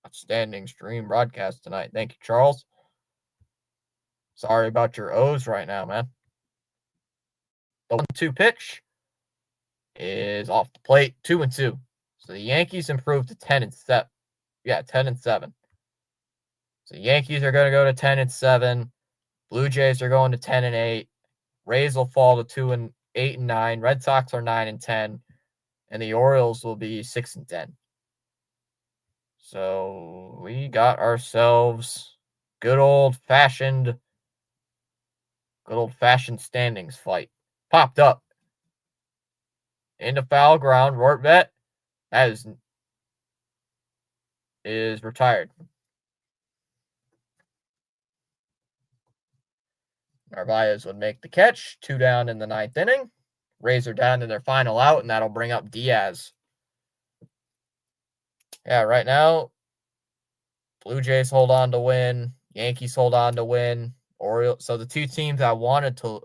Outstanding stream broadcast tonight. Thank you, Charles. Sorry about your O's right now, man. The 1-2 pitch is off the plate. 2-2. So the Yankees improved to 10-7. Yeah, 10-7. So the Yankees are going to go to 10-7. Blue Jays are going to 10-8. Rays will fall to 2-8-9. Red Sox are 9-10. And the Orioles will be 6-10. So we got ourselves good old-fashioned standings fight. Popped up. Into foul ground. Rortvedt is retired. Narvaez would make the catch. 2 down in the 9th inning. Rays are down to their final out, and that'll bring up Diaz. Yeah, right now, Blue Jays hold on to win. Yankees hold on to win. Orioles. So the 2 teams I wanted to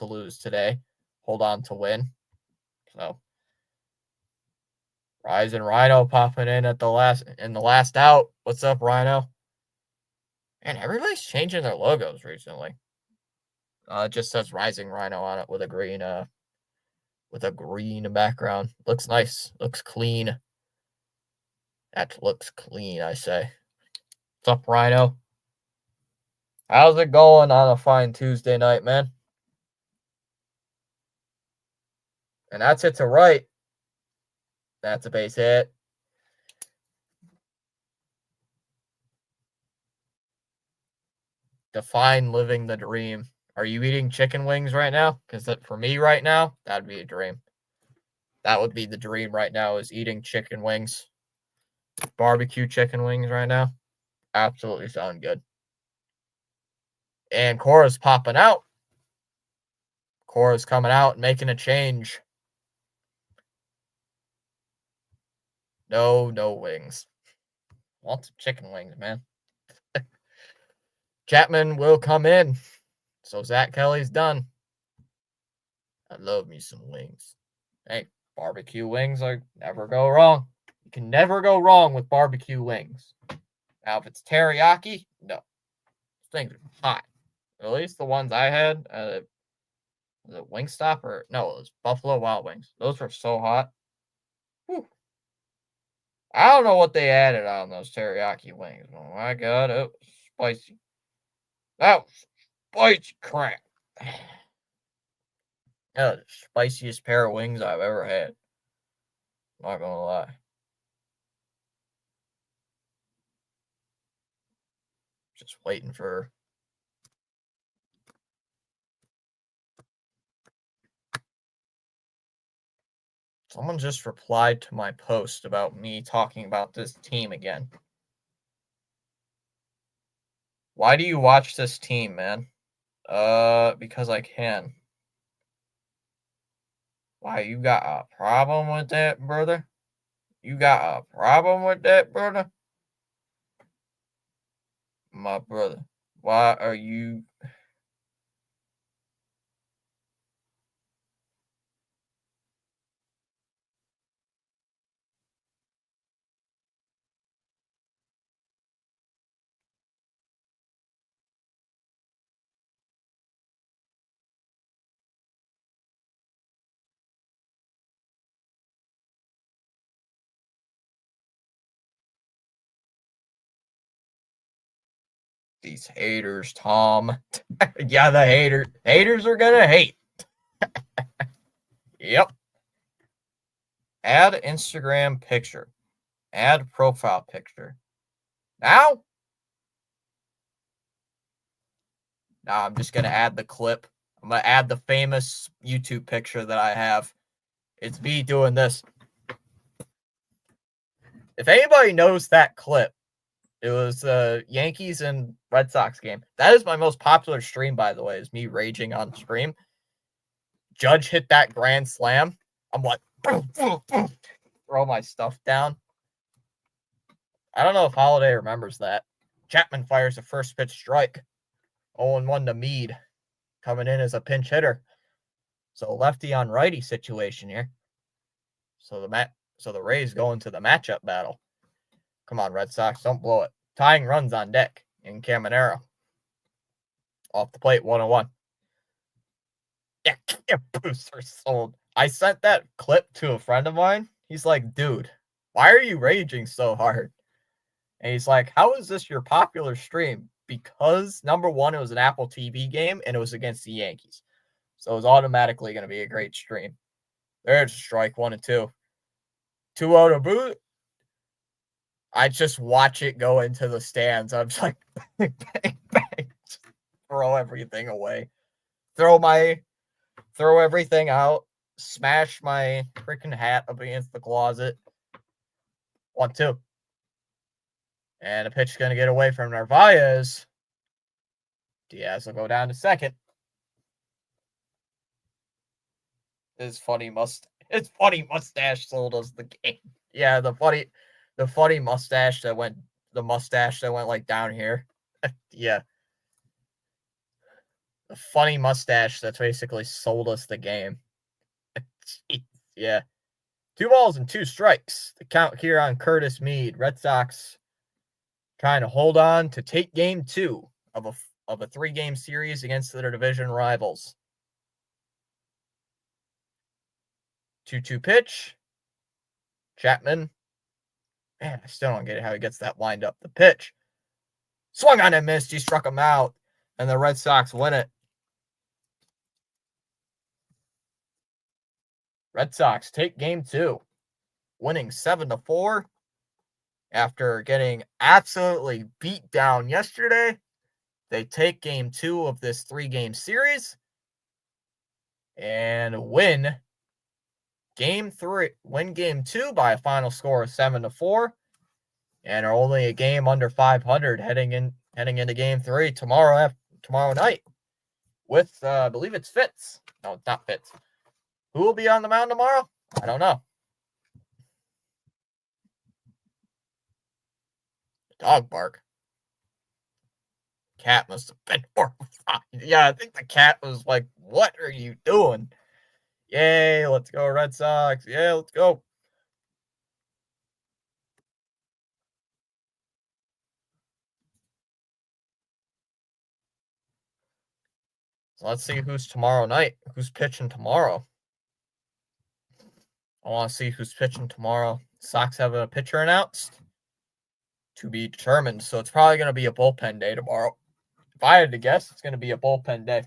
lose today hold on to win. So Rising Rhino popping in at the last out. What's up, Rhino? Man, everybody's changing their logos recently. It just says Rising Rhino on it with a green background. Looks nice. Looks clean. That looks clean, I say. What's up, Rhino? How's it going on a fine Tuesday night, man? And that's it to right. That's a base hit. Define living the dream. Are you eating chicken wings right now? Because for me right now, that'd be a dream. That would be the dream right now, is eating chicken wings. Barbecue chicken wings right now. Absolutely sound good. And Cora's popping out. Cora's coming out and making a change. No wings. Want some chicken wings, man. Chapman will come in. So Zach Kelly's done. I love me some wings. Hey, barbecue wings never go wrong. You can never go wrong with barbecue wings. Now, if it's teriyaki, no. Things are hot. At least the ones I had, was it Wingstop or no? It was Buffalo Wild Wings. Those were so hot. Whew. I don't know what they added on those teriyaki wings. Oh my god, it was spicy. That was spicy crap. That was the spiciest pair of wings I've ever had. Not gonna lie. Just waiting for. Someone just replied to my post about me talking about this team again. Why do you watch this team, man? Because I can. Why, you got a problem with that, brother? You got a problem with that, brother? My brother, why are you... These haters, Tom. Yeah, the haters are gonna hate. Yep. Add Instagram picture. Add profile picture. Now? Now I'm just gonna add the clip. I'm gonna add the famous YouTube picture that I have. It's me doing this. If anybody knows that clip, it was the Yankees and Red Sox game. That is my most popular stream, by the way, is me raging on stream. Judge hit that grand slam. I'm like, boom, boom, boom. Throw my stuff down. I don't know if Holiday remembers that. Chapman fires a first pitch strike. 0-1 to Meade. Coming in as a pinch hitter. So lefty on righty situation here. So the Rays go into the matchup battle. Come on, Red Sox, don't blow it. Tying runs on deck in Caminero. Off the plate, 1-1. Yeah, booster sold. I sent that clip to a friend of mine. He's like, dude, why are you raging so hard? And he's like, how is this your popular stream? Because, number one, it was an Apple TV game, and it was against the Yankees. So it was automatically going to be a great stream. There's strike 1 and 2. 2-0 to boot. I just watch it go into the stands. I'm just like, bang, bang, bang. Just throw everything away. Throw everything out. Smash my freaking hat up against the closet. 1-2. And a pitch is going to get away from Narvaez. Diaz will go down to second. His funny mustache sold us the game. Yeah, the funny mustache that went like down here. Yeah. The funny mustache that's basically sold us the game. Yeah. 2 balls and 2 strikes. The count here on Curtis Meade. Red Sox trying to hold on to take game 2 of a 3-game series against their division rivals. 2-2 pitch. Chapman. Man, I still don't get it how he gets that lined up. The pitch. Swung on and missed. He struck him out. And the Red Sox win it. Red Sox take game 2. Winning 7-4. After getting absolutely beat down yesterday, they take game 2 of this 3-game series and win game 2 by a final score of 7-4, and are only a game under 500 heading into game 3 tomorrow night with I believe it's Fitz. No, it's not Fitz. Who will be on the mound tomorrow? I don't know. Dog bark. Cat must have been horrified. Yeah, I think the cat was like, "What are you doing?" Yay, let's go Red Sox. Yeah, let's go. So let's see who's tomorrow night. Who's pitching tomorrow? I want to see who's pitching tomorrow. Sox have a pitcher announced to be determined. So it's probably going to be a bullpen day tomorrow. If I had to guess, it's going to be a bullpen day.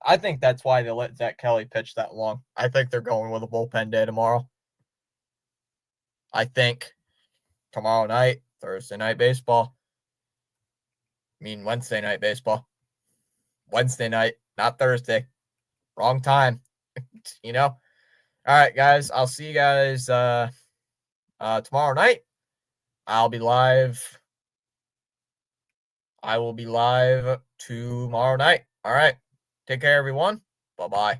I think that's why they let Zach Kelly pitch that long. I think they're going with a bullpen day tomorrow. I think tomorrow night, Thursday night baseball. Wednesday night baseball. Wednesday night, not Thursday. Wrong time. All right, guys. I'll see you guys tomorrow night. I'll be live. I will be live tomorrow night. All right. Take care, everyone. Bye-bye.